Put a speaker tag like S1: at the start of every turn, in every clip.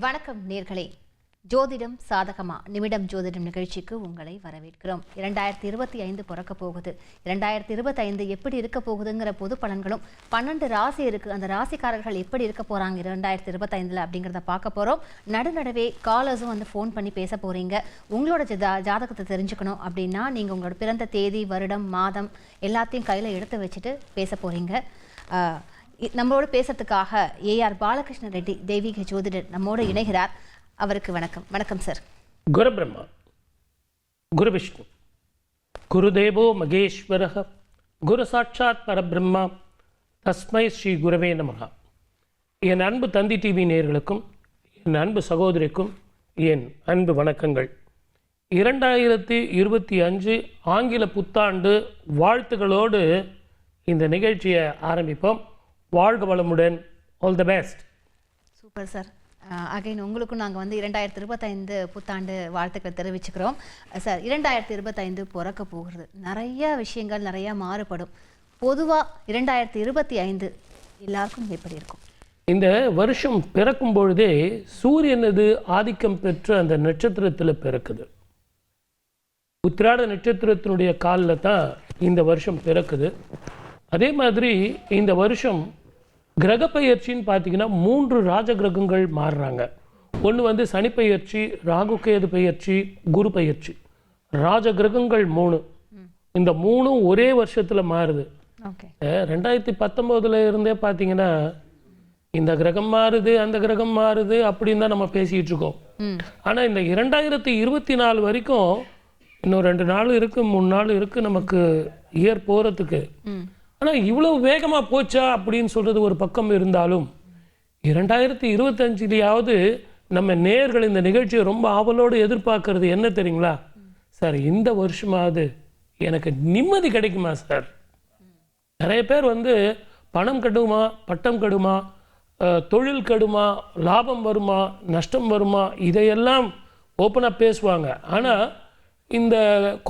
S1: வணக்கம் நேர்களே. ஜோதிடம் சாதகமா நிமிடம் ஜோதிடம் நிகழ்ச்சிக்கு உங்களை வரவேற்கிறோம். 2025 பிறக்க போகுது. 2025 எப்படி இருக்க போகுதுங்கிற பொது பலன்களும் 12 ராசி இருக்கு, அந்த ராசிக்காரர்கள் எப்படி இருக்க போறாங்க 2025 அப்படிங்கிறத பார்க்க போறோம். நடுநடுவே காலர்ஸும் வந்து ஃபோன் பண்ணி பேச போறீங்க. உங்களோட ஜாதகத்தை தெரிஞ்சுக்கணும் அப்படின்னா நீங்க உங்களோட பிறந்த தேதி, வருடம், மாதம் எல்லாத்தையும் கையில எடுத்து வச்சுட்டு பேச போறீங்க. நம்மளோட பேசுறதுக்காக ஏஆர் பாலகிருஷ்ண ரெட்டி தெய்வீக ஜோதிடர் நம்மோடு இணைகிறார். அவருக்கு வணக்கம். வணக்கம் சார்.
S2: குரு பிரம்மா, குரு விஷ்ணு, குருதேவோ மகேஸ்வரः, குரு சாட்சாத் பரபிரம்மா, தஸ்மை ஸ்ரீ குரவே நமஹ. என் அன்பு தந்தி டிவி நேயர்களுக்கும் என் அன்பு சகோதரிக்கும் என் அன்பு வணக்கங்கள். 2025 ஆங்கில புத்தாண்டு வாழ்த்துக்களோடு இந்த நிகழ்ச்சியை ஆரம்பிப்போம். வாழ்க வளமுடன். All the best.
S1: Super sir. Again உங்களுக்கும் நாங்கள் வந்து 2025 புத்தாண்டு வாழ்த்துக்கள் தெரிவிச்சுக்கிறோம் சார். 2025 பிறக்க போகிறது. நிறைய விஷயங்கள் நிறையா மாறுபடும். பொதுவாக 2025 எல்லாருக்கும் எப்படி இருக்கும்?
S2: இந்த வருஷம் பிறக்கும் பொழுதே சூரியனது ஆதிக்கம் பெற்ற அந்த நட்சத்திரத்தில் பிறக்குது. உத்திராட நட்சத்திரத்தினுடைய காலில் தான் இந்த வருஷம் பிறக்குது. அதே மாதிரி இந்த வருஷம் கிரக பயிற்சின்னு பார்த்தீங்கன்னா 3 ராஜ கிரகங்கள் மாறுறாங்க. ஒன்று வந்து சனி பயிற்சி, ராகு கேது பயிற்சி, குரு பயிற்சி. ராஜ கிரகங்கள் 3. இந்த 3ம் ஒரே வருஷத்தில் மாறுது. 2019 இருந்தே பார்த்தீங்கன்னா இந்த கிரகம் மாறுது, அந்த கிரகம் மாறுது அப்படின்னு தான் நம்ம பேசிகிட்டு இருக்கோம். ஆனால் இந்த 2024 வரைக்கும் இன்னும் 2 நாள் இருக்குது, 3 நாள் இருக்குது நமக்கு இயர் போகிறதுக்கு. ஆனால் இவ்வளவு வேகமாக போச்சா அப்படின்னு சொல்கிறது ஒரு பக்கம் இருந்தாலும் 2025 நம்ம நேயர்கள் இந்த நிகழ்ச்சியை ரொம்ப ஆவலோடு எதிர்பார்க்கறது என்ன தெரியுங்களா சார்? இந்த வருஷமாவது எனக்கு நிம்மதி கிடைக்குமா சார்? நிறைய பேர் வந்து பணம் கெடுமா, பட்டம் கெடுமா, தொழில் கெடுமா, லாபம் வருமா, நஷ்டம் வருமா, இதையெல்லாம் ஓப்பனாக பேசுவாங்க. ஆனால் இந்த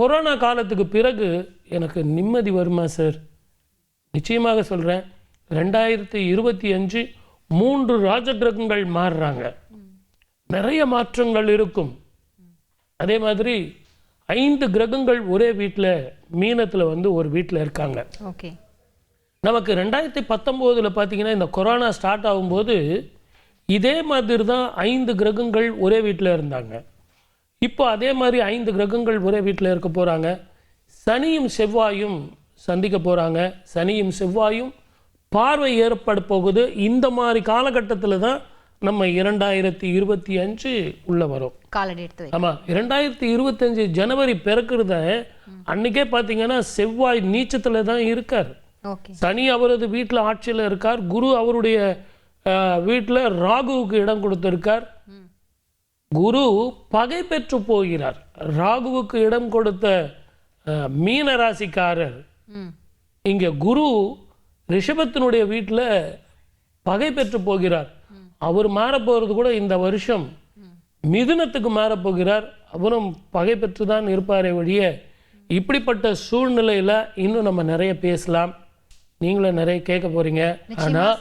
S2: கொரோனா காலத்துக்கு பிறகு எனக்கு நிம்மதி வருமா சார்? நிச்சயமாக சொல்கிறேன். 2025 3 ராஜ கிரகங்கள் மாறுறாங்க. நிறைய மாற்றங்கள் இருக்கும். அதே மாதிரி 5 கிரகங்கள் ஒரே வீட்டில், மீனத்தில் வந்து ஒரு வீட்டில் இருக்காங்க.
S1: ஓகே.
S2: நமக்கு 2019 பார்த்தீங்கன்னா இந்த கொரோனா ஸ்டார்ட் ஆகும்போது இதே மாதிரி தான் 5 கிரகங்கள் ஒரே வீட்டில் இருந்தாங்க. இப்போ அதே மாதிரி 5 கிரகங்கள் ஒரே வீட்டில் இருக்க போகிறாங்க. சனியும் செவ்வாயும் சந்திக்க போகிறாங்க. சனியும் செவ்வாயும் பார்வை ஏற்பட போகுது. இந்த மாதிரி காலகட்டத்தில் தான் நம்ம 2025 உள்ள வரும். ஆமாம், 2025 ஜனவரி பிறக்கிறத அன்னைக்கே பார்த்தீங்கன்னா செவ்வாய் நீச்சத்தில் தான் இருக்கார். சனி அவரது வீட்டில் ஆட்சியில் இருக்கார். குரு அவருடைய வீட்டில் ராகுவுக்கு இடம் கொடுத்திருக்கார். குரு பகை பெற்று போகிறார். ராகுவுக்கு இடம் கொடுத்த மீன ராசிக்காரர் இங்கே குரு ரிஷபத்தினுடைய வீட்டில் பகை பெற்று போகிறார். அவர் மாறப்போகிறது கூட இந்த வருஷம் மிதுனத்துக்கு மாறப்போகிறார். அவரும் பகை பெற்று தான் இருப்பாரே ஒழிய. இப்படிப்பட்ட சூழ்நிலையில் இன்னும் நம்ம நிறைய பேசலாம். நீங்களும் நிறைய கேட்க போறீங்க. ஆனால்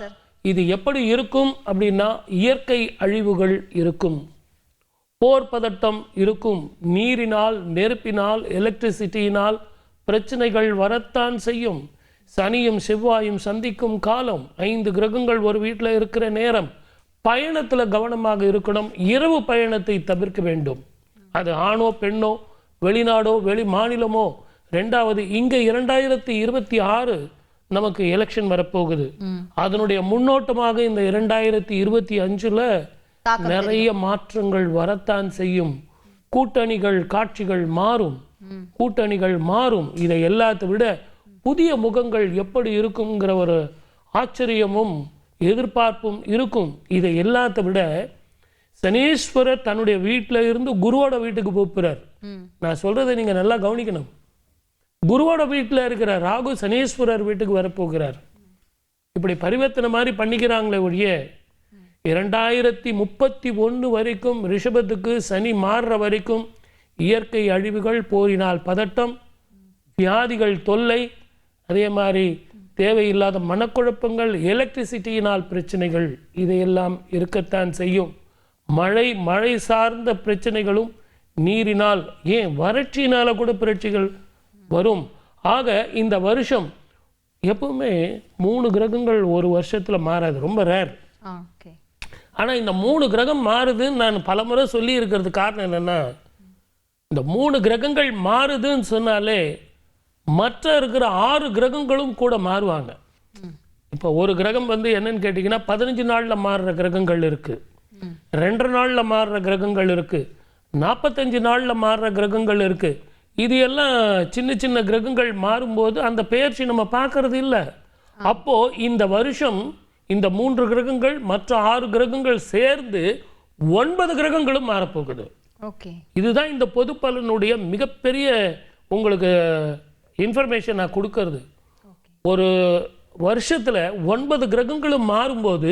S2: இது எப்படி இருக்கும் அப்படின்னா இயற்கை அழிவுகள் இருக்கும், போர் பதட்டம் இருக்கும், நீரினால், நெருப்பினால், எலக்ட்ரிசிட்டியினால் பிரச்சனைகள் வரத்தான் செய்யும். சனியும் செவ்வாயும் சந்திக்கும் காலம், 5 கிரகங்கள் ஒரு வீட்டில் இருக்கிற நேரம். பயணத்தில் கவனமாக இருக்கணும். இரவு பயணத்தை தவிர்க்க வேண்டும். அது ஆணோ பெண்ணோ, வெளிநாடோ வெளி மாநிலமோ. 2வது இங்கே 2026 நமக்கு எலெக்ஷன் வரப்போகுது. அதனுடைய முன்னோட்டமாக இந்த 2025 நிறைய மாற்றங்கள் வரத்தான் செய்யும். கூட்டணிகள், காட்சிகள் மாறும். கூட்டணிகள் மாறும். இதை எல்லாத்தை விட புதிய முகங்கள் எப்படி இருக்குங்கிற ஒரு ஆச்சரியமும் எதிர்பார்ப்பும் இருக்கும். இதை எல்லாத்தை விட சனீஸ்வரர் தன்னுடைய வீட்டில் இருந்து குருவோட வீட்டுக்கு போகிறார். நான் சொல்றதை நீங்க நல்லா கவனிக்கணும். குருவோட வீட்டில் இருக்கிற ராகு சனீஸ்வரர் வீட்டுக்கு வரப்போகிறார். இப்படி பரிவர்த்தனை மாதிரி பண்ணிக்கிறாங்களே ஒழிய 2031 வரைக்கும் ரிஷபத்துக்கு சனி மாறுற வரைக்கும் இயற்கை அழிவுகள், போரினால் பதட்டம், வியாதிகள் தொல்லை, அதே மாதிரி தேவையில்லாத மனக்குழப்பங்கள், எலக்ட்ரிசிட்டியினால் பிரச்சனைகள், இதையெல்லாம் இருக்கத்தான் செய்யும். மழை சார்ந்த பிரச்சனைகளும், நீரினால், ஏன் வறட்சியினால கூட பிரச்சனைகள் வரும். ஆக இந்த வருஷம் எப்பவுமே 3 கிரகங்கள் ஒரு வருஷத்துல மாறாது, ரொம்ப ரேர். ஆனா இந்த 3 கிரகம் மாறுதுன்னு நான் பலமுறை சொல்லி இருக்கிறது காரணம் என்னன்னா, இந்த 3 கிரகங்கள் மாறுதுன்னு சொன்னாலே மற்ற இருக்கிற 6 கிரகங்களும் கூட மாறுவாங்க. இப்போ ஒரு கிரகம் வந்து என்னன்னு கேட்டிங்கன்னா 15 நாள்ல மாறுற கிரகங்கள் இருக்கு, 2 நாள்ல மாறுற கிரகங்கள் இருக்கு, 45 நாள்ல மாறுற கிரகங்கள் இருக்கு. இது எல்லாம் சின்ன சின்ன கிரகங்கள் மாறும்போது அந்த பெயர்ச்சி நம்ம பார்க்கறது இல்லை. அப்போ இந்த வருஷம் இந்த 3 கிரகங்கள் மற்ற 6 கிரகங்கள் சேர்ந்து 9 கிரகங்களும் மாறப்போகுது. இதுதான் இந்த பொது பலனுடைய மிகப்பெரிய உங்களுக்கு இன்ஃபர்மேஷன் நான் கொடுக்கறது. ஒரு வருஷத்துல 9 கிரகங்களும் மாறும்போது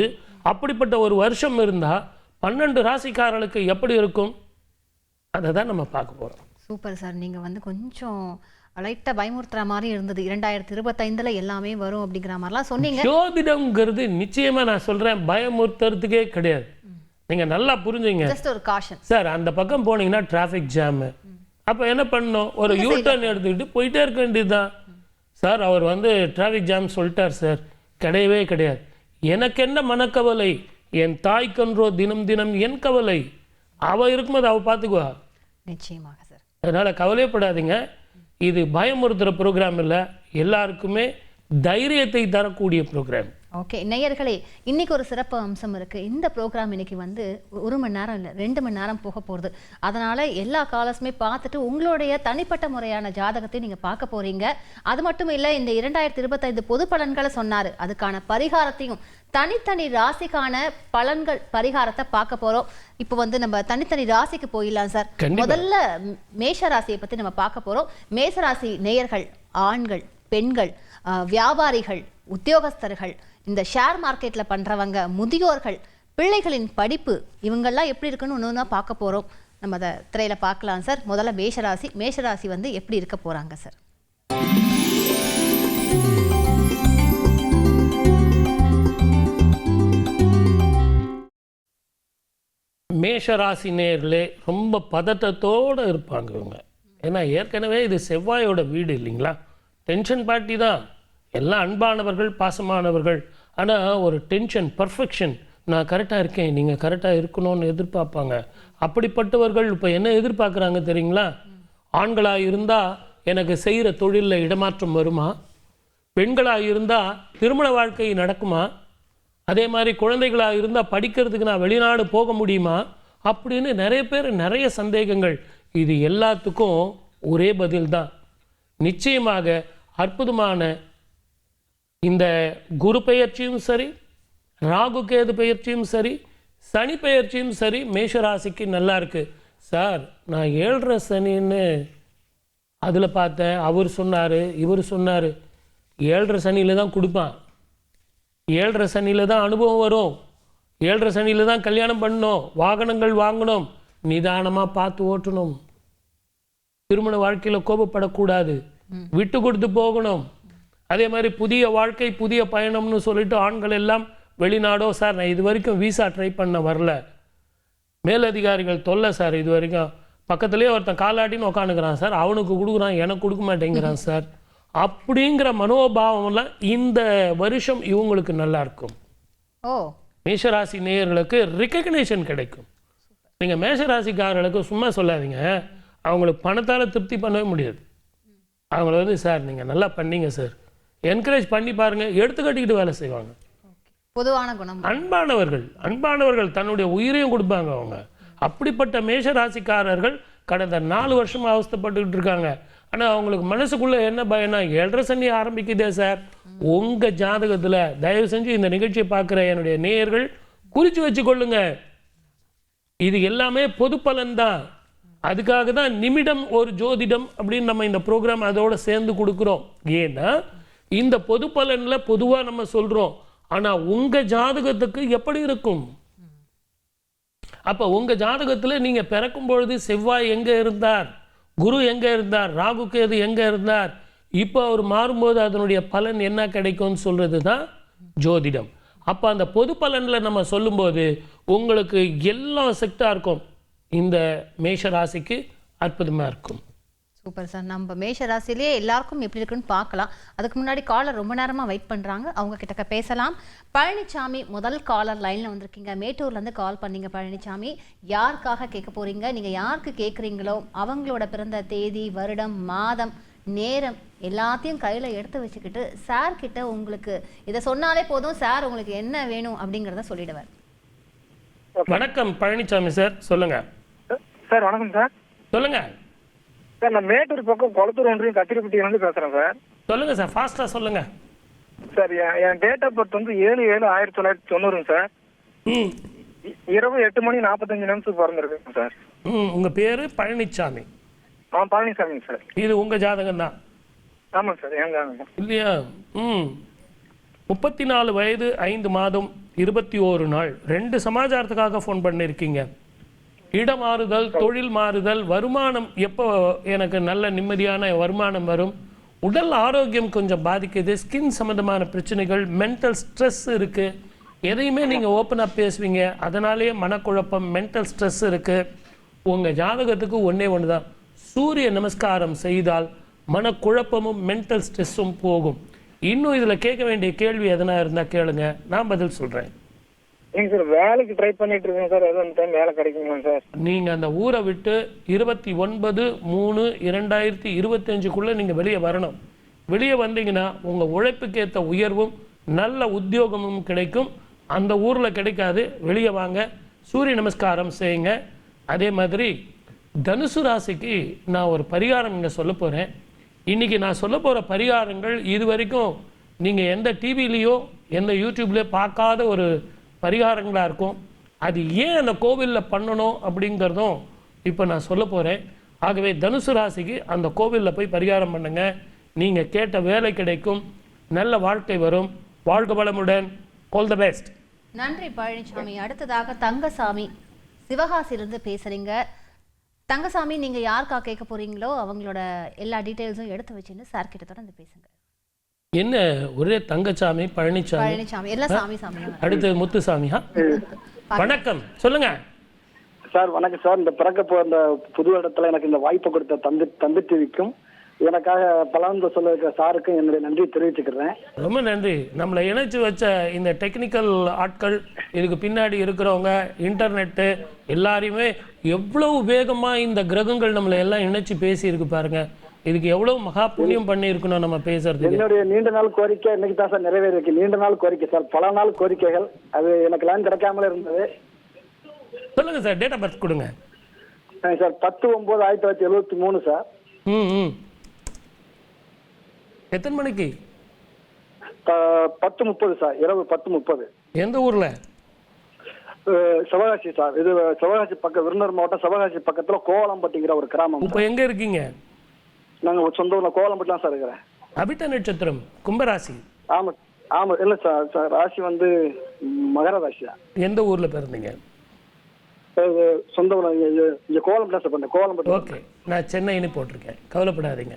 S2: அப்படிப்பட்ட ஒரு வருஷம் இருந்தா 12 ராசிக்காரர்களுக்கு எப்படி இருக்கும், அதை தான் நம்ம பார்க்க போறோம்.
S1: Super sir. நீங்க வந்து கொஞ்சம் லைட்டா பயமுறுத்துற மாதிரி இருந்தது. 2025ல எல்லாமே வரும் அப்படிங்கிற மாதிரிலாம் சொன்னீங்க.
S2: ஜோதிடம்ங்கிறது நிச்சயமா நான் சொல்றேன் பயமுறுத்துறதுக்கே கிடையாது. நீங்க நல்லா புரிஞ்சுங்க.
S1: ஜஸ்ட் ஒரு காஷன்
S2: சார். அந்த பக்கம் போனீங்கன்னா டிராஃபிக் ஜாம், அப்ப என்ன பண்ணணும், ஒரு யூ டர்ன் எடுத்துக்கிட்டு போயிட்டே இருக்க வேண்டியதுதான். சார் அவர் வந்து டிராஃபிக் ஜாம் சொல்லிட்டார் சார், கிடையவே கிடையாது. எனக்கு என்ன மனக்கவலை, என் தாய்க்கன்றோ தினம் தினம் என் கவலை, அவ இருக்கும்போது அவ பார்த்துக்குவா.
S1: நிச்சயமாக சார்.
S2: அதனால கவலைப்படாதீங்க. இது பயமுறுத்துற ப்ரோக்ராம் இல்லை, எல்லாருக்குமே தைரியத்தை தரக்கூடிய ப்ரோக்ராம்.
S1: ஓகே நேயர்களே, இன்னைக்கு ஒரு சிறப்பு அம்சம் இருக்கு. இந்த ப்ரோக்ராம் இன்னைக்கு வந்து 1 மணி நேரம் இல்லை 2 மணி நேரம் போக போகிறது. அதனால எல்லா காலர்ஸுமே பார்த்துட்டு உங்களுடைய தனிப்பட்ட முறையான ஜாதகத்தை நீங்க பார்க்க போறீங்க. அது மட்டும் இல்லை, இந்த 2025 பொது பலன்களை சொன்னாரு, அதுக்கான பரிகாரத்தையும் தனித்தனி ராசிக்கான பலன்கள் பரிகாரத்தை பார்க்க போறோம். இப்போ வந்து நம்ம தனித்தனி ராசிக்கு போயிடலாம் சார். முதல்ல மேஷ ராசியை பத்தி நம்ம பார்க்க போறோம். மேஷராசி நேயர்கள், ஆண்கள், பெண்கள், வியாபாரிகள், உத்தியோகஸ்தர்கள், இந்த ஷேர் மார்க்கெட்ல பண்றவங்க, முதியோர்கள், பிள்ளைகளின் படிப்பு, இவங்கெல்லாம் எப்படி இருக்குன்னு ஒன்று ஒன்றா பார்க்க போறோம். நம்ம அதை திரையில பார்க்கலாம் சார். முதல்ல மேஷராசி. மேஷராசி வந்து எப்படி இருக்க போறாங்க சார்?
S2: மேஷராசி நேயர்களே ரொம்ப பதட்டத்தோடு இருப்பாங்க இவங்க. ஏன்னா ஏற்கனவே இது செவ்வாயோட வீடு இல்லைங்களா, டென்ஷன் பார்ட்டி தான். எல்லாம் அன்பானவர்கள், பாசமானவர்கள். ஆனால் ஒரு டென்ஷன், பர்ஃபெக்ஷன், நான் கரெக்டாக இருக்கேன், நீங்கள் கரெக்டாக இருக்கணும்னு எதிர்பார்ப்பாங்க. அப்படிப்பட்டவர்கள் இப்போ என்ன எதிர்பார்க்குறாங்க தெரியுங்களா, ஆண்களாக இருந்தால் எனக்கு செய்கிற தொழிலில் இடமாற்றம் வருமா, பெண்களாக இருந்தால் திருமண வாழ்க்கை நடக்குமா, அதே மாதிரி குழந்தைகளாக இருந்தால் படிக்கிறதுக்கு நான் வெளிநாடு போக முடியுமா அப்படின்னு நிறைய பேர் நிறைய சந்தேகங்கள். இது எல்லாத்துக்கும் ஒரே பதில் தான். நிச்சயமாக அற்புதமான இந்த குரு பெயர்ச்சியும் சரி, ராகு கேது பெயர்ச்சியும் சரி, சனி பெயர்ச்சியும் சரி மேஷராசிக்கு நல்லா இருக்கு. சார் நான் 7.5 சனின்னு அதில் பார்த்தேன், அவர் சொன்னார், இவர் சொன்னார். 7.5 சனியில் தான் கொடுப்பான், 7.5 சனியில் தான் அனுபவம் வரும், 7.5 சனியில் தான் கல்யாணம் பண்ணணும், வாகனங்கள் வாங்கணும், நிதானமாக பார்த்து ஓட்டணும், திருமண வாழ்க்கையில் கோபப்படக்கூடாது, விட்டு கொடுத்து போகணும். அதே மாதிரி புதிய வாழ்க்கை புதிய பயணம்னு சொல்லிட்டு ஆண்கள் எல்லாம் வெளிநாடோ, சார் நான் இது வரைக்கும் விசா ட்ரை பண்ண வரல, மேலதிகாரிகள் தொல்லை சார், இது வரைக்கும் பக்கத்துலேயே ஒருத்தன் காலாட்டின்னு உட்காந்துக்கிறான் சார், அவனுக்கு கொடுக்குறான் எனக்கு கொடுக்க மாட்டேங்கிறான் சார், அப்படிங்கிற மனோபாவம்லாம் இந்த வருஷம் இவங்களுக்கு நல்லா இருக்கும். மேஷராசி நேயர்களுக்கு ரெகக்னேஷன் கிடைக்கும். நீங்கள் மேஷராசிக்காரர்களுக்கு சும்மா சொல்லாதீங்க, அவங்களுக்கு பணத்தால் திருப்தி பண்ணவே முடியாது. அவங்கள வந்து சார் நீங்கள் நல்லா பண்ணீங்க சார், என்கரேஜ் பண்ணி பாருங்கள், எடுத்துக்கட்டிக்கிட்டு வேலை செய்வாங்க.
S1: பொதுவான குணம்.
S2: அன்பானவர்கள் தன்னுடைய உயிரையும் கொடுப்பாங்க அவங்க. அப்படிப்பட்ட மேஷராசிக்காரர்கள் கடந்த 4 வருஷமாக அவஸ்தைப்பட்டுக்கிட்டு இருக்காங்க. ஆனால் அவங்களுக்கு மனசுக்குள்ளே என்ன பயனா, 7.5 சனி ஆரம்பிக்குதே சார். உங்கள் ஜாதகத்தில் தயவு செஞ்சு இந்த நிகழ்ச்சியை பார்க்குற என்னுடைய நேயர்கள் குறித்து வச்சு கொள்ளுங்க. இது எல்லாமே பொது பலன்தான். அதுக்காக தான் நிமிடம் ஒரு ஜோதிடம் அப்படின்னு நம்ம இந்த ப்ரோக்ராம் அதோட சேர்ந்து கொடுக்குறோம். ஏன்னா இந்த பொது பலனில் பொதுவாக நம்ம சொல்கிறோம், ஆனால் உங்கள் ஜாதகத்துக்கு எப்படி இருக்கும். அப்போ உங்கள் ஜாதகத்தில் நீங்கள் பிறக்கும் பொழுது செவ்வாய் எங்கே இருந்தார், குரு எங்கே இருந்தார், ராகு கேது எங்கே இருந்தார், இப்போ அவர் மாறும்போது அதனுடைய பலன் என்ன கிடைக்கும்னு சொல்கிறது தான் ஜோதிடம். அப்போ அந்த பொது பலனில் நம்ம சொல்லும்போது உங்களுக்கு எல்லா செக்டாருக்கும் இந்த மேஷ ராசிக்கு அற்புதமாக இருக்கும்.
S1: Super sir. நம்ம மேஷ ராசியிலே எல்லாருக்கும் எப்படி இருக்குன்னு பார்க்கலாம். அதுக்கு முன்னாடி காலர் ரொம்ப நேரமாக வெயிட் பண்ணுறாங்க, அவங்க கிட்ட பேசலாம். பழனிசாமி முதல் காலர் லைனில் வந்திருக்கீங்க, மேட்டூர்லேருந்து கால் பண்ணீங்க. பழனிசாமி, யாருக்காக கேட்க போகிறீங்க? நீங்கள் யாருக்கு கேட்குறீங்களோ அவங்களோட பிறந்த தேதி, வருடம், மாதம், நேரம் எல்லாத்தையும் கையில் எடுத்து வச்சுக்கிட்டு சார் கிட்ட உங்களுக்கு இதை சொன்னாலே போதும், சார் உங்களுக்கு என்ன வேணும் அப்படிங்கிறத சொல்லிடுவார்.
S2: வணக்கம் பழனிசாமி சார், சொல்லுங்க
S3: சார். வணக்கம் சார்.
S2: சொல்லுங்க
S3: சார், நான் மேட்டூர் பக்கம் குளத்தூர் ஒன்றியம் கத்திரிப்பட்டியிலேருந்து பேசுகிறேன் சார்.
S2: சொல்லுங்க சார், ஃபாஸ்ட்டாக சொல்லுங்க
S3: சார். என் டேட் ஆஃப் பர்த் வந்து 7/7/1990 சார். 8:45 பிறந்திருக்குங்க சார்.
S2: உங்கள் பேர் பழனிசாமி?
S3: பழனிசாமிங்க சார்.
S2: இது உங்கள் ஜாதகம் தான்?
S3: ஆமாங்க சார், என் ஜாதகம்
S2: இல்லையா? 34 வயது 5 மாதம் 21 நாள். 2 சமாச்சாரத்துக்காக ஃபோன் பண்ணியிருக்கீங்க. இடம் மாறுதல், தொழில் மாறுதல், வருமானம் எப்போ எனக்கு நல்ல நிம்மதியான வருமானம் வரும், உடல் ஆரோக்கியம் கொஞ்சம் பாதிக்குது, ஸ்கின் சம்மந்தமான பிரச்சனைகள், மென்டல் ஸ்ட்ரெஸ் இருக்குது. எதையுமே நீங்கள் ஓப்பனாக பேசுவீங்க, அதனாலேயே மனக்குழப்பம், மென்டல் ஸ்ட்ரெஸ் இருக்குது. உங்கள் ஜாதகத்துக்கு ஒன்றே ஒன்று தான், சூரிய நமஸ்காரம் செய்தால் மனக்குழப்பமும் மென்டல் ஸ்ட்ரெஸ்ஸும் போகும். இன்னும் இதில் கேட்க வேண்டிய கேள்வி எதனா இருந்தால் கேளுங்க, நான் பதில் சொல்கிறேன்.
S3: நீங்கள் சார் வேலைக்கு ட்ரை பண்ணிட்டு இருக்கேன் சார், எதுவும் டைம் வேலை கிடைக்குங்களா சார்?
S2: நீங்கள் அந்த ஊரை விட்டு 29/3/2025 நீங்கள் வெளியே வரணும். வெளியே வந்தீங்கன்னா உங்கள் உழைப்புக்கேற்ற உயர்வும் நல்ல உத்தியோகமும் கிடைக்கும். அந்த ஊரில் கிடைக்காது, வெளியே வாங்க, சூரிய நமஸ்காரம் செய்யுங்க. அதே மாதிரி தனுசு ராசிக்கு நான் ஒரு பரிகாரம் இங்கே சொல்ல போகிறேன். இன்றைக்கி நான் சொல்ல போகிற பரிகாரங்கள் இது வரைக்கும் நீங்கள் எந்த டிவிலேயோ எந்த யூடியூப்லேயோ பார்க்காத ஒரு பரிகாரங்களாக இருக்கும். அது ஏன் அந்த கோவிலில் பண்ணணும் அப்படிங்கிறதும் இப்போ நான் சொல்ல போகிறேன். ஆகவே தனுசு ராசிக்கு அந்த கோவிலில் போய் பரிகாரம் பண்ணுங்க, நீங்கள் கேட்ட வேலை கிடைக்கும், நல்ல வாழ்க்கை வரும். வாழ்க வளமுடன். All the best.
S1: நன்றி பழனிசாமி. அடுத்ததாக தங்கசாமி, சிவகாசியிலிருந்து பேசுகிறீங்க. தங்கசாமி, நீங்கள் யாருக்கா கேட்க போகிறீங்களோ அவங்களோட எல்லா டீட்டெயில்ஸும் எடுத்து வச்சுன்னு சார் கிட்ட தொடர்ந்து பேசுங்க.
S2: என்ன ஒரே தங்கசாமி,
S1: பழனிசாமி எல்லாம் சாமி சாமி.
S2: அடுத்து முத்துசாமி. வணக்கம், சொல்லுங்க
S4: சார். வணக்கம் சார். இந்த பிறக்க இந்த புது இடத்துல எனக்கு இந்த வாய்ப்பை கொடுத்த தந்தை டிவிக்கும் எனக்காக பலந்து சொல்ல வைக்கிற சாருக்கும் என்னுடைய நன்றி தெரிவிச்சுக்கிறேன்.
S2: ரொம்ப நன்றி. நம்மளை இணைச்சு வச்ச இந்த டெக்னிக்கல் ஆட்கள், இதுக்கு பின்னாடி இருக்கிறவங்க, இன்டர்நெட்டு எல்லாரையுமே எவ்வளவு வேகமாக இந்த கிரகங்கள் நம்மளை எல்லாம் இணைச்சு பேசியிருக்கு பாருங்க. இதுக்கு எவ்வளவு மகா புண்ணியம் பண்ணி இருக்கணும் நம்ம பேசுறது.
S4: என்னுடைய நீண்ட நாள் கோரிக்கை இன்னைக்கு தான் சார் நிறைவேறிருக்கு. நீண்ட நாள் கோரிக்கை சார், பல நாள் கோரிக்கைகள், அது எனக்கு லைன் கிடைக்காமலே இருந்தது.
S2: சொல்லுங்க சார், டேட் ஆஃப் பர்த் கொடுங்க
S4: சார். 10/9/1973 சார்.
S2: எத்தனை மணிக்கு?
S4: 10:30 சார், இரவு 10:30.
S2: எந்த ஊர்ல?
S4: சிவகாசி சார். இது சிவகாசி பக்கம், விருதுநகர் மாவட்டம் சிவகாசி பக்கத்துல கோவலம்பட்டிங்கிற ஒரு கிராமம்.
S2: இப்போ எங்க இருக்கீங்க?
S4: நாங்க சொந்த ஊர்ல கோவலம்பட்டிலாம் சார் இருக்கிறேன்.
S2: அபிட்ட நட்சத்திரம் கும்பராசி.
S4: ஆமா ஆமா. இல்ல சார், சார் ராசி வந்து மகர ராசியா.
S2: எந்த ஊர்ல பிறந்தீங்க?
S4: சொந்த ஊர் இங்க கோவலம்பட்டி சார். பண்ண கோவலம்பட்டி.
S2: ஓகே, நான் சென்னைன்னு போட்டிருக்கேன், கவலைப்படாதீங்க.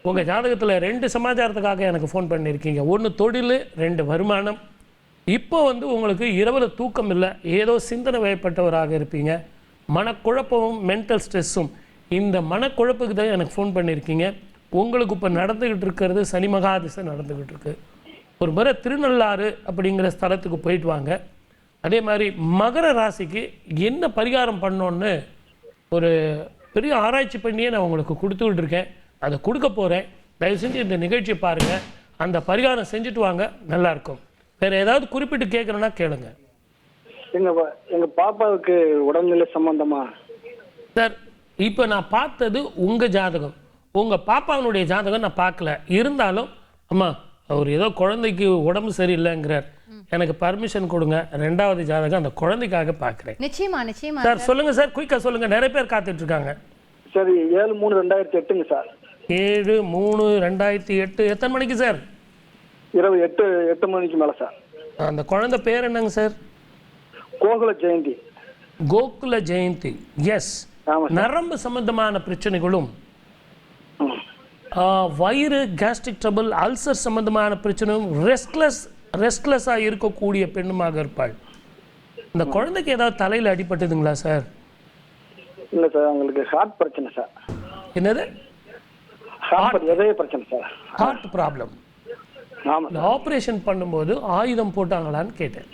S2: உங்கள் ஜாதகத்தில் 2 சமாச்சாரத்துக்காக எனக்கு ஃபோன் பண்ணியிருக்கீங்க. 1 தொழில், 2 வருமானம். இப்போ உங்களுக்கு இரவில் தூக்கம் இல்லை, ஏதோ சிந்தனை வயப்பட்டவராக இருப்பீங்க. மனக்குழப்பமும் மென்டல் ஸ்ட்ரெஸ்ஸும். இந்த மனக்குழப்புக்கு தான் எனக்கு ஃபோன் பண்ணியிருக்கீங்க. உங்களுக்கு இப்போ நடந்துக்கிட்டு இருக்கிறது சனி மகாதிசை நடந்துக்கிட்டு இருக்கு. ஒரு முறை திருநள்ளாறு அப்படிங்கிற ஸ்தலத்துக்கு போயிட்டு வாங்க. அதே மாதிரி மகர ராசிக்கு என்ன பரிகாரம் பண்ணோன்னு ஒரு பெரிய ஆராய்ச்சி பண்ணியே நான் உங்களுக்கு கொடுத்துக்கிட்டு இருக்கேன். அதை கொடுக்க போகிறேன். தயவு செஞ்சு இந்த நிகழ்ச்சியை பாருங்கள், அந்த பரிகாரம் செஞ்சுட்டு வாங்க, நல்லாயிருக்கும். வேறு ஏதாவது குறிப்பிட்டு கேட்குறேன்னா கேளுங்க.
S4: எங்கள் பாப்பாவுக்கு உடல்நிலை சம்பந்தமா
S2: சார், இப்போ நான் பார்த்தது உங்கள் ஜாதகம். உங்கள் பாப்பாவினுடைய ஜாதகம் நான் பார்க்கல. இருந்தாலும் அம்மா, அவர் ஏதோ குழந்தைக்கு உடம்பு சரியில்லைங்கிறார், எனக்கு பர்மிஷன் கொடுங்க, 2வது ஜாதகம் அந்த குழந்தைக்காக பார்க்குறேன்.
S1: நிச்சயமா நிச்சயமா
S2: சார். சொல்லுங்கள் சார், குயிக்காக சொல்லுங்கள், நிறைய பேர் காத்துட்ருக்காங்க.
S4: சரி. 7/3/2008 சார்.
S2: 7/3/2008. எத்தனை மணிக்கு சார்?
S4: இரவு 8 மணிக்கு மேலே சார்.
S2: அந்த குழந்தை பேர் என்னங்க சார்?
S4: கோகுல ஜெயந்தி.
S2: கோகுல ஜெயந்தி. எஸ். நரம்பு சம்பந்தமான பிரச்சனைகளும், வயிறு, கேஸ்ட்ரிக் ட்ரபிள், அல்சர் சம்பந்தமான பிரச்சனையும், ரெஸ்ட்லெஸ் ரெஸ்ட்லெஸ்ஸாக இருக்கக்கூடிய பெண்ணுமாக இருப்பாள். இந்த குழந்தைக்கு ஏதாவது தலையில் அடிபட்டதுங்களா சார்?
S4: இல்ல சார், உங்களுக்கு ஹார்ட் பிரச்சனை சார்.
S2: என்னது?
S4: இதய பிரச்சனை சார்.
S2: Heart problem.
S4: ஆமா.
S2: இந்த ஆப்ரேஷன் பண்ணும்போது ஆயுதம் போட்டாங்களான்னு கேட்டேன்.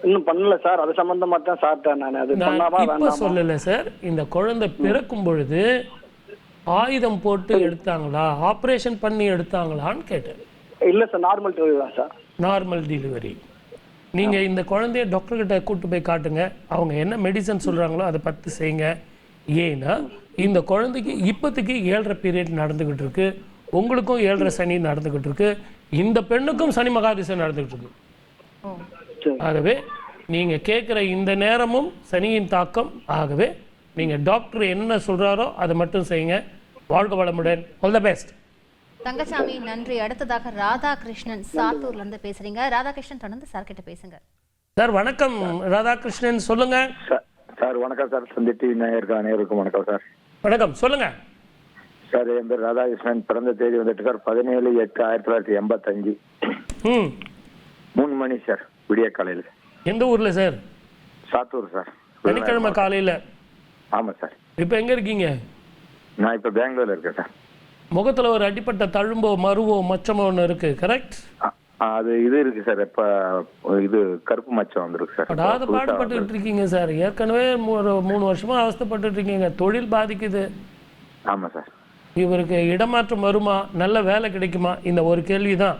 S4: இன்னும் பண்ணல சார், அது சம்பந்தமா தான் சாப்பிட்டேன் நான். அது பண்ணாமா
S2: இப்ப
S4: வேண்டாமா?
S2: சொல்லல சார், இந்த குழந்தை பிறக்கும் பொழுது ஆயுதம் போட்டு எடுத்தாங்களா, ஆப்ரேஷன் பண்ணி எடுத்தாங்களான்னு கேட்டேன்.
S4: இல்ல சார், நார்மல் டெலிவரி தான் சார்.
S2: Normal delivery. நீங்க இந்த குழந்தைய டாக்டர் கிட்ட கூட்டு போய் காட்டுங்க. அவங்க என்ன மெடிசன் சொல்றாங்களோ அதை பத்தி செய்யுங்க. ஏன்னா இந்த குழந்தைக்கு இப்போதைக்கு 7.5 பீரியட் நடந்துகிட்டு இருக்கு, உங்களுக்கும் 7.5 சனி நடந்துகிட்டு இருக்கு, இந்த பெண்ணுக்கும் சனி மகாதிசை நடந்துகிட்டு இருக்கு. ஆகவே நீங்க கேட்குற இந்த நேரமும் சனியின் தாக்கம். ஆகவே நீங்க டாக்டர் என்ன சொல்றாரோ அதை மட்டும் செய்யுங்க. வாழ்க வளமுடன். All the best.
S1: தங்கசாமி நன்றி. அடுத்ததாக ராதாகிருஷ்ணன் சாத்தூர்ல இருந்து பேசுறீங்க. ராதாகிருஷ்ணன் தொடர்ந்து சார் கிட்ட பேசுங்க.
S2: சார் வணக்கம் ராதாகிருஷ்ணன், சொல்லுங்க.
S5: சார் வணக்கம் சார். சந்தித்து நேயர்களுக்கும் வணக்கம் சார்.
S2: வணக்கம், சொல்லுங்க
S5: சார். என் பேர் ராதாகிருஷ்ணன். பிறந்த தேதி வந்துட்டு சார் 17/8/1985. 3 மணி சார், விடிய காலையில்.
S2: எந்த ஊர்ல சார்?
S5: சாத்தூர் சார்.
S2: சனிக்கிழமை காலையில.
S5: ஆமாம் சார்.
S2: இப்போ எங்க இருக்கீங்க?
S5: நான் இப்போ பெங்களூர்ல இருக்கேன் சார்.
S2: முகத்துல ஒரு அடிப்பட்ட தழும்போ மருவோ மச்சமோ ஒன்று இருக்கு, கரெக்ட்?
S5: அது இது இருக்கு சார். இப்போ இது கருப்பு மச்சம் வந்துருக்கு சார்.
S2: படாத பாடுபட்டு இருக்கீங்க சார். ஏற்கனவே ஒரு 3 வருஷமா அவஸ்தைப்பட்டு இருக்கீங்க. தொழில் பாதிக்குது.
S5: ஆமாம் சார்.
S2: இவருக்கு இடமாற்றம் வருமா, நல்ல வேலை கிடைக்குமா, இந்த ஒரு கேள்வி தான்.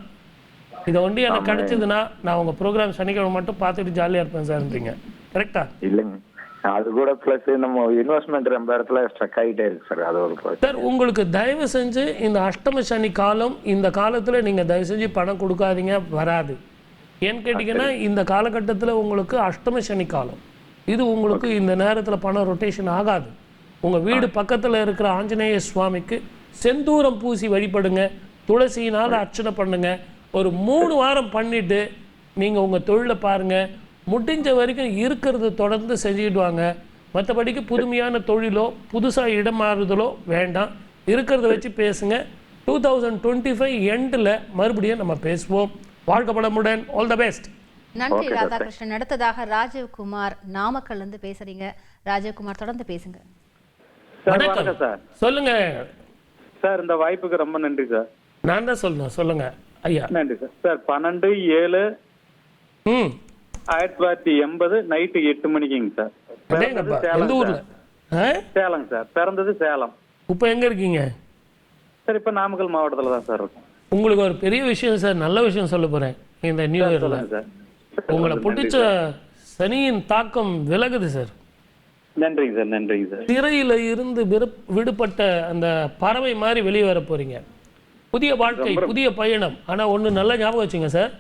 S2: இதை ஒண்டி எனக்கு கிடைச்சதுன்னா நான் உங்க ப்ரோக்ராம் சனிக்கிழமை மட்டும் பார்த்துட்டு ஜாலியா இருப்பேன் சார்ன்றீங்க, கரெக்டா?
S5: இல்லைங்க, அது கூட பிளஸ் நம்ம இன்வெஸ்ட்மெண்ட் ரொம்ப இடத்துல ஸ்ட்ரக் ஆகிட்டே இருக்கு சார். அது ஒரு
S2: சார். உங்களுக்கு தயவு செஞ்சு இந்த அஷ்டம சனி காலம், இந்த காலத்துல நீங்க தயவு செஞ்சு பணம் கொடுக்காதீங்க, வராது. ஏன்னு கேட்டீங்கன்னா இந்த காலகட்டத்தில் உங்களுக்கு அஷ்டம சனி காலம். இது உங்களுக்கு இந்த நேரத்தில் பணம் ரொட்டேஷன் ஆகாது. உங்க வீடு பக்கத்துல இருக்கிற ஆஞ்சநேய சுவாமிக்கு செந்தூரம் பூசி வழிபடுங்க, துளசியினால் அர்ச்சனை பண்ணுங்க. ஒரு 3 வாரம் பண்ணிட்டு நீங்க உங்க தொழிலை பாருங்க. முடிஞ்ச வரைக்கும் இருக்கிறத தொடர்ந்து செஞ்சுட்டு வாங்க. மற்றபடிக்கு புதுமையான தொழிலோ புதுசாக இடம் மாறுதலோ வேண்டாம். இருக்கிறத வச்சு பேசுங்க. 2025 எண்டில் மறுபடியும் நம்ம பேசுவோம். வாழ்க வளமுடன். All the best.
S1: நன்றி ராதாகிருஷ்ணன். அடுத்ததாக ராஜீவ்குமார் நாமக்கல்ல இருந்து பேசுறீங்க. ராஜீவ்குமார் தொடர்ந்து பேசுங்க.
S2: வணக்கம் சார். சொல்லுங்க
S6: சார். இந்த வாய்ப்புக்கு ரொம்ப நன்றி சார்.
S2: நான் தான் சொல்லணும், சொல்லுங்க ஐயா.
S6: நன்றி சார். சார் 12/7/1980 நைட்டு 8 மணிக்குங்க சார்.
S2: எந்த ஊர்ல?
S6: சேலம் சார். பிறந்தது சேலம்.
S2: இப்போ எங்க இருக்கீங்க
S6: சார்? இப்ப நாமக்கல் மாவட்டத்துல தான் சார் இருக்கும்.
S2: உங்களுக்கு ஒரு பெரிய விஷயம் சார், நல்ல விஷயம் சொல்ல போறேன். இந்த நியூ இயர்ல
S6: சார்
S2: உங்களை பிடிச்ச சனியின் தாக்கம் விலகுது சார்.
S6: நன்றிங்க சார். நன்றிங்க சார்.
S2: திரையில இருந்து விடுபட்ட அந்த பறவை மாதிரி வெளியே வர போறீங்க. புதிய வாழ்க்கை, புதிய பயணம். ஆனா ஒண்ணு நல்லா ஞாபகம் வச்சுங்க சார்,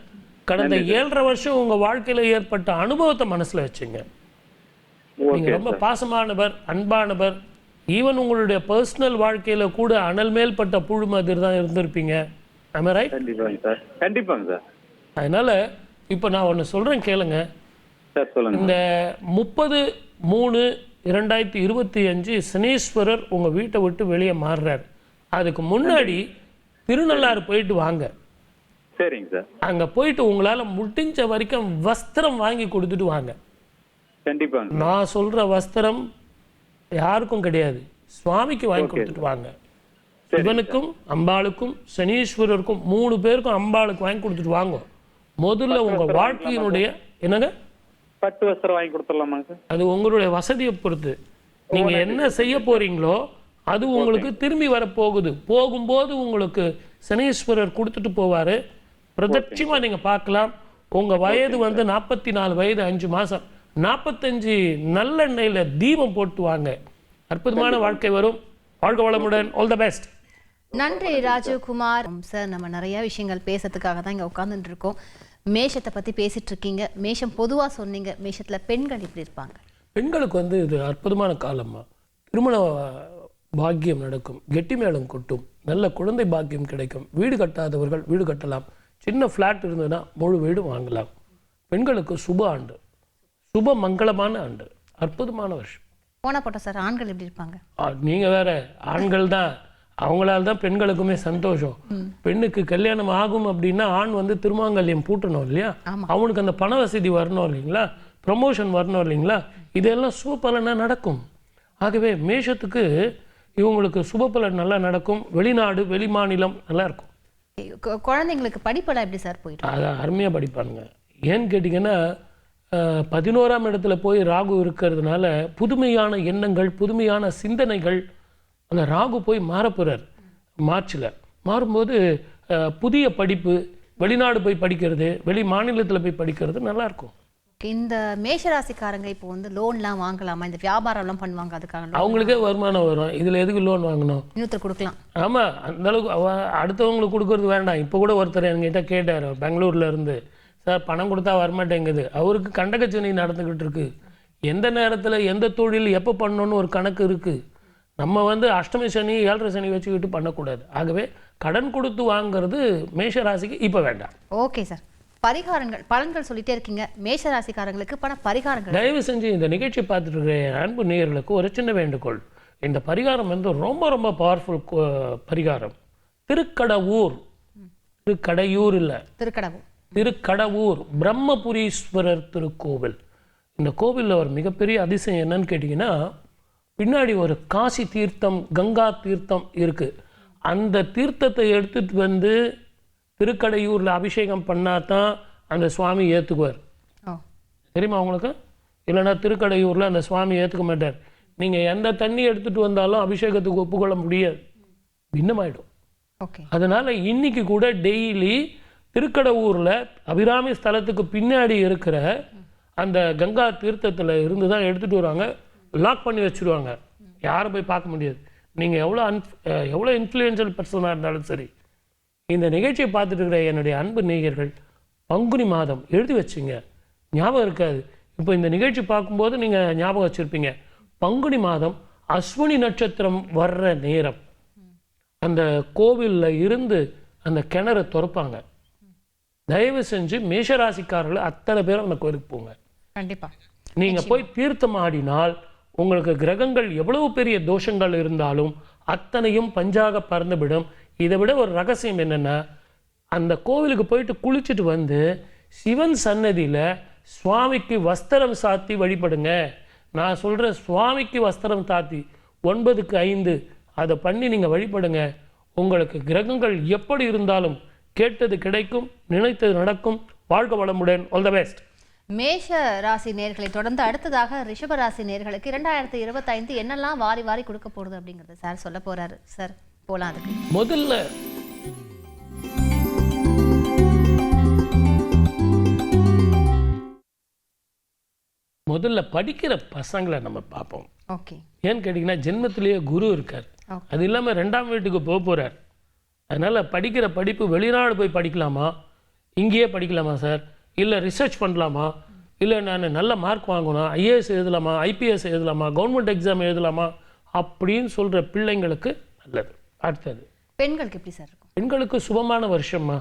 S2: கடந்த 7.5 வருஷம் உங்க வாழ்க்கையில ஏற்பட்ட அனுபவத்தை மனசுல வச்சுங்க. நீங்க ரொம்ப பாசமானவர், அன்பானவர். ஈவன் உங்களுடைய பர்சனல் வாழ்க்கையில கூட அனல் மேல் பட்ட புழு மாதிரி தான் இருந்திருப்பீங்க. am I right?
S6: கண்டிப்பாங்க சார். கண்டிப்பாங்க சார்.
S2: அதனால இப்போ நான் ஒன்று சொல்றேன் கேளுங்க
S6: சார். சொல்லுங்க.
S2: இந்த 30/3/2025 சனீஸ்வரர் உங்க வீட்டை விட்டு வெளியே மாறுறார். அதுக்கு முன்னாடி திருநள்ளாறு போயிட்டு வாங்க.
S6: சரிங்க சார்.
S2: அங்க போயிட்டு உங்களால முடிஞ்ச வரைக்கும் வஸ்திரம் வாங்கி கொடுத்துட்டு வாங்க.
S6: கண்டிப்பாங்க.
S2: நான் சொல்ற வஸ்திரம் யாருக்கும் கிடையாது, சுவாமிக்கு வாங்கி கொடுத்துட்டு வாங்க. சிவனுக்கும் அம்பாளுக்கும் சனீஸ்வரருக்கும் 3 பேருக்கும் அம்பாளுக்கு வாங்கி கொடுத்துட்டு வாங்க. முதல்ல உங்க வாழ்க்கையினுடைய என்னங்க
S6: பட்டு வஸ்திரம் வாங்கி கொடுத்துடலாமாங்க சார்?
S2: அது உங்களுடைய வசதியை பொறுத்து. நீங்க என்ன செய்ய போறீங்களோ அது உங்களுக்கு திரும்பி வரப்போகுது. போகும்போது உங்களுக்கு சனீஸ்வரர் கொடுத்துட்டு போவாரு. பிரதட்சியமா நீங்க பார்க்கலாம். உங்க வயது 44 வயது 5 மாசம். 45 நல்லெண்ணெயில தீபம் போட்டு வாங்க. அற்புதமான வாழ்க்கை வரும். வாழ்க வளமுடன். All the best.
S1: நன்றி ராஜீவ்குமார் சார். நம்ம நிறைய விஷயங்கள் பேசுறதுக்காக தான் இங்க உட்கார்ந்துட்டு இருக்கோம். மேஷத்தை பத்தி பேசிட்டு இருக்கீங்க. மேஷம் பொதுவா சொன்னீங்க. மேஷத்துல பெண்கள் எப்படி இருப்பாங்க?
S2: பெண்களுக்கு இது அற்புதமான காலம்மா. திருமண பாக்கியம் நடக்கும், கெட்டி மேளம் கொட்டும், நல்ல குழந்தை பாக்கியம் கிடைக்கும். வீடு கட்டாதவர்கள் வீடு கட்டலாம். சின்ன ஃப்ளாட் இருந்ததுன்னா முழு வீடு வாங்கலாம். பெண்களுக்கு சுப ஆண்டு, சுப மங்களமான ஆண்டு, அற்புதமான வருஷம்.
S1: போன போட்ட சார். ஆண்கள் எப்படி இருப்பாங்க?
S2: நீங்க வேற, ஆண்கள் தான் அவங்களால தான் பெண்களுக்குமே சந்தோஷம். பெண்ணுக்கு கல்யாணம் ஆகும் அப்படின்னா ஆண் வந்து திருமாங்கல்யம் பூட்டணும் இல்லையா, அவனுக்கு அந்த பண வசதி வரணும் இல்லைங்களா, ப்ரமோஷன் வரணும் இல்லைங்களா, இதெல்லாம் சுபபலனாக நடக்கும். ஆகவே மேஷத்துக்கு இவங்களுக்கு சுபபலன் நல்லா நடக்கும். வெளிநாடு வெளி மாநிலம் நல்லா இருக்கும்.
S1: குழந்தைங்களுக்கு படிப்பெல்லாம் எப்படி சார் போயிட்டு?
S2: அதை அருமையாக படிப்பானுங்க. ஏன்னு கேட்டிங்கன்னா 11ஆம் இடத்துல போய் ராகு இருக்கிறதுனால புதுமையான எண்ணங்கள், புதுமையான சிந்தனைகள், அந்த ராகு போய் மாறப்போகிறார் மார்ச்சில். மாறும்போது புதிய படிப்பு, வெளிநாடு போய் படிக்கிறது, வெளி மாநிலத்தில் போய் படிக்கிறது நல்லாயிருக்கும்.
S1: இந்த மேஷராசிக்காரங்க இப்போ வந்து லோன்லாம் வாங்கலாமா? இந்த வியாபாரம்லாம் பண்ணுவாங்க, அதுக்காக
S2: அவங்களுக்கே வருமானம் வரும். இதில் எதுக்கு லோன் வாங்கணும்?
S1: இன்னொருத்தர் கொடுக்கலாம்.
S2: ஆமாம், அந்தளவுக்கு அடுத்தவங்களுக்கு கொடுக்கறது வேண்டாம். இப்போ கூட ஒருத்தர் என்கிட்ட கேட்டார் பெங்களூரில் இருந்து, சார் பணம் கொடுத்தா வரமாட்டேங்குது, அவருக்கு கண்டகச்சனி நடந்துக்கிட்டு இருக்கு, எந்த நேரத்தில் எந்த தொழில் எப்போ பண்ணணும்னு ஒரு கணக்கு இருக்குது. நம்ம வந்து அஷ்டமி சனி 7.5 சனி வச்சுக்கிட்டு பண்ணக்கூடாது. ஆகவே கடன் கொடுத்து வாங்கிறது மேஷராசிக்கு இப்போ வேண்டாம்.
S1: ஓகே சார், பரிகாரங்கள் பலன்கள் சொல்லிட்டே இருக்கீங்க, மேஷராசிக்காரங்களுக்கு பரிகாரங்கள்
S2: தயவு செஞ்சு இந்த நிகழ்ச்சி பார்த்துட்டு இருக்கிற அன்பு நேயர்களுக்கு ஒரு சின்ன வேண்டுகோள். இந்த பரிகாரம் வந்து ரொம்ப ரொம்ப பவர்ஃபுல் பரிகாரம். திருக்கடவூர், திருக்கடையூர் இல்லை, திருக்கடவூர் பிரம்மபுரீஸ்வரர் திருக்கோவில். இந்த கோவிலில் ஒரு மிகப்பெரிய அதிசயம் என்னன்னு கேட்டிங்கன்னா, பின்னாடி ஒரு காசி தீர்த்தம், கங்கா தீர்த்தம் இருக்குது. அந்த தீர்த்தத்தை எடுத்துகிட்டு வந்து திருக்கடையூரில் அபிஷேகம் பண்ணால் தான் அந்த சுவாமி ஏற்றுக்குவார். தெரியுமா உங்களுக்கு? இல்லைன்னா திருக்கடையூரில் அந்த சுவாமி ஏற்றுக்க மாட்டார். நீங்கள் எந்த தண்ணி எடுத்துகிட்டு வந்தாலும் அபிஷேகத்துக்கு ஒப்புக்கொள்ள முடியாது, பின்னமாயிடும். அதனால் இன்னைக்கு கூட டெய்லி திருக்கடவூரில் அபிராமி ஸ்தலத்துக்கு பின்னாடி இருக்கிற அந்த கங்கா தீர்த்தத்தில் இருந்து தான் எடுத்துகிட்டு வருவாங்க. லாக் பண்ணி வச்சுருவாங்க, யாரும் போய் பார்க்க முடியாது. நீங்கள் எவ்வளோ இன்ஃப்ளூயன்ஷியல் பர்சனாக இருந்தாலும் சரி. இந்த நிகழ்ச்சியை பார்த்துட்டு இருக்கிற என்னுடைய அன்பு நேயர்கள், பங்குனி மாதம் எழுதி வச்சுங்க, ஞாபகம் இருக்காது. இப்போ இந்த நிகழ்ச்சி பார்க்கும்போது நீங்கள் ஞாபகம் வச்சுருப்பீங்க. பங்குனி மாதம் அஸ்வினி நட்சத்திரம் வர்ற நேரம் அந்த கோவிலில் இருந்து அந்த கிணறு திறப்பாங்க. தயவு செஞ்சு மேஷராசிக்காரர்கள் அத்தனை பேரும் அந்த கோயிலுக்கு போங்க.
S1: கண்டிப்பாக
S2: நீங்கள் போய் தீர்த்தம் ஆடினால் உங்களுக்கு கிரகங்கள் எவ்வளவு பெரிய தோஷங்கள் இருந்தாலும் அத்தனையும் பஞ்சாக பறந்துவிடும். இதை விட ஒரு ரகசியம் என்னென்னா, அந்த கோவிலுக்கு போயிட்டு குளிச்சுட்டு வந்து சிவன் சன்னதியில் சுவாமிக்கு வஸ்திரம் சாத்தி வழிபடுங்க. நான் சொல்கிற சுவாமிக்கு வஸ்திரம் சாத்தி 9க்கு 5 அதை பண்ணி நீங்கள் வழிபடுங்க. உங்களுக்கு கிரகங்கள் எப்படி இருந்தாலும் கேட்டது கிடைக்கும், நினைத்தது நடக்கும். வாழ்க வளமுடன். All the best.
S1: மேஷ ராசி நேர்களை தொடர்ந்து அடுத்ததாக ரிஷப ராசி நேர்களுக்கு 2025 என்னெல்லாம் வாரி வாரி கொடுக்க போகிறது அப்படிங்கிறத சார் சொல்ல போகிறாரு. சார் போகலாம். அதுக்கு
S2: முதல்ல படிக்கிற பசங்களை நம்ம பார்ப்போம்.
S1: ஓகே.
S2: ஏன்னு கேட்டிங்கன்னா ஜென்மத்திலேயே குரு இருக்கார், அது இல்லாமல் 2ஆம் வீட்டுக்கு போக போகிறார். அதனால் படிக்கிற படிப்பு வெளிநாடு போய் படிக்கலாமா, இங்கேயே படிக்கலாமா சார், இல்லை ரிசர்ச் பண்ணலாமா, இல்லை நான் நல்ல மார்க் வாங்கணும், ஐஏஎஸ் எழுதலாமா, ஐபிஎஸ் எழுதலாமா, கவர்மெண்ட் எக்ஸாம் எழுதலாமா அப்படின்னு சொல்கிற பிள்ளைங்களுக்கு நல்லது. அடுத்தது
S1: பெண்களுக்கு எப்படி சார் இருக்கும்?
S2: பெண்களுக்கு சுபமான வருஷமா,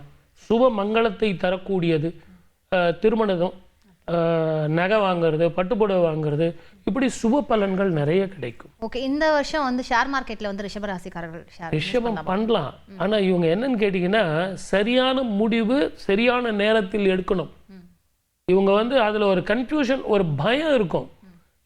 S2: சுப மங்களத்தை தரக்கூடியது. திருமணம், நகை வாங்குறது, பட்டுப்புடவை வாங்குறது, இப்படி சுப பலன்கள் நிறைய கிடைக்கும்.
S1: ஓகே. இந்த வருஷம் வந்து ஷேர் மார்க்கெட்டில் வந்து ரிஷபராசிக்காரர்கள்
S2: ரிஷபம் பண்ணலாம். ஆனால் இவங்க என்னன்னு கேட்டிங்கன்னா, சரியான முடிவு சரியான நேரத்தில் எடுக்கணும். இவங்க வந்து அதில் ஒரு கன்ஃபியூஷன், ஒரு பயம் இருக்கும்.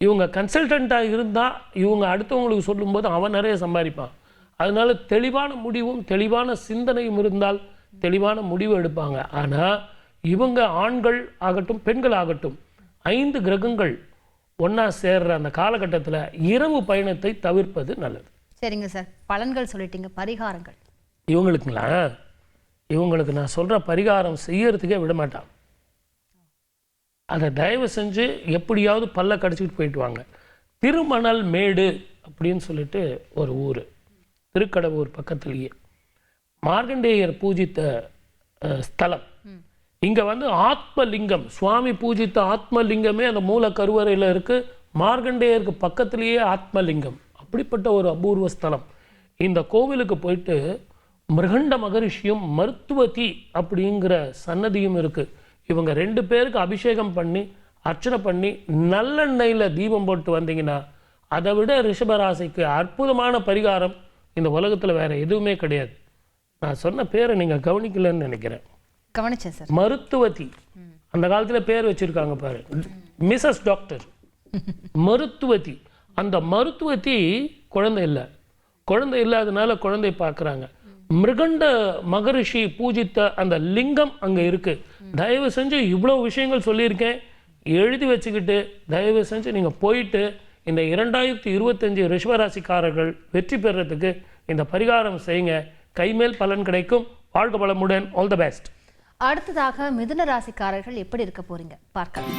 S2: இவங்க கன்சல்டண்ட்டாக இருந்தால் இவங்க அடுத்தவங்களுக்கு சொல்லும்போது அவன் நிறைய சம்பாதிப்பான். அதனால தெளிவான முடிவும் தெளிவான சிந்தனையும் இருந்தால் தெளிவான முடிவு எடுப்பாங்க. ஆனால் இவங்க ஆண்கள் ஆகட்டும் பெண்கள் ஆகட்டும் 5 கிரகங்கள் ஒன்றா சேர்ற அந்த காலகட்டத்தில் இரவு பயணத்தை தவிர்ப்பது நல்லது.
S1: சரிங்க சார், பலன்கள் சொல்லிட்டீங்க, பரிகாரங்கள்
S2: இவங்களுக்கு நான் சொல்கிற பரிகாரம் செய்யறதுக்கே விட மாட்டான். அதை தயவு செஞ்சு எப்படியாவது பல்ல கடிச்சிக்கிட்டு போயிட்டு வாங்க. திருமணல் மேடு அப்படின்னு சொல்லிட்டு ஒரு ஊர், திருக்கடவூர் பக்கத்துலேயே, மார்கண்டேயர் பூஜித்த ஸ்தலம். இங்கே வந்து ஆத்மலிங்கம், சுவாமி பூஜித்த ஆத்மலிங்கமே அந்த மூல கருவறையில் இருக்குது. மார்கண்டேயருக்கு பக்கத்துலேயே ஆத்மலிங்கம். அப்படிப்பட்ட ஒரு அபூர்வ ஸ்தலம். இந்த கோவிலுக்கு போயிட்டு மிருகண்ட மகரிஷியும் மருத்துவதி அப்படிங்கிற சன்னதியும் இருக்குது. இவங்க 2 பேருக்கு அபிஷேகம் பண்ணி அர்ச்சனை பண்ணி நல்லெண்ணெயில் தீபம் போட்டு வந்தீங்கன்னா அதை விட ரிஷபராசிக்கு அற்புதமான பரிகாரம் இந்த உலகத்தில் வேற எதுவுமே கிடையாது. நான் சொன்ன பேரை நீங்கள் கவனிக்கலன்னு நினைக்கிறேன்.
S1: கவனிச்சேன் சார்.
S2: மருத்துவத்தி, அந்த காலத்தில் பேர் வச்சிருக்காங்க பாரு, மிஸ்ஸஸ் டாக்டர் மருத்துவத்தி. அந்த மருத்துவத்தி குழந்தை இல்லை, குழந்தை இல்லாதனால குழந்தை பார்க்குறாங்க. மிருகண்ட மகரிஷி பூஜித்த அந்த லிங்கம் அங்கே இருக்கு. தயவு செஞ்சு இவ்வளோ விஷயங்கள் சொல்லியிருக்கேன், எழுதி வச்சுக்கிட்டு தயவு செஞ்சு நீங்கள் போயிட்டு இந்த 2025 ரிஷபராசிக்காரர்கள் வெற்றி பெறத்துக்கு இந்த பரிகாரம் செய்யுங்க. கைமேல் பலன் கிடைக்கும். வாழ்க வளமுடன். All the best.
S1: அடுத்ததாக மிதுன ராசிக்காரர்கள் எப்படி இருக்க போறீங்க பார்க்கலாம்.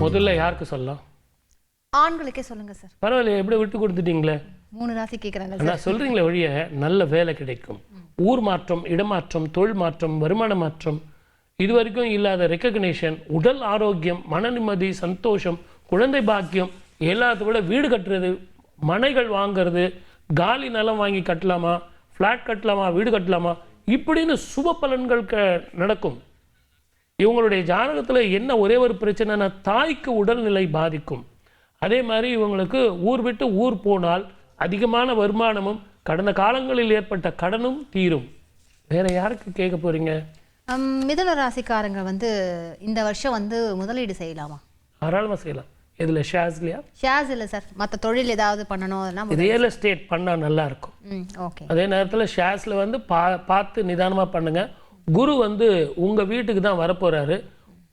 S2: முதல்ல யாருக்கு சொல்லலாம்?
S1: ஆண்களுக்கே சொல்லுங்க சார்.
S2: பரவாயில்ல, எப்படி விட்டு கொடுத்துட்டீங்களே.
S1: 3 ராசி கேட்குறாங்க.
S2: நான் சொல்றீங்களே வழிய நல்ல வேலை கிடைக்கும். ஊர் மாற்றம், இடமாற்றம், தொழில் மாற்றம், வருமான மாற்றம், இது வரைக்கும் இல்லாத ரெக்கக்னேஷன், உடல் ஆரோக்கியம், மன நிம்மதி, சந்தோஷம், குழந்தை பாக்கியம், எல்லாத்த விட வீடு கட்டுறது, மனைகள் வாங்கிறது, காலி நிலம் வாங்கி கட்டலாமா, ஃப்ளாட் கட்டலாமா, வீடு கட்டலாமா, இப்படின்னு சுப பலன்கள் நடக்கும். இவங்களுடைய ஜாதகத்தில் என்ன ஒரே ஒரு பிரச்சனைனா தாய்க்கு உடல்நிலை பாதிக்கும். அதே மாதிரி இவங்களுக்கு ஊர் விட்டு ஊர் போனால் அதிகமான வருமானமும் கடந்த காலங்களில் ஏற்பட்ட கடனும் தீரும். வேற யாருக்கு கேட்க போறீங்க?
S1: மிதுன ராசிக்காரங்க இந்த வருஷம் முதலீடு செய்யலாமா?
S2: தாராளமாக செய்யலாம். இதில் ஷேர்ஸ்லையா?
S1: ஷேர்ஸ் இல்லை சார், மற்ற தொழில் ஏதாவது பண்ணணும்.
S2: ரியல் எஸ்டேட் பண்ணால் நல்லா இருக்கும்.
S1: ஓகே.
S2: அதே நேரத்தில் ஷேர்ஸில் பார்த்து நிதானமாக பண்ணுங்க. குரு உங்கள் வீட்டுக்கு தான் வரப்போகிறாரு,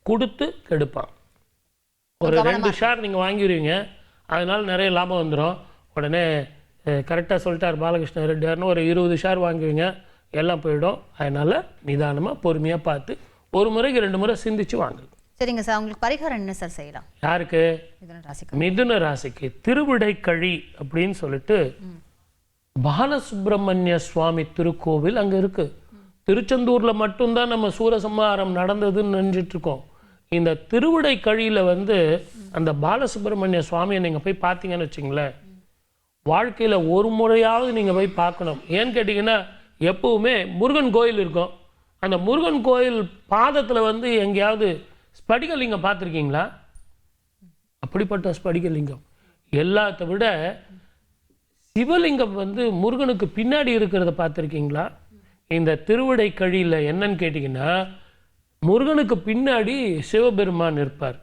S2: கொடுத்து கெடுப்பான். ஒரு 2 ஷேர் நீங்கள் வாங்கிடுவீங்க, அதனால நிறைய லாபம் வந்துடும். உடனே கரெக்டாக சொல்லிட்டார் பாலகிருஷ்ண ரெட்டியார்னு ஒரு 20 ஷேர் வாங்குவீங்க, எல்லாம் போயிடும். அதனால் நிதானமாக பொறுமையாக பார்த்து ஒரு முறைக்கு 2 முறை சிந்திச்சு வாங்க.
S1: சரிங்க சார். உங்களுக்கு பரிகாரம் என்ன சார் செய்யலாம்?
S2: யாருக்கு? மிதுன ராசிக்கு திருவிடைக்கழி அப்படின்னு சொல்லிட்டு பாலசுப்ரமணிய சுவாமி திருக்கோவில் அங்கே இருக்கு. திருச்செந்தூரில் மட்டும்தான் நம்ம சூரசம்ஹாரம் நடந்ததுன்னு நினைச்சிட்டு இருக்கோம். இந்த திருவிடைக்கழியில் அந்த பாலசுப்ரமணிய சுவாமியை நீங்கள் போய் பார்த்தீங்கன்னு வச்சுங்களேன், வாழ்க்கையில் ஒரு முறையாவது நீங்கள் போய் பார்க்கணும். ஏன்னு கேட்டிங்கன்னா, எப்பவுமே முருகன் கோயில் இருக்கும். அந்த முருகன் கோயில் பாதத்தில் எங்கேயாவது ஸ்படிகலிங்கம் பார்த்துருக்கீங்களா? அப்படிப்பட்ட ஸ்படிகலிங்கம். எல்லாத்த விட சிவலிங்கம் முருகனுக்கு பின்னாடி இருக்கிறத பார்த்துருக்கீங்களா? இந்த திருவிடைக்கழியில் என்னன்னு கேட்டிங்கன்னா, முருகனுக்கு பின்னாடி சிவபெருமான் இருப்பார்.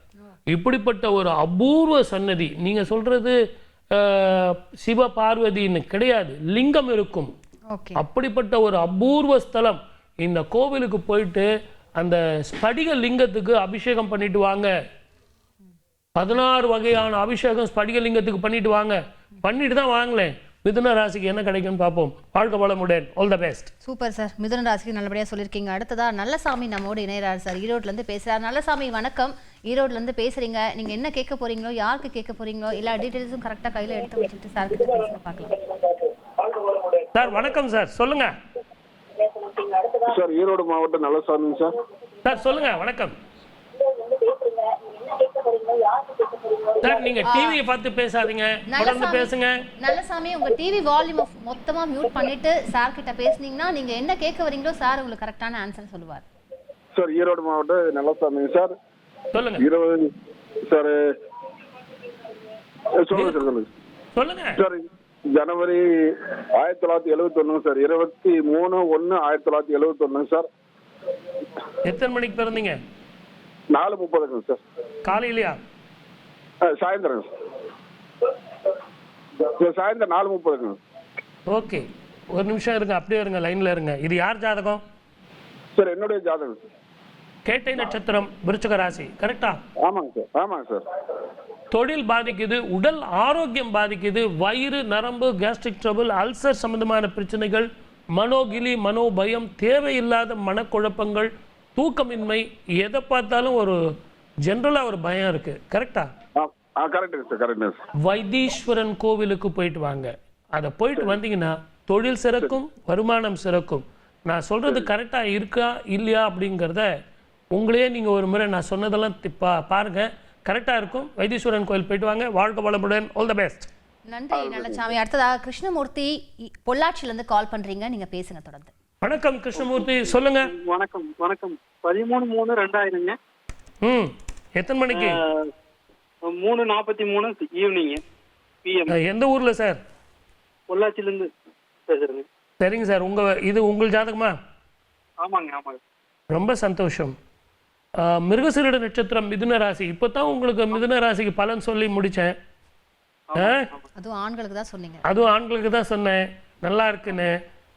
S2: இப்படிப்பட்ட ஒரு அபூர்வ சன்னதி. நீங்கள் சொல்கிறது சிவ பார்வதின்னு கிடையாது, லிங்கம் இருக்கும். அப்படிப்பட்ட ஒரு அபூர்வ ஸ்தலம். இந்த கோவிலுக்கு போயிட்டு அந்த ஸ்படிக லிங்கத்துக்கு அபிஷேகம் பண்ணிட்டு வாங்க. 16 வகையான அபிஷேகம் ஸ்படிக லிங்கத்துக்கு பண்ணிட்டு வாங்க. பண்ணிட்டு தான் வாங்களேன். மிதுன ராசிக்கு என்ன கிடைக்கும்னு பார்ப்போம். வாழ்க வளமுடன். All the best.
S1: Super sir. மிதுன ராசிக்கு நல்லபடியாக சொல்லியிருக்கீங்க. அடுத்ததா நல்லசாமி நம்மோடு இணையறார் சார். ஈரோட்லேருந்து பேசுகிறார். நல்லசாமி வணக்கம். ஈரோட்லேருந்து பேசுகிறீங்க. நீங்கள் என்ன கேட்க போகிறீங்களோ, யாருக்கு கேட்க போகிறீங்களோ, எல்லா டீட்டெயில்ஸும் கரெக்டாக கையில் எடுத்து வச்சுட்டு சார் கிட்ட பேசுங்க பார்க்கலாம்.
S2: சார் வணக்கம் சார், சொல்லுங்க
S7: சார். ஈரோடு மாவட்டம் நல்லசாமி சார்.
S2: சார் சொல்லுங்க. வணக்கம் சார். நீங்க டிவியை பார்த்து பேசாதீங்க, தொடர்ந்து பேசுங்க.
S1: நல்லசாமி, உங்க டிவி வால்யூம் மொத்தமா மியூட் பண்ணிட்டு சார் கிட்ட பேசுனீங்கன்னா நீங்க என்ன கேட்க வரீங்களோ சார் உங்களுக்கு கரெக்டான ஆன்சர் சொல்லுவார்.
S7: சார் ஈரோடு மாவட்டம் நல்லசாமி சார்.
S2: சொல்லுங்க.
S7: 20 சார். சொல்லுங்க சார். ஜனவரி 1971 சார். 23/1/1971 சார்.
S2: எத்தனை மணிக்கு பிறந்தீங்க?
S7: 4:30 சார்.
S2: காலையிலயா?
S7: சாயந்தரம் சாயந்தரம் 4:30.
S2: ஓகே, ஒரு நிமிஷம் இருங்க, அப்படியே இருங்க, லைன்ல இருங்க. இது யார் ஜாதகம்?
S7: சார் என்னுடைய ஜாதகம் சார்.
S2: கேட்டை நட்சத்திரம், விருச்சிக ராசி. கரெக்டா?
S7: ஆமாங்க சார். ஆமாங்க சார்.
S2: தொழில் பாதிக்குது, உடல் ஆரோக்கியம் பாதிக்குது, வயிறு, நரம்பு, கேஸ்ட்ரிக் ட்ரபிள், அல்சர் சம்பந்தமான பிரச்சனைகள், மனோகிலி, மனோபயம், தேவையில்லாத மனக்குழப்பங்கள், தூக்கமின்மை, எதை பார்த்தாலும் ஒரு ஜென்ரலாக ஒரு பயம் இருக்கு. கரெக்டா?
S7: கரெக்டுங்க சார். கரெக்டுங்க சார்.
S2: வைத்தீஸ்வரன் கோவிலுக்கு போயிட்டு வாங்க. அதை போயிட்டு வந்தீங்கன்னா தொழில் சிறக்கும், வருமானம் சிறக்கும். நான் சொல்றது கரெக்டா இருக்கா இல்லையா அப்படிங்கிறத உங்களையே நீங்க ஒரு முறை நான் சொன்னதெல்லாம் பாருங்க, கரெக்டா இருக்கும். வைத்தீஸ்வரன் கோயில் போயிட்டு வாங்க. வாழ்க வளமுடன். All the best.
S1: நன்றி நல்லசாமி. அடுத்ததாக கிருஷ்ணமூர்த்தி பொள்ளாச்சியிலேருந்து கால் பண்றீங்க, நீங்க பேசுங்க தொடர்ந்து.
S2: வணக்கம் கிருஷ்ணமூர்த்தி, சொல்லுங்க.
S8: வணக்கம். வணக்கம். 13/3/2000ங்க.
S2: எத்தனை மணிக்கு?
S6: 3:43 ஈவினிங் PM.
S2: எந்த ஊரில் சார்?
S6: பொள்ளாச்சிலேருந்து பேசுறேங்க.
S2: சரிங்க சார். இது உங்கள் ஜாதகமா?
S6: ஆமாங்க.
S2: ரொம்ப சந்தோஷம். மிருகசீரிட நட்சத்திரம், மிதுன ராசி. இப்போ தான் உங்களுக்கு மிதுன ராசிக்கு பலன் சொல்லி முடித்தேன்.
S1: அதுவும் ஆண்களுக்கு தான் சொன்னீங்க.
S2: அதுவும் ஆண்களுக்கு தான் சொன்னேன். நல்லா இருக்குன்னு.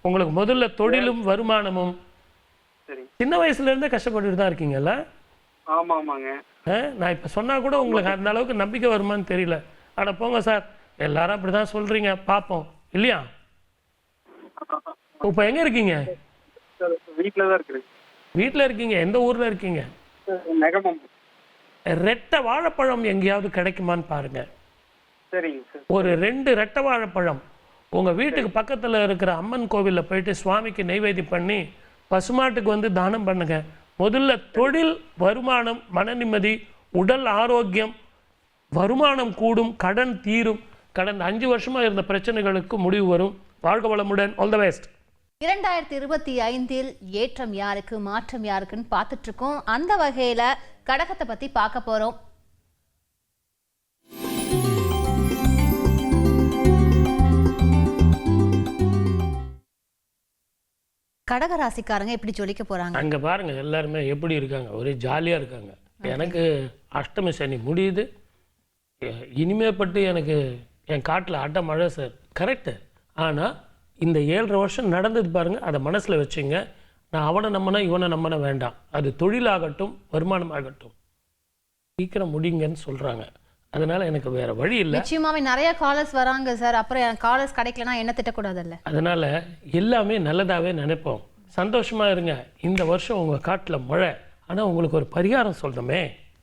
S2: உங்களுக்கு முதல்ல தொழிலும் வருமானமும். சின்ன வயசுலேருந்தே கஷ்டப்பட்டுட்டு தான் இருக்கீங்கல்ல?
S6: ஆமாங்க.
S2: நான் இப்போ சொன்னால் கூட உங்களுக்கு அந்த அளவுக்கு நம்பிக்கை வருமானு தெரியல. அட போங்க சார், எல்லாரும் அப்படி தான் சொல்கிறீங்க, பார்ப்போம் இல்லையா? இப்போ எங்கே இருக்கீங்க?
S6: வீட்டில் தான் இருக்கிறேன்.
S2: வீட்டில் இருக்கீங்க. எந்த ஊரில் இருக்கீங்க?
S6: நெகமம்.
S2: ரெட்டை வாழைப்பழம் எங்கேயாவது கிடைக்குமான்னு பாருங்க.
S6: சரிங்க சார்.
S2: ஒரு 2 ரெட்டை வாழைப்பழம் உங்கள் வீட்டுக்கு பக்கத்தில் இருக்கிற அம்மன் கோவிலில் போயிட்டு சுவாமிக்கு நெய்வேத்தியம் பண்ணி பசுமாட்டுக்கு வந்து தானம் பண்ணுங்க. முதல்ல தொழில், வருமானம், மன நிம்மதி, உடல் ஆரோக்கியம், வருமானம் கூடும், கடன் தீரும். கடந்த 5 வருஷமாக இருந்த பிரச்சனைகளுக்கு முடிவு வரும். வாழ்க வளமுடன். All the best.
S1: 2025 ஏற்றம் யாருக்கு மாற்றம் யாருக்குன்னு பார்த்துட்டு இருக்கோம். அந்த வகையில கடகத்தை பத்தி பார்க்க போறோம். கடக ராசிக்காரங்க எப்படி ஜொலிக்க போறாங்க?
S2: அங்க பாருங்க, எல்லாருமே எப்படி இருக்காங்க, ஒரே ஜாலியா இருக்காங்க. எனக்கு அஷ்டமி சனி முடியுது. இனிமே பட்டு எனக்கு என் காட்டில் அட்ட மழை சார். கரெக்டு. ஆனால் இந்த 7.5 வருஷம் நடந்தது பாருங்கள், அதை மனசில் வச்சுங்க. நான் அவனை நம்பினா இவனை நம்பினா வேண்டாம். அது தொழிலாகட்டும், வருமானம் ஆகட்டும், சீக்கிரம் முடிங்கன்னு சொல்கிறாங்க. அதனால் எனக்கு வேறு வழி இல்லை.
S1: நிச்சயமாவே நிறைய காலர்ஸ் வராங்க சார். அப்புறம் காலர்ஸ் கிடைக்கலனா என்ன திட்டக்கூடாதுல்ல.
S2: அதனால் எல்லாமே நல்லதாகவே நினைப்போம். சந்தோஷமாக இருங்க. இந்த வருஷம் உங்கள் காட்டில் மழை. ஆனால் உங்களுக்கு ஒரு பரிகாரம் சொல்கிறோமே.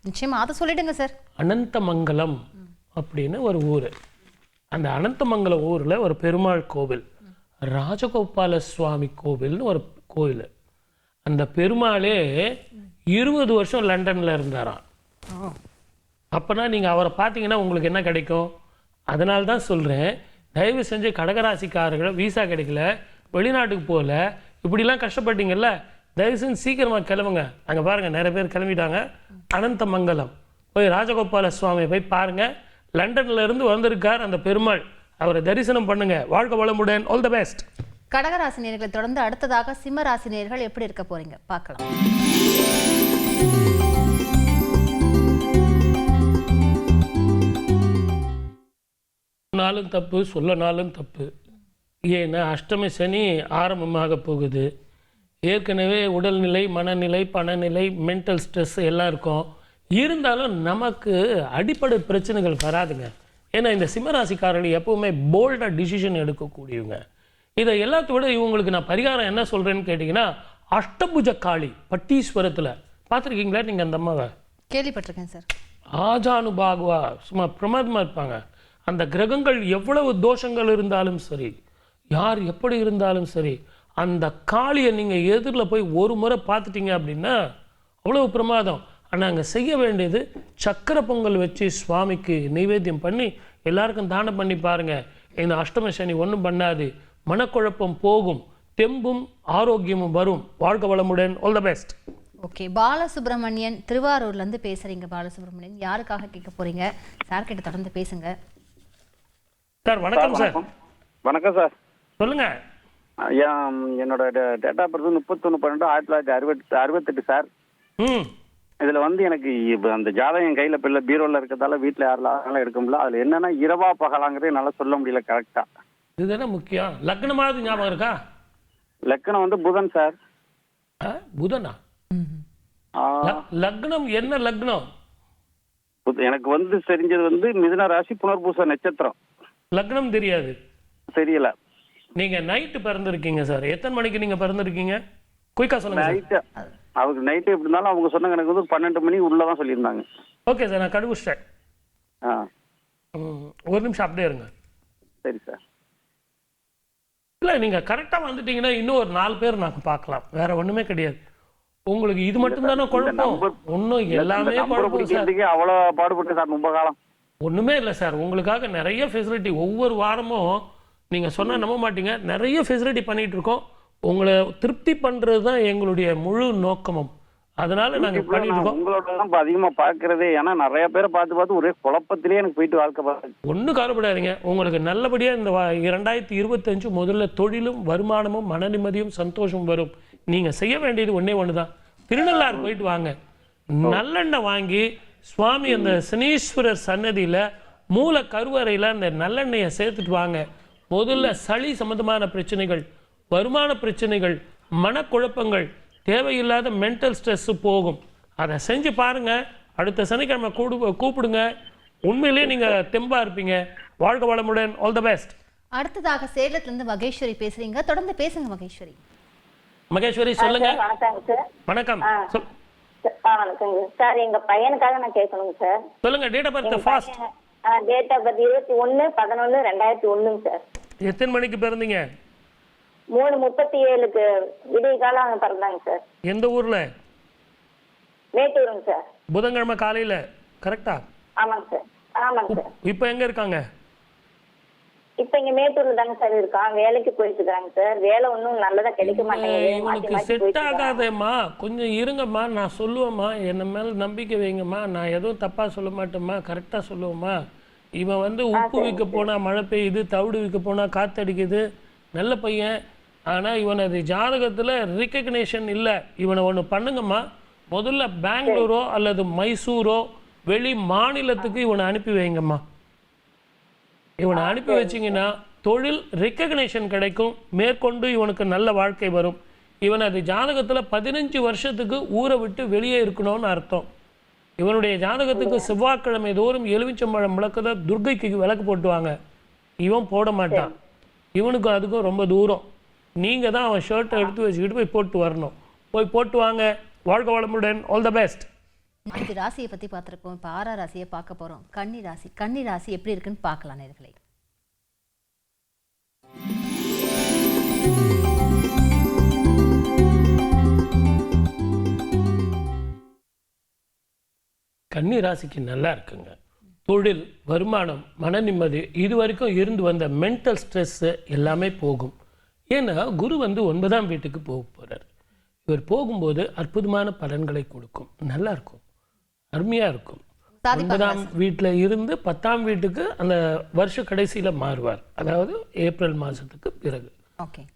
S1: நிச்சயமா அதை சொல்லிடுங்க சார்.
S2: அனந்தமங்கலம் அப்படின்னு ஒரு ஊர். அந்த அனந்தமங்கலம் ஊரில் ஒரு பெருமாள் கோவில், ராஜகோபால சுவாமி கோவில்னு ஒரு கோவில். அந்த பெருமாளே 20 வருஷம் லண்டனில் இருந்தாராம். அப்போனா நீங்கள் அவரை பார்த்தீங்கன்னா உங்களுக்கு என்ன கிடைக்கும்? அதனால தான் சொல்கிறேன், தயவு செஞ்சு கடகராசிக்காரர்களை விசா கிடைக்கல, வெளிநாட்டுக்கு போகல, இப்படிலாம் கஷ்டப்பட்டீங்கல்ல, தயவு செஞ்சு சீக்கிரமாக கிளம்புங்க. அங்கே பாருங்கள், நிறைய பேர் கிளம்பிட்டாங்க. அனந்தமங்கலம் போய் ராஜகோபால சுவாமியை போய் பாருங்கள். லண்டன்ல இருந்து வந்திருக்கார் அந்த பெருமாள். அவரை தரிசனம் பண்ணுங்க. வாழ்க வளமுடன். All the best.
S1: கடகராசினியர்களை தொடர்ந்து அடுத்ததாக சிம்ம ராசினியர்கள் எப்படி இருக்க போறீங்க பார்க்கலாம்.
S2: சொன்னாலும் தப்பு, சொல்லனாலும் தப்பு. ஏன்னா அஷ்டமி சனி ஆரம்பமாக போகுது. ஏற்கனவே உடல்நிலை, மனநிலை, பணநிலை, மென்டல் ஸ்ட்ரெஸ் எல்லாம் இருக்கும். இருந்தாலும் நமக்கு அடிப்படை பிரச்சனைகள் வராதுங்க. ஏன்னா இந்த சிம்மராசிக்காரர்கள் எப்பவுமே போல்டாக டிசிஷன் எடுக்கக்கூடியவங்க. இதை எல்லாத்த விட இவங்களுக்கு நான் பரிகாரம் என்ன சொல்கிறேன்னு கேட்டிங்கன்னா, அஷ்டபுஜ காளி பட்டீஸ்வரத்தில் பார்த்துருக்கீங்களா நீங்கள்? அந்த அம்மாவை
S1: கேள்விப்பட்டிருக்கேன் சார்.
S2: ஆஜானுபாகுவா சும்மா பிரமாதமாக இருப்பாங்க. அந்த கிரகங்கள் எவ்வளவு தோஷங்கள் இருந்தாலும் சரி, யார் எப்படி இருந்தாலும் சரி, அந்த காளியை நீங்கள் எதிரில் போய் ஒரு முறை பார்த்துட்டீங்க அப்படின்னா அவ்வளவு பிரமாதம். ஆனால் அங்கே செய்ய வேண்டியது சக்கரை பொங்கல் வச்சு சுவாமிக்கு நைவேத்தியம் பண்ணி எல்லாருக்கும் தானம் பண்ணி பாருங்கள். இந்த அஷ்டம சனி ஒன்றும் பண்ணாது. மனக்குழப்பம் போகும், தெம்பும் ஆரோக்கியமும் வரும். வாழ்க வளமுடன். All the best.
S1: Okay, Balasubramanian திருவாரூர்லேருந்து பேசுகிறீங்க. பாலசுப்ரமணியன் யாருக்காக கேட்க போகிறீங்க? சார் கிட்ட தொடர்ந்து பேசுங்க.
S2: சார் வணக்கம். சார்
S8: வணக்கம் சார்.
S2: சொல்லுங்க.
S8: என்னோட டேட் ஆஃப் பர்த் 31/12/1968 சார். இதுல எனக்கு அந்த ஜாதகம் என் கையில பிள்ளை பீரோல இருக்கிறதால வீட்டுல யாரெல்லாம் எடுக்க முடியல. அதுல என்னன்னா இரவா பகலாங்கிறது என்னால சொல்ல முடியல கரெக்டா.
S2: இதுதானே முக்கியம். லக்னமாவது ஞாபகம் இருக்கா?
S8: லக்னம் புதன் சார்.
S2: புதனா? லக்னம் என்ன லக்னம்?
S8: எனக்கு தெரிஞ்சது மிதுன ராசி, புனர்பூச நட்சத்திரம்.
S2: லக்னம் தெரியாது?
S8: தெரியல.
S2: நீங்க நைட்டு பிறந்திருக்கீங்க சார். எத்தனை மணிக்கு நீங்க பிறந்திருக்கீங்க? குயிக்கா சொல்லுங்க.
S8: நைட்டு. அவருக்கு நைட்டு எப்படி இருந்தாலும் அவங்க சொன்னாங்க எனக்கு 12 மணி உள்ளதான் சொல்லியிருந்தாங்க.
S2: ஓகே சார், நான் கண்டுபிடிச்சிட்டேன். ஒரு நிமிஷம் அப்படியே இருங்க.
S8: சரி சார்.
S2: இல்லை, நீங்கள் கரெக்டாக வந்துட்டீங்கன்னா இன்னும் ஒரு 4 பேர் நாங்கள் பார்க்கலாம். வேற ஒன்றுமே கிடையாது. உங்களுக்கு இது மட்டும் தானே குழப்பம்? ஒன்றும் எல்லாமே குழப்பம் சார்.
S8: அவ்வளோ பாடுபட்டு சார் ரொம்ப காலம்.
S2: ஒன்றுமே இல்லை சார். உங்களுக்காக நிறைய ஃபெசிலிட்டி ஒவ்வொரு வாரமும் நீங்கள் சொன்னால் நம்ப மாட்டீங்க, நிறைய ஃபெசிலிட்டி பண்ணிகிட்டு இருக்கோம். உங்களை திருப்தி பண்ணுறது தான் எங்களுடைய முழு நோக்கமும். அதனால நாங்க
S8: யூடியூப்ல
S2: பண்ணிட்டு
S8: நான்
S2: இருக்கோம்.
S8: உங்களோட தான் இப்ப அதிகமா பாக்குறதே. ஏன்னா நிறைய பேரை பார்த்து ஒரே குழப்பத்திலேயே எனக்கு போயிட்டு வாழ்க்கை பார்த்து.
S2: ஒன்றும் கவலைப்படாதீங்க. உங்களுக்கு நல்லபடியாக இந்த 2025 முதல்ல தொழிலும் வருமானமும் மன நிம்மதியும் சந்தோஷம் வரும். நீங்கள் செய்ய வேண்டியது ஒன்று தான். திருநள்ளாறு போயிட்டு வாங்க, நல்லெண்ணெய் வாங்கி சுவாமி அந்த சனீஸ்வரர் சன்னதியில் மூல கருவறையில் அந்த நல்லெண்ணெயை சேர்த்துட்டு வாங்க. முதல்ல சளி சம்பந்தமான பிரச்சனைகள், வருமான பிரச்சனைகள், மனக்குழப்பங்கள், தேவையில்லாத மென்டல் ஸ்ட்ரெஸ்ஸு போகும். அதை செஞ்சு பாருங்கள். அடுத்த சனிக்கிழமை கூப்பிடுங்க. உண்மையிலேயே நீங்கள் தெம்பா இருப்பீங்க. வாழ்க வளமுடன். All the best.
S1: அடுத்ததாக சேலத்திலிருந்து மகேஸ்வரி பேசுறீங்க. தொடர்ந்து பேசுங்க மகேஸ்வரி.
S2: மகேஸ்வரி சொல்லுங்க.
S9: வணக்கங்க சார்.
S2: வணக்கம்.
S9: வணக்கங்க சார். எங்க பையனுக்காக நான் கேட்கணுங்க சார்.
S2: சொல்லுங்க. Date of birth fast.
S9: Date of birth 21/11/2001 sir.
S2: எத்தனை மணிக்கு பிறந்தீங்க?
S9: 3:37க்கு விடிய காலம் பிறந்தாங்க சார்.
S2: எந்த ஊர்ல?
S9: மேட்டூருங்க சார்.
S2: புதன்கிழமை காலையில கரெக்டா?
S9: ஆமாங்க சார். ஆமாங்க சார்.
S2: இப்போ எங்க இருக்காங்க?
S9: இப்ப இங்க மேட்டூர்ல தாங்க சார் இருக்கான். வேலைக்கு போயிட்டு இருக்காங்க சார். வேலை ஒன்றும் நல்லதா கிடைக்க மாட்டேங்குது.
S2: இவனுக்கு செட் ஆகாதேம்மா, கொஞ்சம் இருங்கம்மா, நான் சொல்லுவேம்மா, என்ன மேல நம்பிக்கை வைங்கம்மா, நான் எதுவும் தப்பா சொல்ல மாட்டேம்மா, கரெக்டா சொல்லுவேம்மா. இவன் உப்பு விற்க போனா மழை பெய்யுது, தவிடு விற்க போனா காத்தடிக்குது. நல்ல பையன். ஆனால் இவனது ஜாதகத்தில் ரிகக்னேஷன் இல்லை. இவனை ஒன்று பண்ணுங்கம்மா, முதல்ல பெங்களூரோ அல்லது மைசூரோ வெளி மாநிலத்துக்கு இவனை அனுப்பி வைங்கம்மா. இவனை அனுப்பி வச்சிங்கன்னா தொழில் ரிகக்னேஷன் கிடைக்கும். மேற்கொண்டு இவனுக்கு நல்ல வாழ்க்கை வரும். இவனது ஜாதகத்தில் 15 வருஷத்துக்கு ஊரை விட்டு வெளியே இருக்கணும்னு அர்த்தம். இவனுடைய ஜாதகத்துக்கு செவ்வாய்க்கிழமை தோறும் எலுமிச்சம்பழம் விளக்குத துர்க்கைக்கு விளக்கு போட்டுவாங்க. இவன் போட மாட்டான். இவனுக்கும் அதுக்கும் ரொம்ப தூரம். நீங்கள் தான் அவன் ஷர்ட்டை எடுத்து வச்சுக்கிட்டு போய் போட்டு வரணும். போய் போட்டு வாங்க. வாழ்க வளமுடன். All the best.
S1: 5 ராசியை பற்றி பார்த்துருக்கோம். இப்போ 6ஆம் ராசியை பார்க்க போகிறோம். கன்னி ராசி. கன்னி ராசி எப்படி இருக்குன்னு பார்க்கலாம் நேயர்களே.
S2: கன்னி ராசிக்கு நல்லா இருக்குங்க. தொழில், வருமானம், மன நிம்மதி, இது வரைக்கும் இருந்து வந்த மென்டல் ஸ்ட்ரெஸ்ஸு எல்லாமே போகும். ஏன்னா குரு 9ஆம் வீட்டுக்கு போக போகிறார். இவர் போகும்போது அற்புதமான பலன்களை கொடுக்கும். நல்லா இருக்கும், அருமையாக இருக்கும். 9ஆம் வீட்டில் இருந்து 10ஆம் வீட்டுக்கு அந்த வருஷ கடைசியில் மாறுவார். அதாவது ஏப்ரல் மாதத்துக்கு பிறகு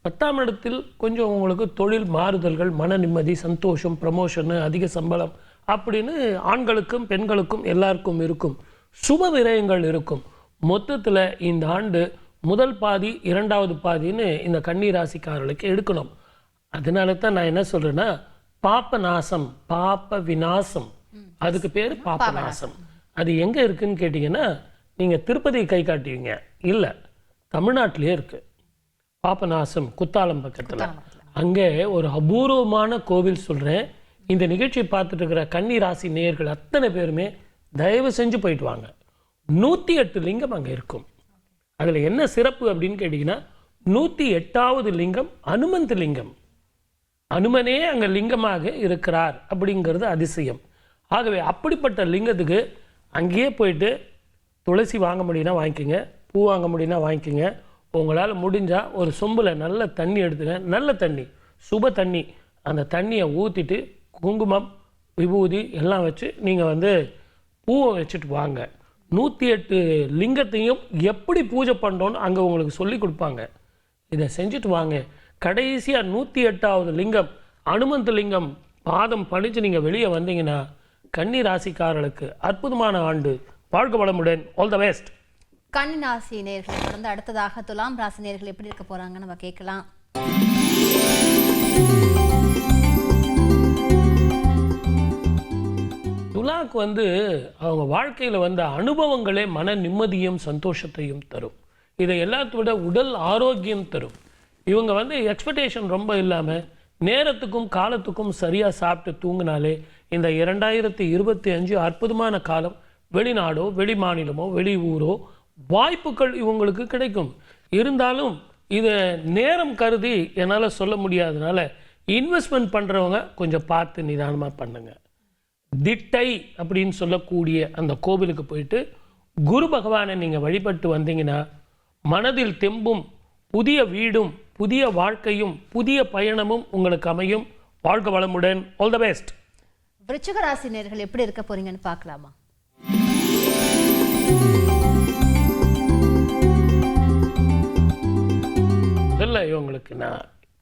S2: 10ஆம் இடத்தில் கொஞ்சம் உங்களுக்கு தொழில் மாறுதல்கள், மன நிம்மதி, சந்தோஷம், ப்ரமோஷனு, அதிக சம்பளம் அப்படின்னு ஆண்களுக்கும் பெண்களுக்கும் எல்லாருக்கும் இருக்கும். சுப விரயங்கள் இருக்கும். மொத்தத்தில் இந்த ஆண்டு முதல் பாதி, 2வது பாதின்னு இந்த கன்னி ராசிக்காரர்களுக்கு எடுக்கணும். அதனால தான் நான் என்ன சொல்கிறேன்னா, பாப்ப நாசம், பாப்ப விநாசம், அதுக்கு பேர் பாப்ப நாசம். அது எங்கே இருக்குதுன்னு கேட்டிங்கன்னா, நீங்கள் திருப்பதி கை காட்டுவீங்க, இல்லை தமிழ்நாட்டிலே இருக்குது. பாப்பநாசம் குத்தாலம் பக்கத்தில். அங்கே ஒரு அபூர்வமான கோவில் சொல்கிறேன். இந்த நிகழ்ச்சியை பார்த்துட்டு இருக்கிற கன்னி ராசி நேயர்கள் அத்தனை பேருமே தயவு செஞ்சு போயிட்டு வாங்க. 108 லிங்கம் அங்கே இருக்கும். அதில் என்ன சிறப்பு அப்படின்னு கேட்டிங்கன்னா, 108வது லிங்கம் அனுமந்த லிங்கம். அனுமனே அங்கே லிங்கமாக இருக்கிறார் அப்படிங்கிறது அதிசயம். ஆகவே அப்படிப்பட்ட லிங்கத்துக்கு அங்கேயே போயிட்டு துளசி வாங்க முடியும்னா வாங்கிக்கோங்க, பூ வாங்க முடியும்னா வாங்கிக்கோங்க. உங்களால் முடிஞ்சால் ஒரு சொம்பில் நல்ல தண்ணி எடுத்துங்க, நல்ல தண்ணி, சுப தண்ணி. அந்த தண்ணியை ஊற்றிட்டு குங்குமம், விபூதி எல்லாம் வச்சு நீங்கள் பூவை வச்சுட்டு வாங்க. 108 லிங்கத்தையும் எப்படி பூஜை பண்ணுறோன்னு அங்கே உங்களுக்கு சொல்லி கொடுப்பாங்க. இதை செஞ்சுட்டு வாங்க. கடைசியாக 108வது லிங்கம் அனுமந்த லிங்கம் பாதம் படித்து நீங்கள் வெளியே வந்தீங்கன்னா கன்னி ராசிக்காரர்களுக்கு அற்புதமான ஆண்டு. வாழ்க வளமுடன். All the best.
S1: கன்னி ராசி நேயர்களை தொடர்ந்து அடுத்ததாக துலாம் ராசி நேயர்கள் எப்படி இருக்க போறாங்க நம்ம கேட்கலாம்.
S2: துலாக்கு அவங்க வாழ்க்கையில் வந்த அனுபவங்களே மன நிம்மதியும் சந்தோஷத்தையும் தரும். இதை எல்லாத்தோட உடல் ஆரோக்கியம் தரும். இவங்க எக்ஸ்பெக்டேஷன் ரொம்ப இல்லாமல் நேரத்துக்கும் காலத்துக்கும் சரியாக சாப்பிட்டு தூங்கினாலே இந்த 2025 அற்புதமான காலம். வெளிநாடோ வெளி மாநிலமோ வெளி ஊரோ வாய்ப்புகள் இவங்களுக்கு கிடைக்கும். இருந்தாலும் இதை நேரம் கருதி என்னால் சொல்ல முடியாதனால இன்வெஸ்ட்மெண்ட் பண்ணுறவங்க கொஞ்சம் பார்த்து நிதானமாக பண்ணுங்க. திட்டை அப்படின்னு சொல்லக்கூடிய அந்த கோவிலுக்கு போயிட்டு குரு பகவானை நீங்கள் வழிபட்டு வந்தீங்கன்னா மனதில் தெம்பும், புதிய வீடும், புதிய வாழ்க்கையும், புதிய பயணமும் உங்களுக்கு அமையும். வாழ்க வளமுடன். All the best.
S1: விருச்சிக ராசி நேயர்கள் எப்படி இருக்க போறீங்கன்னு பார்க்கலாமா?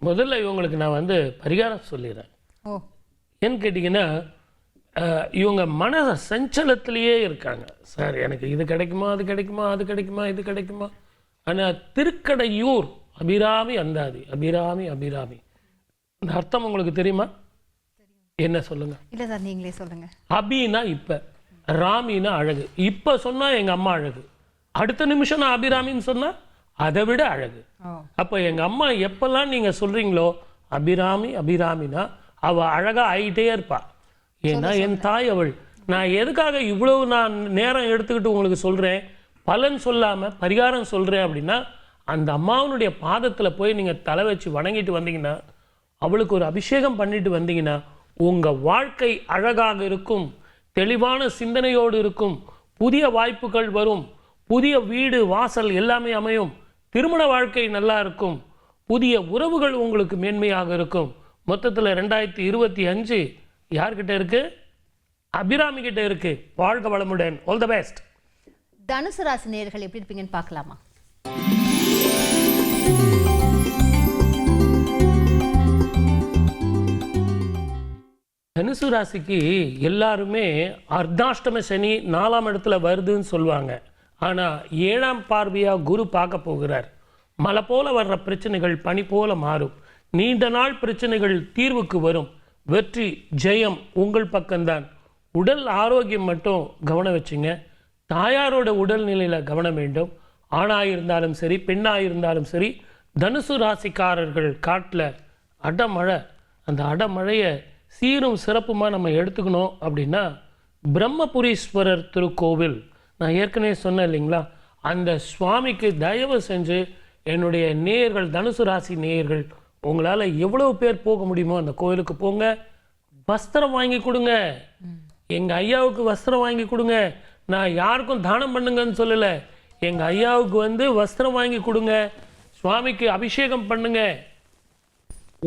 S2: முதல்ல இவங்களுக்கு நான் வந்து பரிகாரம் சொல்லிடுறேன். ஏன்னு கேட்டிங்கன்னா இவங்க மன சஞ்சலத்திலேயே இருக்காங்க. சார் எனக்கு இது கிடைக்குமா, அது கிடைக்குமா, அது கிடைக்குமா, இது கிடைக்குமா. ஆனால் திருக்கடையூர் அபிராமி அந்தாதி, அபிராமி அபிராமி, இந்த அர்த்தம் உங்களுக்கு தெரியுமா? என்ன சொல்லுங்க?
S1: இல்லை சார், நீங்களே சொல்லுங்க.
S2: அபினா இப்ப, ராமினா அழகு. இப்ப சொன்னா எங்க அம்மா அழகு, அடுத்த நிமிஷம் நான் அபிராமின்னு சொன்னா அதை விட அழகு. அப்ப எங்க அம்மா எப்பெல்லாம் நீங்க சொல்றீங்களோ அபிராமி அபிராமினா அவ அழகா ஆயிட்டே இருப்பா. ஏன்னா என் தாய் அவள். நான் எதுக்காக இவ்வளவு நான் நேரம் எடுத்துக்கிட்டு உங்களுக்கு சொல்றேன், பலன் சொல்லாம பரிகாரம் சொல்றேன் அப்படின்னா, அந்த அம்மாவனுடைய பாதத்துல போய் நீங்க தலை வச்சு வணங்கிட்டு வந்தீங்கன்னா, அவளுக்கு ஒரு அபிஷேகம் பண்ணிட்டு வந்தீங்கன்னா, உங்க வாழ்க்கை அழகாக இருக்கும், தெளிவான சிந்தனையோடு இருக்கும், புதிய வாய்ப்புகள் வரும், புதிய வீடு வாசல் எல்லாமே அமையும், திருமண வாழ்க்கை நல்லா இருக்கும், புதிய உறவுகள் உங்களுக்கு மேன்மையாக இருக்கும். மொத்தத்தில் 2025 யார்கிட்ட இருக்கு? அபிராமி கிட்ட இருக்கு. வாழ்க வளமுடன். All the best.
S1: தனுசு ராசி நேயர்கள் எப்படி இருப்பீங்கன்னு பார்க்கலாமா?
S2: தனுசு ராசிக்கு எல்லாருமே அர்த்தாஷ்டம சனி 4ஆம் இடத்துல வருதுன்னு சொல்லுவாங்க. ஆனால் 7ஆம் பார்வையாக குரு பார்க்க போகிறார். மலை போல வர்ற பிரச்சனைகள் பனி போல மாறும். நீண்ட நாள் பிரச்சனைகள் தீர்வுக்கு வரும். வெற்றி ஜெயம் உங்கள் பக்கம்தான். உடல் ஆரோக்கியம் மட்டும் கவனம் வச்சுங்க. தாயாரோட உடல்நிலையில் கவனம் வேண்டும். ஆணாக இருந்தாலும் சரி, பெண்ணாக இருந்தாலும் சரி, தனுசு ராசிக்காரர்கள் காட்டில் அடமழை. அந்த அடமழையை சீரும் சிறப்புமாக நம்ம எடுத்துக்கணும் அப்படின்னா, பிரம்மபுரீஸ்வரர் திருக்கோவில் நான் ஏற்கனவே சொன்னேன் இல்லைங்களா, அந்த சுவாமிக்கு தயவு செஞ்சு என்னுடைய நேயர்கள், தனுசு ராசி நேயர்கள், உங்களால் எவ்வளவு பேர் போக முடியுமோ அந்த கோயிலுக்கு போங்க. வஸ்திரம் வாங்கி கொடுங்க. எங்கள் ஐயாவுக்கு வஸ்திரம் வாங்கி கொடுங்க. நான் யாருக்கும் தானம் பண்ணுங்கன்னு சொல்லலை. எங்கள் ஐயாவுக்கு வந்து வஸ்திரம் வாங்கி கொடுங்க. சுவாமிக்கு அபிஷேகம் பண்ணுங்க.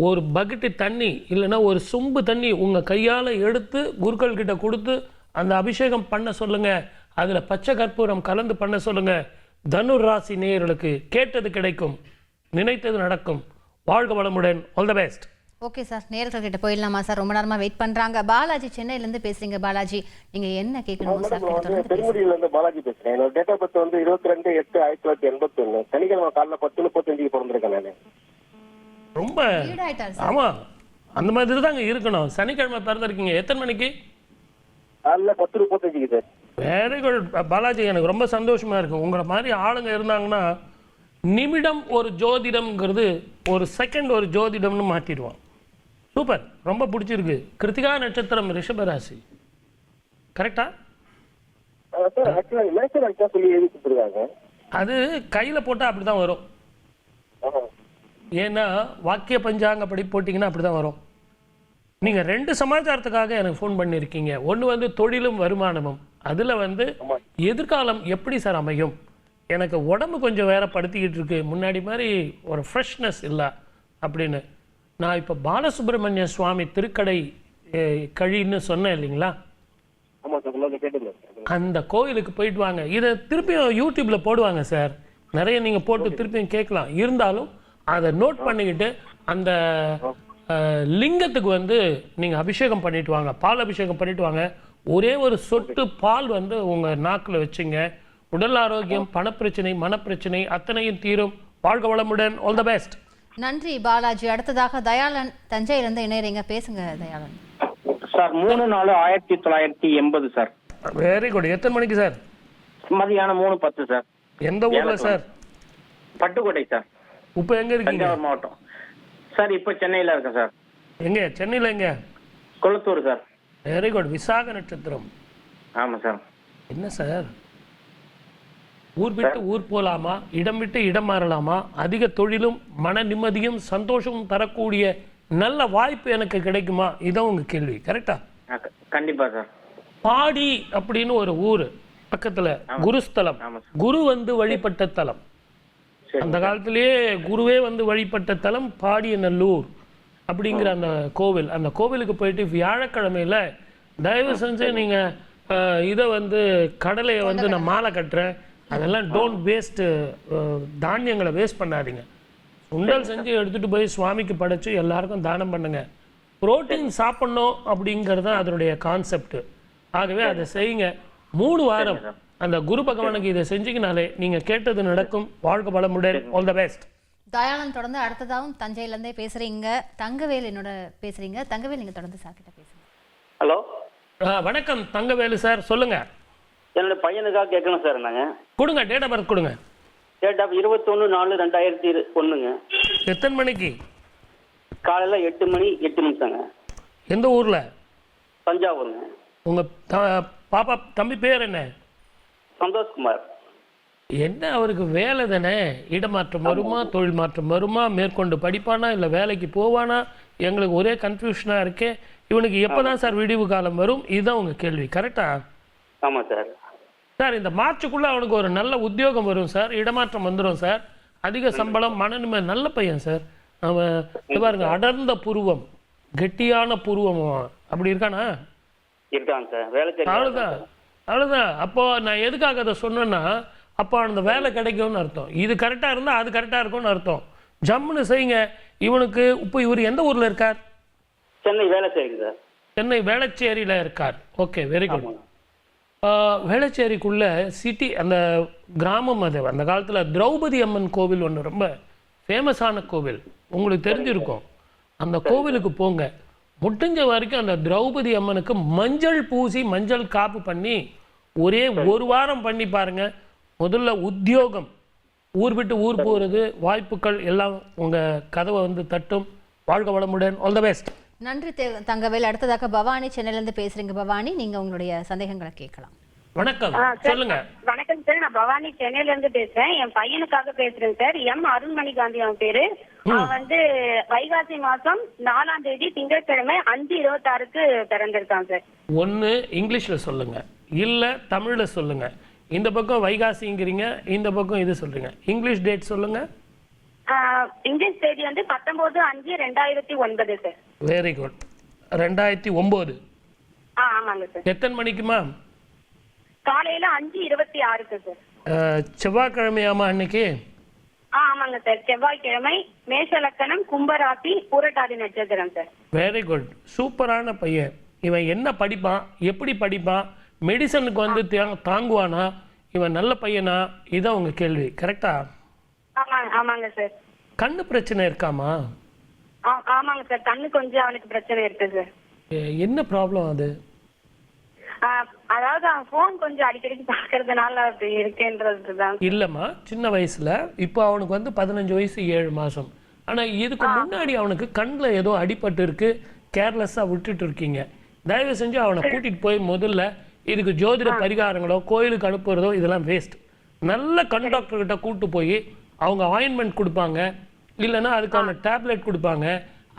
S2: ஒரு பக்கெட்டு தண்ணி இல்லைன்னா ஒரு சொம்பு தண்ணி உங்கள் கையால் எடுத்து குருக்கள் கிட்ட கொடுத்து அந்த அபிஷேகம் பண்ண சொல்லுங்கள். அதில் பச்சை கற்பூரம் கலந்து பண்ண சொல்லுங்கள். தனுர் ராசி நேயர்களுக்கு கேட்டது கிடைக்கும், நினைத்தது நடக்கும். வாழ்க வளமுடன். All the best.
S1: Okay sir, நேயர்கள் கிட்ட போயிடலாமா சார்? ரொம்ப நேரமாக வெயிட் பண்ணுறாங்க. பாலாஜி சென்னையிலேருந்து பேசுறீங்க. பாலாஜி, நீங்கள் என்ன கேட்கணும் சார்?
S10: திருமுடியிலேருந்து பாலாஜி பேசுகிறேன். என்னோட டேட் ஆஃப் பர்த் வந்து 22/8/1981. சனிக்கிழமை காலைல 10:35 பிறந்திருக்கேன் நான்.
S2: ரொம்ப ஆமாம், அந்த மாதிரி தாங்க இருக்கணும். சனிக்கிழமை பிறந்திருக்கீங்க. எத்தனை மணிக்கு?
S10: காலைல 10:35 சார்.
S2: வெரி குட் பாலாஜி, எனக்கு ரொம்ப சந்தோஷமா இருக்கு. உங்களை மாதிரி ஆளுங்க இருந்தாங்கன்னா நிமிடம் ஒரு ஜோதிடம்ங்கிறது ஒரு செகண்ட் ஒரு ஜோதிடம்னு மாற்றிடுவான். சூப்பர், ரொம்ப பிடிச்சிருக்கு. கிருத்திகா நட்சத்திரம், ரிஷபராசி. கரெக்டா? அது கையில் போட்டால் அப்படி தான் வரும். ஏன்னா வாக்கிய பஞ்சாங்கப்படி போட்டிங்கன்னா அப்படி தான் வரும். நீங்கள் 2 சமாச்சாரத்துக்காக எனக்கு ஃபோன் பண்ணியிருக்கீங்க. ஒன்று வந்து தொழிலும் வருமானமும். அதில் வந்து எதிர்காலம் எப்படி சார் அமையும்? எனக்கு உடம்பு கொஞ்சம் வேற படுத்திக்கிட்டு இருக்கு, முன்னாடி மாதிரி ஒரு ஃப்ரெஷ்னஸ் இல்லை அப்படின்னு. நான் இப்போ பாலசுப்ரமணிய சுவாமி திருக்கடை கழின்னு சொன்னேன் இல்லைங்களா, அந்த கோயிலுக்கு போயிட்டு வாங்க. இதை திருப்பியும் யூடியூப்பில் போடுவாங்க சார், நிறைய நீங்கள் போட்டு திருப்பியும் கேட்கலாம். இருந்தாலும் அதை நோட் பண்ணிக்கிட்டு அந்த லிங்கத்துக்கு வந்து நீங்கள் அபிஷேகம் பண்ணிட்டு வாங்க, பால் அபிஷேகம் பண்ணிட்டு வாங்க. ஒரே ஒரு சொட்டு பால் வந்து உங்கள் நாக்கில் வச்சுங்க. உடல் ஆரோக்கியம், பணப்பிரச்சனை, மனப்பிரச்சனை அத்தனையும் தீரும். வாழ்க வளமுடன். All the best.
S1: நன்றி பாலாஜி. அடுத்ததாக தயாளன் தஞ்சையிலிருந்து இணையறீங்க. பேசுங்க Dayalan.
S11: Sir 3/4/1980 sir.
S2: Very good. எத்தனை மணிக்கு சார்?
S11: மதியானம் 3:10 சார்.
S2: எந்த ஊர்ல சார்?
S11: பட்டுக்கோட்டை சார்.
S2: இப்போ எங்க இருக்கீங்க?
S11: தஞ்சாவூர் மாவட்டம் சார். இப்போ சென்னையில் இருக்கேன் சார்.
S2: எங்க? சென்னையில் எங்க?
S11: கொளத்தூர் சார்.
S2: Very good. விசாக நட்சத்திரம்.
S11: ஆமாம் சார்.
S2: என்ன சார், ஊர் விட்டு ஊர் போகலாமா, இடம் விட்டு இடம் மாறலாமா, அதிக தொழிலும் மன நிம்மதியும் சந்தோஷமும் தரக்கூடிய நல்ல வாய்ப்பு எனக்கு கிடைக்குமா, இதான் உங்க கேள்வி. கரெக்டா?
S11: கண்டிப்பா சார்.
S2: பாடி அப்படின்னு ஒரு ஊர் பக்கத்துல குருஸ்தலம், குரு வந்து வழிபட்ட தலம். அந்த காலத்திலேயே குருவே வந்து வழிபட்ட தலம் பாடியநல்லூர் அப்படிங்கிற அந்த கோவில். அந்த கோவிலுக்கு போயிட்டு வியாழக்கிழமையில தயவு செஞ்சு நீங்கள் இதை வந்து கடலையை வந்து நான் மாலை கட்டுறேன் அதெல்லாம் டோன்ட் வேஸ்ட்டு, தானியங்களை வேஸ்ட் பண்ணாதீங்க. சுண்டல் செஞ்சு எடுத்துகிட்டு போய் சுவாமிக்கு படைச்சு எல்லாருக்கும் தானம் பண்ணுங்க. புரோட்டீன் சாப்பிட்ணும் அப்படிங்கிறது தான் அதனுடைய கான்செப்ட். ஆகவே அதை செய்யுங்க. 3 வாரம் அந்த குரு பகவானுக்கு இதை செஞ்சீங்கனாலே நீங்கள் கேட்டது நடக்கும். வாழ்க வளமுடன். All the best.
S1: தயானந்த் தொடர்ந்து அடுத்ததாகவும் தஞ்சையிலேருந்தே பேசுகிறீங்க. தங்கவேல் என்னோட பேசுகிறீங்க. தங்கவேல் நீங்கள் தொடர்ந்து சார் கிட்ட பேசுங்க.
S8: ஹலோ,
S2: வணக்கம் தங்கவேலு சார், சொல்லுங்க.
S8: என்னோட பையனுக்காக கேட்கணும் சார். நாங்கள்
S2: கொடுங்க, டேட் ஆஃப் பர்த் கொடுங்க.
S8: Date of 21/4/2001.
S2: எத்தனை மணிக்கு?
S8: காலையில் 8 மணி 8 நிமிஷங்க.
S2: எந்த ஊரில்?
S8: தஞ்சாவூருங்க.
S2: உங்கள் பாப்பா தம்பி பேர் என்ன?
S8: சந்தோஷ்குமார்.
S2: என்ன அவருக்கு வேலை தானே? இடமாற்றம் வருமா, தொழில் மாற்றம் வருமா, மேற்கொண்டு படிப்பானா இல்லை வேலைக்கு போவானா? எங்களுக்கு ஒரே கன்ஃபியூஷனாக இருக்கே. இவனுக்கு எப்போ தான் சார் விடிவு காலம் வரும்? இதுதான் உங்கள் கேள்வி, கரெக்டா?
S8: ஆமாம் சார்.
S2: சார் இந்த மார்ச்சுக்குள்ளே அவனுக்கு ஒரு நல்ல உத்தியோகம் வரும் சார், இடமாற்றம் வந்துடும் சார், அதிக சம்பளம், மனநிலை. நல்ல பையன் சார் அவன். பாருங்க, அடர்ந்த புருவம், கெட்டியான புருவம், அப்படி இருக்கானா?
S8: இருக்காங்க சார். வேலை
S2: அவ்வளோதான் அவ்வளோதான். அப்போ நான் எதுக்காக அதை சொன்னேன்னா, அப்போ அந்த வேலை கிடைக்கும்னு அர்த்தம். இது கரெக்டாக இருந்தால் அது கரெக்டாக இருக்கும்னு அர்த்தம். ஜம்முன்னு செய்யுங்க. இவனுக்கு இப்போ இவர் எந்த ஊரில் இருக்கார்?
S8: சென்னை வேளச்சேரி சார்.
S2: சென்னை வேளச்சேரியில் இருக்கார். Okay, very good. வேளச்சேரிக்குள்ள சிட்டி, அந்த கிராமம் அது. அந்த காலத்தில் திரௌபதி அம்மன் கோவில் ஒன்று ரொம்ப ஃபேமஸான கோவில், உங்களுக்கு தெரிஞ்சிருக்கும். அந்த கோவிலுக்கு போங்க. முடிஞ்ச வரைக்கும் அந்த திரௌபதி அம்மனுக்கு மஞ்சள் பூசி மஞ்சள் காப்பு பண்ணி ஒரே 1 வாரம் பண்ணி பாருங்க. முதல்ல உத்தியோகம், ஊர் விட்டு ஊர் போகிறது, வாய்ப்புகள் எல்லாம் உங்கள் கதவை வந்து தட்டும். வாழ்க வளமுடன். All the best.
S1: நன்றி தங்கவேல். அடுத்ததாக பவானி சென்னையிலேருந்து பேசுகிறீங்க. பவானி, நீங்கள் உங்களுடைய சந்தேகங்களை கேட்கலாம்.
S2: வணக்கம், சொல்லுங்க.
S12: வணக்கம் சார், நான் பவானி சென்னையில இருந்து பேசுறேன். என் பையனுக்காக பேசுறேன் சார். எம் அருண்மணி காந்தி அவன் பேரு. அவன் வந்து வைகாசி மாசம் 4ஆம் தேதி திங்கட்கிழமை 5:26க்கு பிறந்திருக்கான் சார்.
S2: ஒன்று இங்கிலீஷில் சொல்லுங்க, இல்லை தமிழில் சொல்லுங்க. இந்த பக்கம் வைகாசிங்கிறீங்க, இந்த பக்கம் இது சொல்றீங்க. இங்கிலீஷ் டேட் சொல்லுங்க.
S12: இங்கிலீஷ் தேதி வந்து 19/5/2009 சார்.
S2: Very good. 2009.
S12: ஆமாங்க சார்.
S2: எத்தனை மணிக்குமா?
S12: காலையில 5:26க்கு சார்.
S2: செவ்வாய்க்கிழமையாமா அன்னைக்கு?
S12: ஆமாங்க சார், செவ்வாய்க்கிழமை. மேஷ லக்கணம், கும்பராசி, பூரட்டாதி நட்சத்திரம் சார்.
S2: வெரி குட், சூப்பரான பையன். இவன் என்ன படிப்பான், எப்படி படிப்பான், மெடிசனுக்கு வந்து தாங்குவானா, இவன் நல்ல பையனா? இதான் உங்க கேள்வி, கரெக்டா?
S12: ஆமாங்க சார்.
S2: கண்ணு பிரச்சனை இருக்காமா?
S12: ஆமாங்க சார், கண்ணு கொஞ்சம் அவனுக்கு பிரச்சனை இருக்கு சார்.
S2: என்ன ப்ராப்ளம் அது?
S12: அதாவது அவன் போன் கொஞ்சம் அடிக்கடி பாக்குறதுனால அப்படி இருக்கேன்றதுதான்.
S2: இல்லம்மா, சின்ன வயசுல. இப்போ அவனுக்கு வந்து 15 வயசு 7 மாசம். ஆனா இதுக்கு முன்னாடி அவனுக்கு கண்ணில் ஏதோ அடிபட்டு இருக்கு, கேர்லெஸ்ஸா விட்டுட்டு இருக்கீங்க. தயவு செஞ்சு அவனை கூட்டிட்டு போய் முதல்ல இதுக்கு ஜோதிட பரிகாரங்களோ கோயிலுக்கு அனுப்புறதோ இதெல்லாம் வேஸ்ட். நல்ல கண் டாக்டர் கிட்ட கூட்டு போய் அவங்க ஆயின்மெண்ட் கொடுப்பாங்க, இல்லைன்னா அதுக்கான டேப்லெட் கொடுப்பாங்க,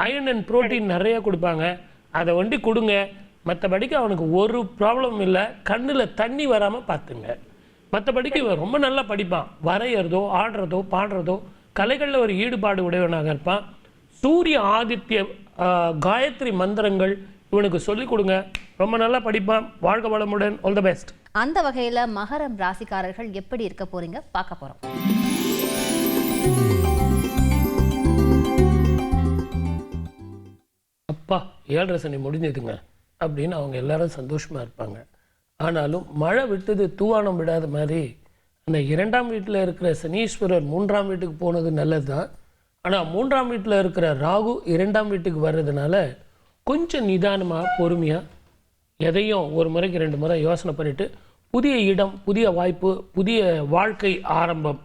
S2: அயர்ன் அண்ட் புரோட்டீன் நிறைய கொடுப்பாங்க. அதை வண்டி கொடுங்க. மற்றபடிக்கு அவனுக்கு ஒரு ப்ராப்ளம் இல்லை. கண்ணில் தண்ணி வராமல் பார்த்துங்க. மற்றபடிக்கு இவன் ரொம்ப நல்லா படிப்பான். வரைகிறதோ ஆடுறதோ பாடுறதோ கலைகளில் ஒரு ஈடுபாடு உடையவனாக இருப்பான். சூரிய ஆதித்ய காயத்ரி மந்திரங்கள் இவனுக்கு சொல்லிக் கொடுங்க. ரொம்ப நல்லா படிப்பான். வாழ்க வளமுடன். All the best.
S1: அந்த வகையில் மகரம் ராசிக்காரர்கள் எப்படி இருக்க போறீங்க பார்க்க போறோம்.
S2: அப்பா 7.5 சனி முடிஞ்சதுங்க அப்படின்னு அவங்க எல்லாரும் சந்தோஷமாக இருப்பாங்க. ஆனாலும் மழை விட்டது தூவானம் விடாத மாதிரி அந்த 2ஆம் வீட்டில் இருக்கிற சனீஸ்வரர் 3ஆம் வீட்டுக்கு போனது நல்லது தான். ஆனால் 3ஆம் வீட்டில் இருக்கிற ராகு 2ஆம் வீட்டுக்கு வர்றதுனால கொஞ்சம் நிதானமாக பொறுமையாக எதையும் ஒரு முறைக்கு 2 முறை யோசனை பண்ணிவிட்டு புதிய இடம், புதிய வாய்ப்பு, புதிய வாழ்க்கை ஆரம்பம்.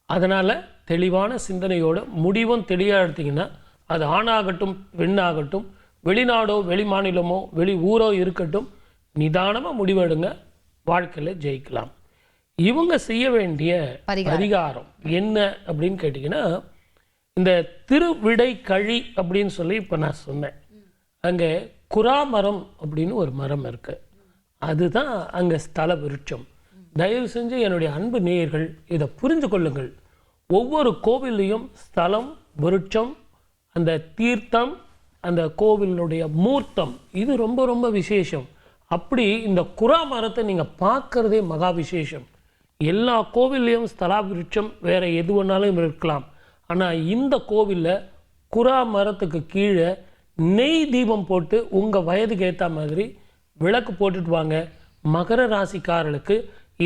S2: அதனால் தெளிவான சிந்தனையோடு முடிவும் தெளிவாக எடுத்திங்கன்னா அது ஆணாகட்டும் பெண்ணாகட்டும், வெளிநாடோ வெளி மாநிலமோ வெளி ஊரோ இருக்கட்டும், நிதானமாக முடிவெடுங்க. வாழ்க்கையில் ஜெயிக்கலாம். இவங்க செய்ய வேண்டிய பரிகாரம் என்ன அப்படின்னு கேட்டிங்கன்னா, இந்த திருவிடை கழி அப்படின்னு சொல்லி இப்போ நான் சொன்னேன். அங்கே குராமரம் அப்படின்னு ஒரு மரம் இருக்குது. அதுதான் அங்கே ஸ்தல விருட்சம். தயவு செஞ்சு என்னுடைய அன்பு நேயர்கள் இதை புரிந்து கொள்ளுங்கள். ஒவ்வொரு கோவில்லையும் ஸ்தலம், விருட்சம், அந்த தீர்த்தம், அந்த கோவிலுடைய மூர்த்தம், இது ரொம்ப ரொம்ப விசேஷம். அப்படி இந்த குரா மரத்தை நீங்கள் பார்க்குறதே மகா விசேஷம். எல்லா கோவில்லையும் ஸ்தலா விருட்சம் வேறு எது வேணாலும் இருக்கலாம். ஆனால் இந்த கோவிலில் குரா மரத்துக்கு கீழே நெய் தீபம் போட்டு உங்கள் வயதுக்கு ஏற்ற மாதிரி விளக்கு போட்டுட்டு வாங்க. மகர ராசிக்காரர்களுக்கு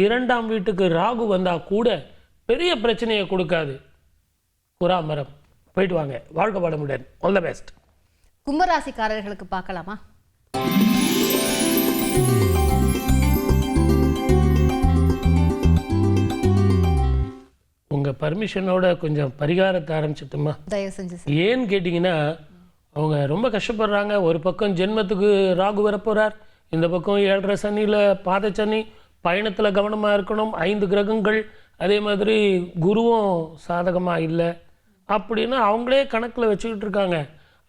S2: 2ஆம் வீட்டுக்கு ராகு வந்தால் கூட பெரிய பிரச்சனையை கொடுக்காது குரா மரம். போயிட்டு வாங்க. வாழ்க வளமுடன். All the best.
S1: கும்பராசிக்காரர்களுக்கு பார்க்கலாமா?
S2: உங்கள் பர்மிஷனோட கொஞ்சம் பரிகாரத்தை ஆரம்பிச்சிட்டுமா?
S1: தயவு செஞ்சு.
S2: ஏன்னு கேட்டிங்கன்னா அவங்க ரொம்ப கஷ்டப்படுறாங்க. ஒரு பக்கம் ஜென்மத்துக்கு ராகு வரப்போகிறார், இந்த பக்கம் 7.5 சனியில் பாத சனி, பயணத்தில் கவனமாக இருக்கணும், 5 கிரகங்கள், அதே மாதிரி குருவும் சாதகமாக இல்லை அப்படின்னு அவங்களே கணக்கில் வச்சுக்கிட்டு இருக்காங்க.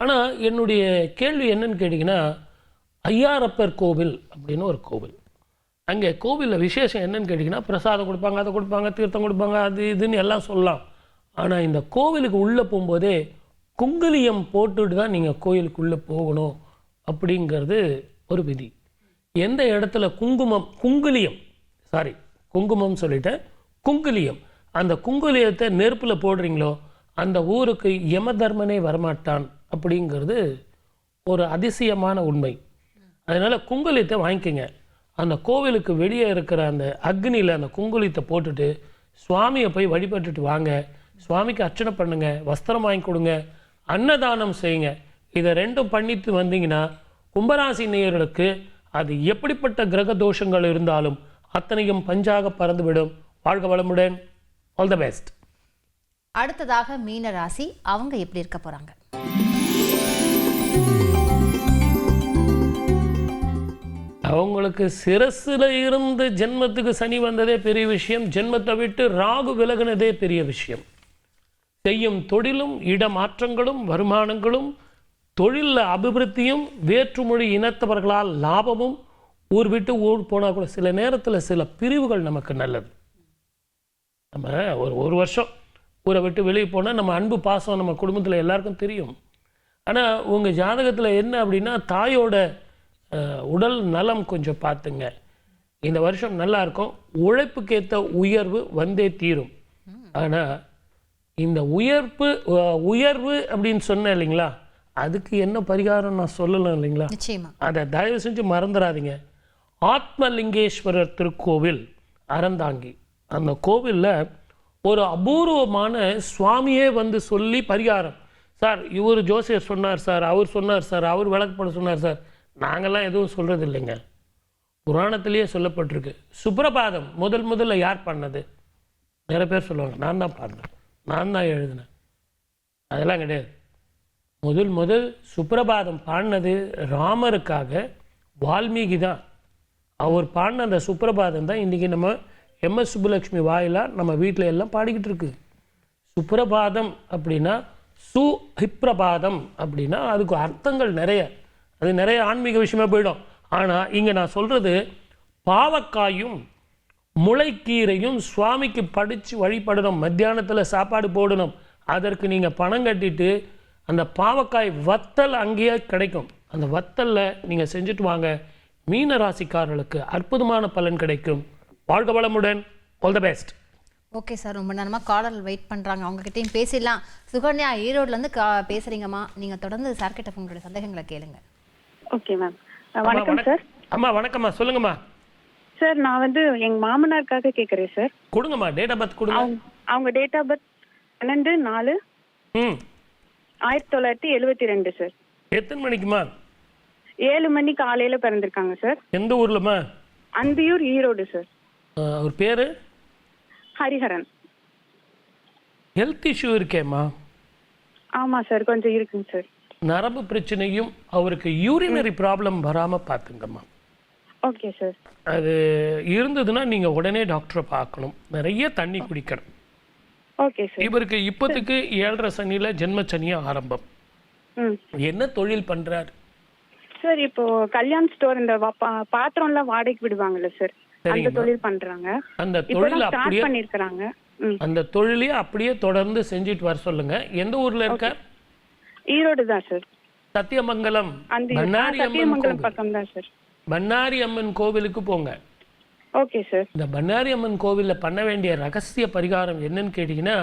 S2: ஆனால் என்னுடைய கேள்வி என்னன்னு கேட்டிங்கன்னா, ஐயாரப்பர் கோவில் அப்படின்னு ஒரு கோவில். அங்கே கோவிலில் விசேஷம் என்னன்னு கேட்டிங்கன்னா, பிரசாதம் கொடுப்பாங்க, அதை கொடுப்பாங்க, தீர்த்தம் கொடுப்பாங்க, அது இதுன்னு எல்லாம் சொல்லலாம். ஆனால் இந்த கோவிலுக்கு உள்ளே போகும்போதே குங்குலியம் போட்டுட்டு தான் நீங்கள் கோயிலுக்குள்ளே போகணும் அப்படிங்கிறது ஒரு விதி. எந்த இடத்துல குங்குமம் சொல்லிட்டேன், குங்குலியம், அந்த குங்குலியத்தை நெருப்பில் போடுறீங்களோ அந்த ஊருக்கு யம தர்மனே வரமாட்டான் அப்படிங்கிறது ஒரு அதிசயமான உண்மை. அதனால் குங்குலியத்தை வாங்கிக்கோங்க. அந்த கோவிலுக்கு வெளியே இருக்கிற அந்த அக்னியில் அந்த குங்குலியத்தை போட்டுட்டு சுவாமியை போய் வழிபட்டுட்டு வாங்க. சுவாமிக்கு அர்ச்சனை பண்ணுங்க, வஸ்திரம் வாங்கி கொடுங்க, அன்னதானம் செய்யுங்க. இதை 2ம் பண்ணிட்டு வந்தீங்கன்னா கும்பராசி நேயர்களுக்கு அது எப்படிப்பட்ட கிரக தோஷங்கள் இருந்தாலும் அத்தனையும் பஞ்சாக பறந்துவிடும். வாழ்க வளமுடன். All the best.
S1: அடுத்ததாக மீன ராசி, அவங்க எப்படி இருக்க போறாங்க?
S2: அவங்களுக்கு சிரசில் இருந்து ஜென்மத்துக்கு சனி வந்ததே பெரிய விஷயம். ஜென்மத்தை விட்டு ராகு விலகினதே பெரிய விஷயம். செய்யும் தொழிலும் இடமாற்றங்களும் வருமானங்களும் தொழிலில் அபிவிருத்தியும் வேற்றுமொழி இனத்தவர்களால் லாபமும் ஊர் விட்டு ஊர் போனால் கூட சில நேரத்தில் சில பிரிவுகள் நமக்கு நல்லது. நம்ம ஒரு வருஷம் ஊரை விட்டு வெளியே போனால் நம்ம அன்பு பாசம் நம்ம குடும்பத்தில் எல்லாருக்கும் தெரியும். ஆனால் உங்கள் ஜாதகத்தில் என்ன அப்படின்னா, தாயோட உடல் நலம் கொஞ்சம் பார்த்துங்க. இந்த வருஷம் நல்லா இருக்கும். உழைப்புக்கேற்ற உயர்வு வந்தே தீரும். ஆனால் இந்த உயர்வு அப்படின்னு சொன்னேன் இல்லைங்களா, அதுக்கு என்ன பரிகாரம் நான் சொல்லலாம் இல்லைங்களா, அதை தயவு செஞ்சு மறந்துடாதீங்க. ஆத்மலிங்கேஸ்வரர் திருக்கோவில் அறந்தாங்கி, அந்த கோவிலில் ஒரு அபூர்வமான சுவாமியே வந்து சொல்லி பரிகாரம், சார் இவர் ஜோசியர் சொன்னார் சார், அவர் சொன்னார் சார், அவர் விளக்கப்பட சொன்னார் சார், நாங்கள்லாம் எதுவும் சொல்கிறது இல்லைங்க. புராணத்திலேயே சொல்லப்பட்டிருக்கு. சுப்ரபாதம் முதல்ல யார் பண்ணது? நிறைய பேர் சொல்லுவாங்க நான் தான் பாடினேன், நான் தான் எழுதினேன். அதெல்லாம் கிடையாது. முதல் சுப்ரபாதம் பாடினது ராமருக்காக வால்மீகி தான். அவர் பாடின அந்த சுப்ரபாதம் தான் இன்றைக்கி நம்ம எம்எஸ் சுப்புலட்சுமி வாயிலாக நம்ம வீட்டில் எல்லாம் பாடிக்கிட்டு இருக்கு. சுப்ரபாதம் அப்படின்னா சுஹிப்ரபாதம் அப்படின்னா அதுக்கு அர்த்தங்கள் நிறைய, அது நிறைய ஆன்மீக விஷயமா போயிடும். ஆனால் இங்கே நான் சொல்கிறது பாவக்காயும் முளைக்கீரையும் சுவாமிக்கு படித்து வழிபடணும். மத்தியானத்தில் சாப்பாடு போடணும். அதற்கு நீங்கள் பணம் கட்டிட்டு அந்த பாவக்காய் வத்தல் அங்கேயே கிடைக்கும். அந்த வத்தலில் நீங்கள் செஞ்சுட்டு வாங்க. மீன ராசிக்காரர்களுக்கு அற்புதமான பலன் கிடைக்கும். வாழ்க வளமுடன். All the best.
S1: Okay sir, ரொம்ப நேரமாக காலர் வெயிட் பண்ணுறாங்க, அவங்ககிட்டையும் பேசிடலாம். சுகன்யா ஈரோட்லேருந்து பேசுகிறீங்கம்மா, நீங்கள் தொடர்ந்து சார்கிட்ட உங்களுடைய சந்தேகங்களை கேளுங்க.
S13: Okay ma'am. வணக்கம் சார்.
S2: அம்மா வணக்கம்மா, சொல்லுங்கம்மா.
S13: சார் நான் வந்து எங்க மாமனாருக்காக கேட்குறேன் சார்.
S2: கொடுங்கம்மா, டேட் ஆஃப் பர்த் கொடுங்க.
S13: அவங்க டேட் ஆஃப் பர்த் 12/4/1972 சார்.
S2: எத்தனை மணிக்குமா?
S13: 7 மணி காலையில பிறந்திருக்காங்க சார்.
S2: எந்த ஊர்லம்மா?
S13: அந்தியூர், ஈரோடு சார்.
S2: அவர் பேரு?
S13: ஹரிஹரன்.
S2: ஹெல்த் இஷ்யூ இருக்கேம்மா?
S13: ஆமா சார், கொஞ்சம் இருக்குங்க சார்.
S2: நரம்பு பிரச்சனையும் அவருக்கு யூரினரி ப்ராப்ளம் வராமல் பார்த்துங்கம்மா.
S13: Okay sir.
S2: அது இருந்ததுன்னா நீங்கள் உடனே டாக்டரை பார்க்கணும். நிறைய தண்ணி குடிக்கணும்.
S13: Okay sir.
S2: இவருக்கு இப்போதைக்கு 7.5 சனியில் ஜென்மச்சனியாக ஆரம்பம். என்ன தொழில் பண்ணுறாரு
S13: சார்? இப்போ கல்யாண் ஸ்டோர், இந்த பாத்திரம்லாம் வாடகைக்கு விடுவாங்கல்ல சார், அந்த தொழில் பண்றாங்க.
S2: அந்த தொழில்
S13: ஸ்டார்ட் பண்ணிருக்காங்க.
S2: அந்த தொழிலையே அப்படியே தொடர்ந்து செஞ்சுட்டு வர சொல்லுங்க. எந்த ஊர்ல இருக்கார்?
S13: ஈரோடு தான் சார்.
S2: சத்தியமங்கலம்,
S13: சத்தியமங்கலம் பக்கம் தான் சார்.
S2: பண்ணாரி அம்மன் கோவிலுக்கு போங்க.
S13: Okay sir.
S2: இந்த பண்ணாரி அம்மன் கோவிலில் பண்ண வேண்டிய ரகசிய பரிகாரம் என்னன்னு கேட்டிங்கன்னா,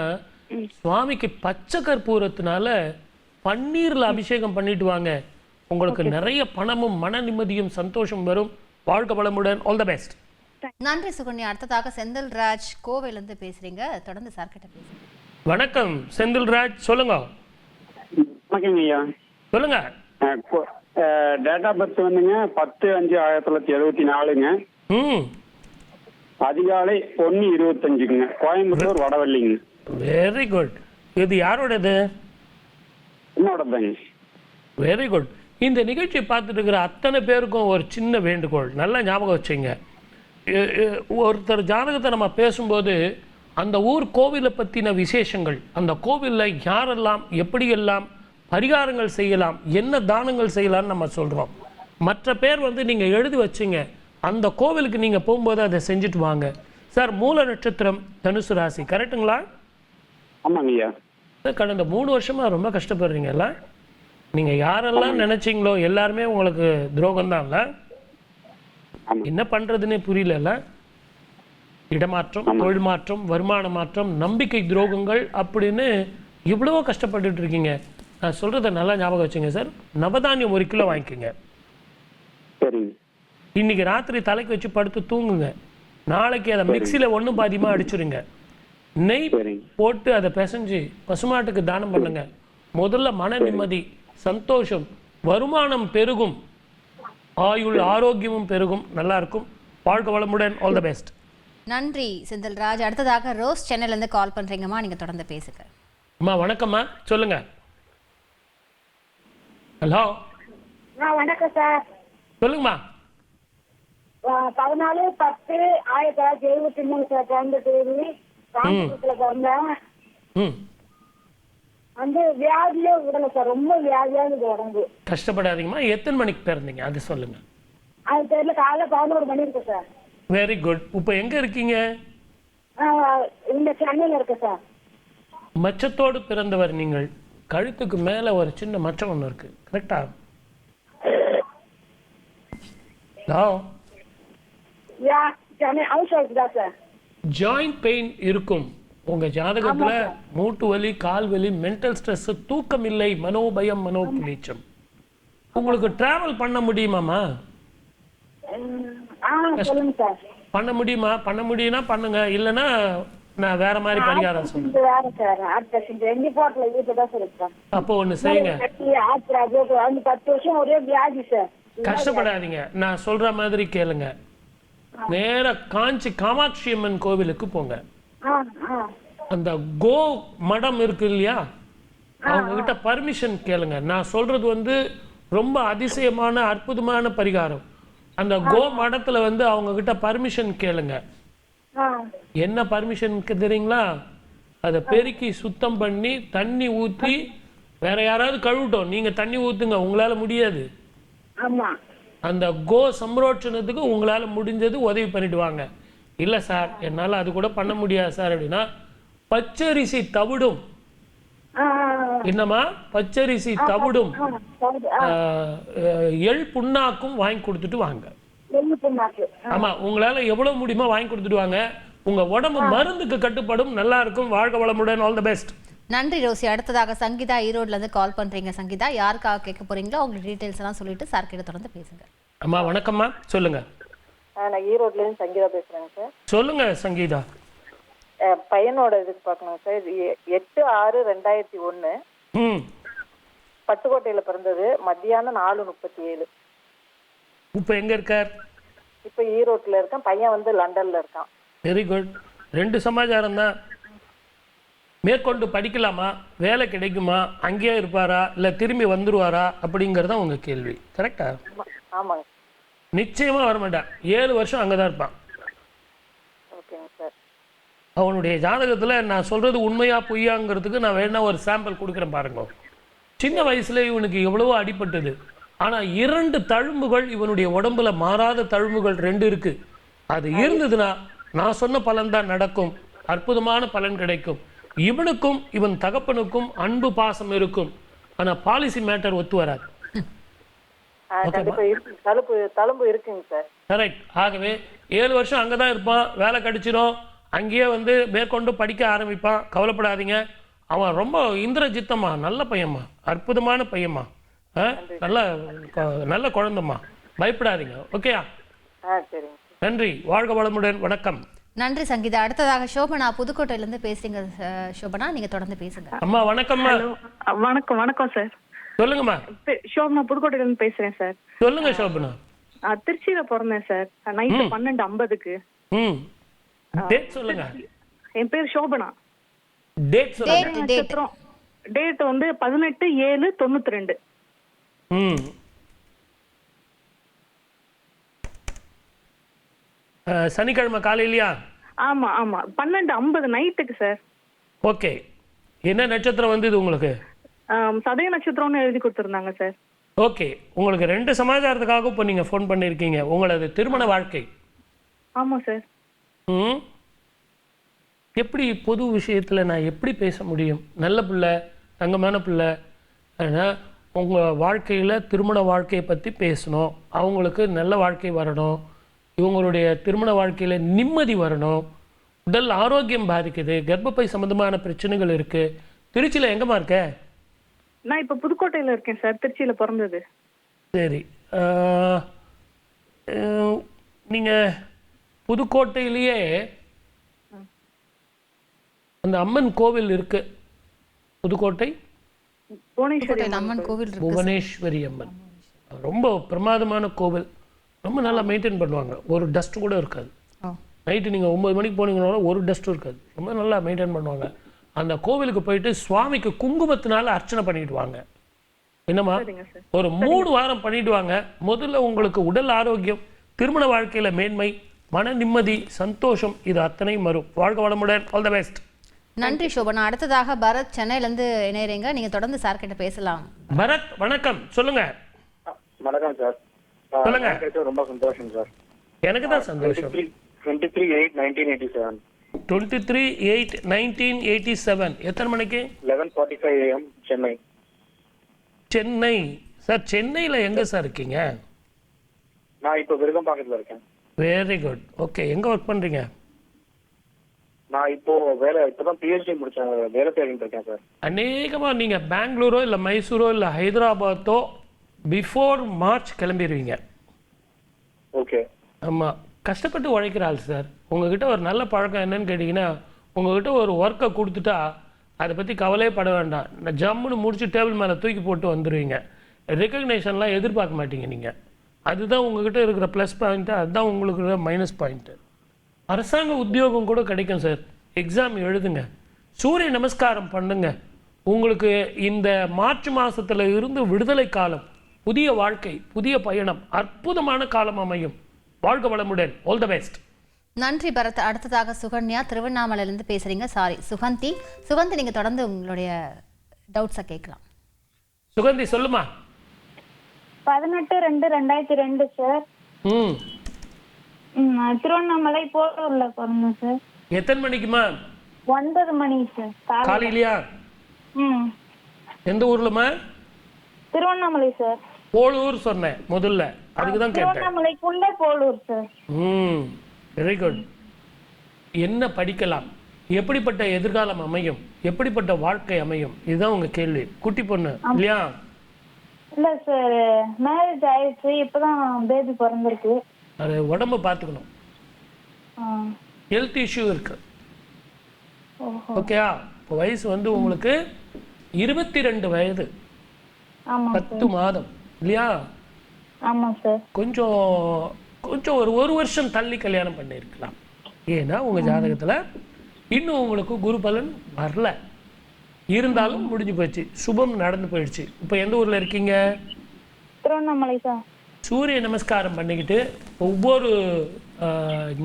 S2: சுவாமிக்கு பச்சை கற்பூரத்தினால பன்னீரில் அபிஷேகம் பண்ணிட்டு வாங்க. உங்களுக்கு நிறைய பணமும் மன நிம்மதியும் சந்தோஷம் வரும். வாழ்க வளமுடன். All the best.
S1: நன்றி சுகன்யா. அடுத்ததாக செந்தில்ராஜ் கோவையிலிருந்து பேசுறீங்க. தொடர்ந்து சார் கிட்ட பேசுங்க.
S2: வணக்கம் செந்தில்ராஜ், சொல்லுங்க.
S8: வணக்கங்க ஐயா.
S2: சொல்லுங்க.
S8: டேட் ஆஃப் பர்த் வந்துங்க 10/5/1974ங்க. அதிகாலை 1:25ங்க. கோயம்புத்தூர் வடவள்ளிங்க.
S2: Very good. இது யாரோடது?
S8: என்னோடதாங்க.
S2: Very good. இந்த நிகழ்ச்சி பார்த்துட்டு இருக்கிற அத்தனை பேருக்கும் ஒரு சின்ன வேண்டுகோள், நல்லா ஞாபகம் வச்சுங்க. ஒருத்தர் ஜாதகத்தை நம்ம பேசும்போது அந்த ஊர் கோவிலை பற்றின விசேஷங்கள், அந்த கோவிலில் யாரெல்லாம் எப்படியெல்லாம் பரிகாரங்கள் செய்யலாம், என்ன தானங்கள் செய்யலாம்னு நம்ம சொல்கிறோம். மற்ற பேர் நீங்கள் எழுதி வச்சுங்க. அந்த கோவிலுக்கு நீங்கள் போகும்போது அதை செஞ்சுட்டு வாங்க. சார், மூல நட்சத்திரம் தனுசு ராசி, கரெக்டுங்களா?
S8: ஆமாங்க ஐயா.
S2: கடந்த 3 வருஷமாக ரொம்ப கஷ்டப்படுறீங்கல்ல? நீங்கள் யாரெல்லாம் நினச்சிங்களோ எல்லாருமே உங்களுக்கு துரோகம்தான்ல? என்ன பண்ணுறதுன்னே புரியல. இடமாற்றம், தொழில் மாற்றம், வருமான மாற்றம், நம்பிக்கை துரோகங்கள் அப்படின்னு இவ்வளவோ கஷ்டப்பட்டுட்டு இருக்கீங்க. நான் சொல்கிறத நல்லா ஞாபகம் வச்சுங்க சார். நவதானியம் 1 கிலோ வாங்கிக்கோங்க. இன்னைக்கு ராத்திரி தலைக்கு வச்சு படுத்து தூங்குங்க. நாளைக்கு அதை மிக்சியில் 1 பாதியமாக அடிச்சுருங்க. நெய் போட்டு அதை பிசைஞ்சு பசுமாட்டுக்கு தானம் பண்ணுங்க. முதல்ல மன நிம்மதி, சந்தோஷம், வருமானம் பெருகும், ஆயுள் ஆரோக்கியமும் பெருகும். நல்லா இருக்கும். வாழ்க வளமுடன். All the best.
S1: நன்றி செந்தில்ராஜ். அடுத்ததாக ரோஸ் சென்னையிலேருந்து கால் பண்ணுறீங்கம்மா, நீங்கள் தொடர்ந்து பேசுங்க.
S2: அம்மா வணக்கம்மா, சொல்லுங்க. ஹலோ.
S12: வணக்கம் சார்.
S2: சொல்லுங்கம்மா.
S12: 14/10/1973 சார் பிறந்த தேதி. காஞ்சிபுரத்துல பிறந்தேன். வியாதியே விடல சார், ரொம்ப வியாதியா இருக்குது உடம்பு.
S2: கஷ்டப்படாதீங்கம்மா. எத்தனை மணிக்கு பிறந்தீங்க அது சொல்லுங்க.
S12: அது தெரியல, காலைல 11 மணி இருக்கு சார்.
S2: Very good. இப்போ எங்க இருக்கீங்க?
S12: இந்த சென்னையில இருக்கு சார்.
S2: மச்சத்தோடு பிறந்தவர் நீங்கள். கழுத்துக்கு மேல ஒரு சின்ன மச்சம் ஒன்று இருக்கு, கரெக்டா? ஜாயிண்ட் பெயின் இருக்கும் உங்க ஜாதகத்துல. மூட்டு வலி, கால் வலி, மென்டல் ஸ்ட்ரெஸ், தூக்கம் இல்லை, மனோபயம், மனோபுலீச்சம். உங்களுக்கு டிராவல் பண்ண முடியுமாமா? பண்ண முடியுமா? பண்ண முடியும்னா பண்ணுங்க, இல்லைன்னா நான் வேற மாதிரி பரிகாரம் சொல்றேன். அப்போ ஒண்ணு செய்யுங்க. கஷ்டப்படாதீங்க, நான் சொல்ற மாதிரி கேளுங்க. நேர காஞ்சி காமாட்சி அம்மன் கோவிலுக்கு போங்க. அந்த கோ மடம் இருக்கு இல்லையா, அவங்க கிட்ட பர்மிஷன் கேளுங்க. நான் சொல்றது ரொம்ப அதிசயமான அற்புதமான பரிகாரம். அந்த கோ மடத்துல அவங்க கிட்ட பர்மிஷன் கேளுங்க. என்ன பர்மிஷன் தெரியுங்களா? அதை பெருக்கி சுத்தம் பண்ணி தண்ணி ஊற்றி, வேற யாராவது கழுவிட்டோம், நீங்க தண்ணி ஊத்துங்க, உங்களால முடியாது. அந்த கோ சம்ரோட்சணத்துக்கு உங்களால முடிஞ்சது உதவி பண்ணிட்டு வாங்க. இல்ல சார் என்னால அது கூட பண்ண முடியாது சார் அப்படின்னா, பச்சரிசி தவிடும். என்னமா? பச்சரிசி தவிடும் எள் புண்ணாக்கும் வாங்கி கொடுத்துட்டு வாங்க. ஆமா, உங்களால எவ்வளவு முடியுமோ வாங்கி கொடுத்துட்டு வாங்க. உங்க உடம்பு மருந்துக்கு கட்டுப்படும். நல்லா இருக்கும். வாழ்க வளமுடன். All the best.
S1: நன்றி ரோசி. அடுத்ததாக சங்கீதா ஈரோட்ல இருந்து கால் பண்றீங்க. சங்கீதா, யாருக்காக கேட்க போறீங்களோ அவங்க டீடைல்ஸ் எல்லாம் சொல்லிட்டு சார் கிட்ட தொடர்ந்து பேசுங்க.
S2: அம்மா வணக்கம்மா, சொல்லுங்க.
S14: நான் ஈரோட்ல இருந்து சங்கீதா பேசுறேங்க சார்.
S2: சொல்லுங்க சங்கீதா.
S14: பையனோட இதுக்கு பார்க்கணும் சார். 8/6/2001 பட்டுக்கோட்டையில பிறந்தது. மத்தியானம் 4:37.
S2: இப்ப எங்க இருக்கார்?
S14: இப்ப ஈரோட்ல இருக்கான். பையன் லண்டன்ல இருக்கான்.
S2: Very good. 2 சமாச்சாரம் தான். மேற்கொண்டு படிக்கலாமா, வேலை கிடைக்குமா, அங்கேயே இருப்பாரா, இல்ல திரும்பி வந்துருவாரா அப்படிங்கறத உங்க கேள்வி, கரெக்டா?
S14: ஆமாங்க.
S2: நிச்சயமா வரமாட்டான். 7 வருஷம் அங்கதான் இருப்பான்.
S14: ஓகேங்க சார்.
S2: அவனுடைய ஜாதகத்துல நான் சொல்றது உண்மையா பொய்யாங்கிறதுக்கு நான் வேணா ஒரு சாம்பிள் கொடுக்குறேன் பாருங்க. சின்ன வயசுல இவனுக்கு எவ்வளவோ அடிபட்டது. ஆனா 2 தழும்புகள் இவனுடைய உடம்புல மாறாத தழும்புகள் 2 இருக்கு. அது இருந்ததுன்னா நான் சொன்ன பலன் தான் நடக்கும். அற்புதமான பலன் கிடைக்கும். இவனுக்கும் இவன் தகப்பனுக்கும் அன்பு பாசம் இருக்கும். ஆனா பாலிசி மேட்டர் ஒத்து வராது.
S14: கண்டிப்பா இருக்கு, தழும்பு இருக்குங்க சார்.
S2: கரெக்ட். ஆகவே 7 வருஷம் அங்கே தான் இருப்பான், வேலை கிடைச்சிடும், அங்கேயே வந்து மேற்கொண்டு படிக்க ஆரம்பிப்பான். கவலைப்படாதீங்க. அவன் ரொம்ப இந்திரஜித்தம்மா, நல்ல பையன்மா, அற்புதமான பையன்மா, நல்ல குழந்தைம்மா, பயப்படாதீங்க. ஓகேயா?
S14: சரிங்க.
S2: நன்றி, வாழ்க வளமுடன். வணக்கம்.
S1: நன்றி சங்கீதா. அடுத்ததாக சோபனா புதுக்கோட்டையிலேருந்து பேசுறீங்க. சோபனா, நீங்க தொடர்ந்து பேசுங்க.
S2: அம்மா வணக்கம்மா.
S13: வணக்கம். வணக்கம் சார்.
S2: சொல்லுங்கம்மா.
S13: சோபனா புதுக்கோட்டையிலேருந்து பேசுறேன் சார்.
S2: சொல்லுங்க சோபனா.
S13: திருச்சியில பிறந்தேன் சார். நைட்டு 12:50க்கு.
S2: டேட் சொல்லுங்க.
S13: என் பேர் சோபனா.
S2: டேட் சொல்லுங்க.
S13: டேட் வந்து 18/7/92.
S2: சனிக்கிழமை காலையிலையா?
S13: ஆமா 12:50 நைட்டுக்கு சார்.
S2: ஓகே. என்ன நட்சத்திரம் வந்து இது உங்களுக்கு?
S13: சதய நட்சத்திரம்னு எழுதி கொடுத்துருந்தாங்க சார்.
S2: ஓகே. உங்களுக்கு 2 சமாச்சாரத்துக்காக இப்போ நீங்கள் ஃபோன் பண்ணியிருக்கீங்க. உங்களது திருமண வாழ்க்கை.
S13: ஆமாம் சார்.
S2: எப்படி பொது விஷயத்தில் நான் எப்படி பேச முடியும்? நல்ல பிள்ளை, தங்கமான பிள்ளை. ஆனால் உங்கள் வாழ்க்கையில் திருமண வாழ்க்கையை பற்றி பேசணும். அவங்களுக்கு நல்ல வாழ்க்கை வரணும், இவங்களுடைய திருமண வாழ்க்கையில் நிம்மதி வரணும், உடல் ஆரோக்கியம் பாதிக்குது, கர்ப்பப்பை சம்மந்தமான பிரச்சனைகள் இருக்குது. திருச்சியில் எங்கேம்மா இருக்க?
S13: நான் இப்போ புதுக்கோட்டையில் இருக்கேன் சார். திருச்சியில் பிறந்தது.
S2: சரி. நீங்கள் புதுக்கோட்டையிலேயே அந்த அம்மன் கோவில் இருக்கு. புதுக்கோட்டை
S1: அம்மன் கோவில்,
S2: புவனேஸ்வரி அம்மன், ரொம்ப பிரமாதமான கோவில். ரொம்ப நல்லா மெயின்டைன் பண்ணுவாங்க. ஒரு டஸ்ட் கூட இருக்காது. நைட்டு நீங்கள் 9 மணிக்கு போனீங்கன்னா ஒரு டஸ்ட்டும் இருக்காது. ரொம்ப நல்லா மெயின்டைன் பண்ணுவாங்க. அந்த கோவிலுக்கு போயிட்டு சுவாமிக்கு குங்குமத்தினால அர்ச்சனை பண்ணிடுவாங்க. என்னம்மா, ஒரு 3 வாரம் பண்ணிடுவாங்க. முதல்ல உங்களுக்கு உடல் ஆரோக்கியம், திருமண வாழ்க்கையில் மேன்மை, மன நிம்மதி, சந்தோஷம், இது அத்தனையும் வரும். வாழ்க வளமுடன். All the best.
S1: நன்றி சோபனா. அடுத்ததாக பரத் சென்னையிலேருந்து இணையறீங்க. நீங்க தொடர்ந்து சார் கிட்ட பேசலாம்.
S2: பரத் வணக்கம், சொல்லுங்க.
S10: வணக்கம் சார்.
S2: சொல்லுங்க.
S10: ரொம்ப சந்தோஷம் சார்.
S2: எனக்கு தான் சந்தோஷம்.
S10: 23/8/1987.
S2: 23/8/1987. எத்தனை மணிக்கு?
S10: 11:45 AM சென்னை.
S2: சென்னை சார். சென்னையில் எங்கே சார் இருக்கீங்க?
S10: நான் இப்போ விருகம்பாக்கத்தில் இருக்கேன்.
S2: Very good. ஓகே. எங்கே ஒர்க் பண்ணுறீங்க?
S10: நான் இப்போதான் PhD முடிச்சேன், வேலை தேடிட்டு இருக்கேன் சார்.
S2: அநேகமாக நீங்கள் பெங்களூரோ இல்லை மைசூரோ இல்லை ஹைதராபாத்தோ பிஃபோர் மார்ச் கிளம்பிடுவீங்க.
S10: ஓகே.
S2: ஆமாம். கஷ்டப்பட்டு உழைக்கிற ஆள் சார். உங்ககிட்ட ஒரு நல்ல பழக்கம் என்னன்னு கேட்டிங்கன்னா, உங்ககிட்ட ஒரு ஒர்க்கை கொடுத்துட்டா அதை பற்றி கவலையே பட வேண்டாம். நான் ஜம்முன்னு முடிச்சு டேபிள் மேலே தூக்கி போட்டு வந்துடுவீங்க. ரெக்கக்னேஷன்லாம் எதிர்பார்க்க மாட்டீங்க நீங்கள். அதுதான் உங்ககிட்ட இருக்கிற ப்ளஸ் பாயிண்ட்டு, அதுதான் உங்களுக்கு இருக்கிற மைனஸ் பாயிண்ட்டு. அரசாங்க உத்தியோகம் கூட கிடைக்கும் சார். எக்ஸாம் எழுதுங்க, சூரிய நமஸ்காரம் பண்ணுங்க. உங்களுக்கு இந்த மார்ச் மாதத்தில் இருந்து விடுதலை காலம், புதிய வாழ்க்கை, புதிய பயணம், அற்புதமான காலம் அமையும். வாழ்க வளமுடன். All the best.
S1: நன்றி பரத். அடுத்ததாக சுகன்யா திருவண்ணாமலையிலேருந்து பேசுறீங்க. சுகந்தி. நீங்க தொடர்ந்து உங்களுடைய டவுட்ஸை கேட்கலாம்.
S2: சுகந்தி சொல்லுமா.
S15: 18/2/2002 சார். திருவண்ணாமலை போரூர்ல பிறந்தேன் சார்.
S2: எத்தனை மணிக்குமா?
S15: 9 மணி சார்.
S2: காலையிலயா? எந்த ஊர்லமா?
S15: திருவண்ணாமலை சார்.
S2: போலூர் சொன்னேன் முதல்ல, அதுக்கு தான் கேட்டேன்.
S15: திருவண்ணாமலைக்குள்ள போலூர் சார்.
S2: Very good. என்ன படிக்கலாம், எப்படிப்பட்ட எதிர்காலம் அமையும், எப்படிப்பட்ட வாழ்க்கை அமையும், இதுதான் உங்க கேள்வி. குட்டி பொண்ணு இல்லையா?
S15: இல்ல சார், மேரேஜ் ஆயிடுச்சு, இப்பதான் பேபி பிறந்திருக்கு.
S2: அது உடம்பு பார்த்துக்கணும். ஹெல்த் இஷ்யூ இருக்கு. ஓகேயா? இப்போ வயசு வந்து உங்களுக்கு 22 வயது, 10 மாதம் இல்லையா?
S15: ஆமா சார்.
S2: கொஞ்சம் ஒரு வருஷம் தள்ளி கல்யாணம் பண்ணிருக்கலாம். ஏன்னா உங்க ஜாதகத்துல இன்னும் உங்களுக்கு குரு பலன் வரல. இருந்தாலும் முடிஞ்சு போச்சு, சுபம் நடந்து போயிடுச்சு. இப்போ எந்த ஊர்ல இருக்கீங்க?
S15: திருவண்ணாமலை சார்.
S2: சூரிய நமஸ்காரம் பண்ணிக்கிட்டு ஒவ்வொரு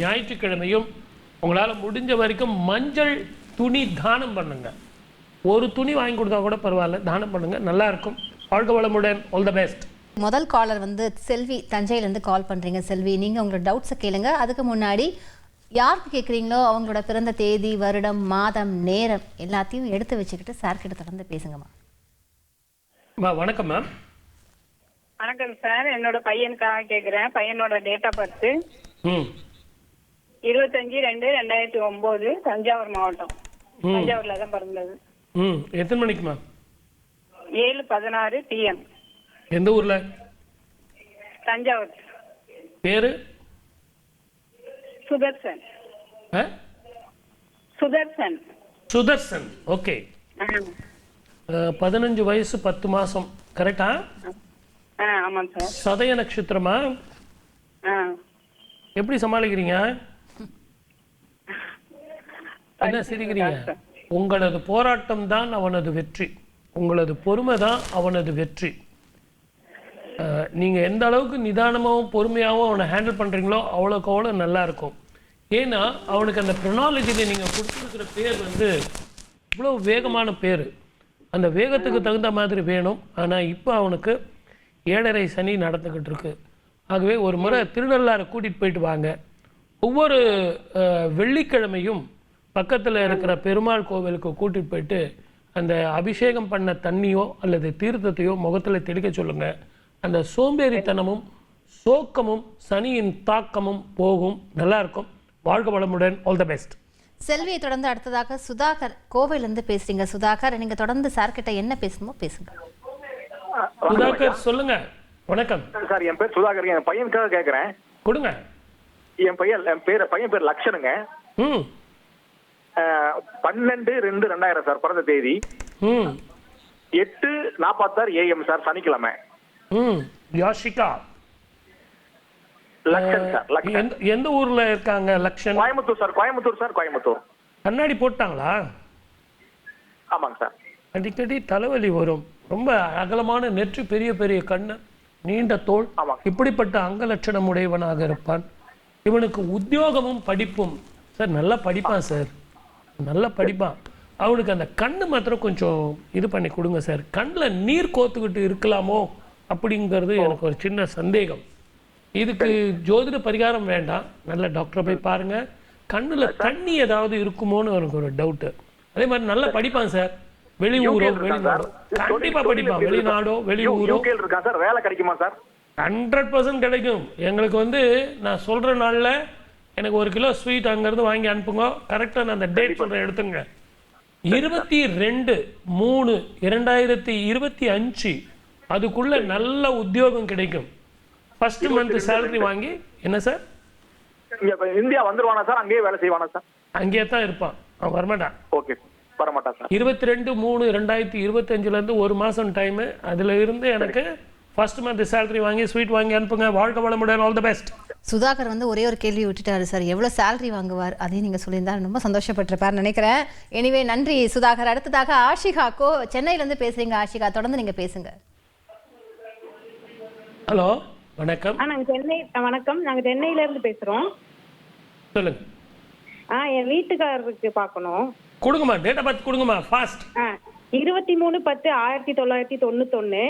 S2: ஞாயிற்றுக்கிழமையும் உங்களால முடிஞ்ச வரைக்கும் மஞ்சள் துணி தானம் பண்ணுங்க. ஒரு துணி வாங்கி கொடுத்தா கூட பரவாயில்ல, தானம் பண்ணுங்க, நல்லா இருக்கும். வாழ்க வளமுடன். All the best.
S1: முதல் காலர் வந்து செல்வி, தஞ்சையிலேருந்து கால் பண்ணுறீங்க. செல்வி, நீங்கள் உங்களோட டவுட்ஸை கேளுங்க. அதுக்கு முன்னாடி யாருக்கு கேட்குறீங்களோ அவங்களோட பிறந்த தேதி, வருடம், மாதம், நேரம் எல்லாத்தையும் எடுத்து வச்சுக்கிட்டு சார் கிட்ட தொடர்ந்து பேசுங்கம்மா.
S2: வணக்கம் மேம்.
S13: வணக்கம் சார். என்னோட பையனுக்காக கேக்குறேன். பையனோட டேட் ஆஃப் பர்த் 25/2/2009, தஞ்சாவூர் மாவட்டம். தஞ்சாவூர்ல தான் பிறந்தது.
S2: எத்தனை மணிக்குமா?
S13: 7:16 PM.
S2: எந்த ஊர்ல?
S13: தஞ்சாவூர்.
S2: பேரு?
S13: சுதர்சன்.
S2: சுதர்சன். சுதர்சன். ஓகே. 15 வயசு 10 மாசம். கரெக்டா?
S13: ஆமாம் சார்.
S2: சதய நட்சத்திரமா? எப்படி சமாளிக்கிறீங்க? என்ன சிரிக்கிறீங்க? உங்களது போராட்டம் தான் அவனது வெற்றி, உங்களது பொறுமை தான் அவனது வெற்றி. நீங்க எந்த அளவுக்கு நிதானமாகவும் பொறுமையாகவும் அவனை ஹேண்டில் பண்றீங்களோ அவ்வளோக்கு அவ்வளோ நல்லா இருக்கும். ஏன்னா அவனுக்கு அந்த ப்ரொனாலஜியில் நீங்க கொடுத்துருக்கிற பேர் வந்து இவ்வளோ வேகமான பேர். அந்த வேகத்துக்கு தகுந்த மாதிரி வேணும். ஆனால் இப்போ அவனுக்கு 7.5 சனி நடந்துக்கிட்டு இருக்கு. ஆகவே ஒரு முறை திருநள்ளாரை கூட்டிகிட்டு போயிட்டு வாங்க. ஒவ்வொரு வெள்ளிக்கிழமையும் பக்கத்தில் இருக்கிற பெருமாள் கோவிலுக்கு கூட்டிகிட்டு போயிட்டு அந்த அபிஷேகம் பண்ண தண்ணியோ அல்லது தீர்த்தத்தையோ முகத்தில் தெளிக்க சொல்லுங்கள். அந்த சோம்பேறித்தனமும் சோக்கமும் சனியின் தாக்கமும் போகும். நல்லாயிருக்கும். வாழ்க வளமுடன். All the best.
S1: செல்வியை தொடர்ந்து அடுத்ததாக சுதாகர் கோவையிலிருந்து பேசுறீங்க. சுதாகர், நீங்க தொடர்ந்து சார் கிட்ட என்ன பேசணுமோ பேசுங்க.
S2: சுதாகர் சொல்லுங்க. வணக்கம்
S10: சார். என் பேர் சுதாகர். என் பையனுக்காக கேட்கறேன்.
S2: கொடுங்க.
S10: என் பையன் பேர் லக்ஷனுங்க. 12/2/2000 சார் பிறந்த தேதி. 8:46 AM சார் சனிக்கிழமை.
S2: யாஷிகா
S10: லக்ஷன் சார். லக்ஷன்
S2: எந்த ஊர்ல இருக்காங்க? லக்ஷன்
S10: கோயம்புத்தூர் சார். கோயம்புத்தூர் சார். கோயம்புத்தூர்.
S2: கண்ணாடி போட்டாங்களா?
S10: ஆமாங்க சார்.
S2: அடிக்கடி தலைவலி வரும். ரொம்ப அகலமான நெற்றி, பெரிய பெரிய கண்ணு, நீண்ட தோள், இப்படிப்பட்ட அங்க லட்சணம் உடையவனாக இருப்பான். இவனுக்கு உத்தியோகமும் படிப்பும் சார் நல்லா படிப்பான் சார், நல்லா படிப்பான். அவனுக்கு அந்த கண்ணு மாத்திரம் கொஞ்சம் இது பண்ணி கொடுங்க சார். கண்ணில் நீர் கோத்துக்கிட்டு இருக்கலாமோ அப்படிங்கிறது எனக்கு ஒரு சின்ன சந்தேகம். இதுக்கு ஜோதிட பரிகாரம் வேண்டாம், நல்ல டாக்டரை போய் பாருங்க. கண்ணில் தண்ணி ஏதாவது இருக்குமோன்னு எனக்கு ஒரு டவுட்டு. அதே மாதிரி நல்லா படிப்பான் சார். வெளியூரோ வெளிநாடோ கண்டிப்பா படிப்பான். வெளிநாடோ வெளியூரோ
S10: வேலை கிடைக்குமா சார்?
S2: 100% கிடைக்கும். எங்களுக்கு வந்து நான் சொல்ற நாள்ல எனக்கு 1 கிலோ ஸ்வீட் அங்கிருந்து வாங்கி அனுப்புங்க. கரெக்டா நான் அந்த டேட் சொல்றேன், எடுத்துங்க. 22/3/2025 அதுக்குள்ள நல்ல உத்தியோகம் கிடைக்கும். ஃபர்ஸ்ட் மந்த் சேலரி வாங்கி. என்ன சார்?
S10: India வந்துருவானா sir? அங்கேயே வேலை செய்வானா சார்?
S2: அங்கேயே தான் இருப்பான், அவன் வரமாட்டான்.
S10: ஓகே, வரமாட்டான் சார்.
S2: 22/3/2025 இருந்து 1 மாசம் டைம். அதுல இருந்து எனக்கு ஃபர்ஸ்ட் மந்த் சேலரி வாங்கி ஸ்வீட் வாங்கி அனுப்புங்க. வாழ்க்கை வளமுடன். All the best.
S1: சுதாகர் வந்து ஒரே ஒரு கேள்வி விட்டுட்டாரு சார், எவ்வளோ சேலரி வாங்குவார் அதையும் நீங்கள் சொல்லியிருந்தா ரொம்ப சந்தோஷப்பட்டிருப்பார் நினைக்கிறேன். எனிவே நன்றி சுதாகர். அடுத்ததாக ஆஷிகா சென்னையிலேருந்து பேசுறீங்க. ஆஷிகா, தொடர்ந்து நீங்கள் பேசுங்க.
S2: ஹலோ, வணக்கம்.
S13: வணக்கம், நாங்கள் சென்னையிலேருந்து பேசுகிறோம்.
S2: சொல்லுங்க.
S13: என் வீட்டுக்காரருக்கு பார்க்கணும்.
S2: கொடுங்கம்மா, டேட் ஆஃப் பர்த் கொடுங்கம்மா, ஃபாஸ்ட்.
S13: 23/10/1991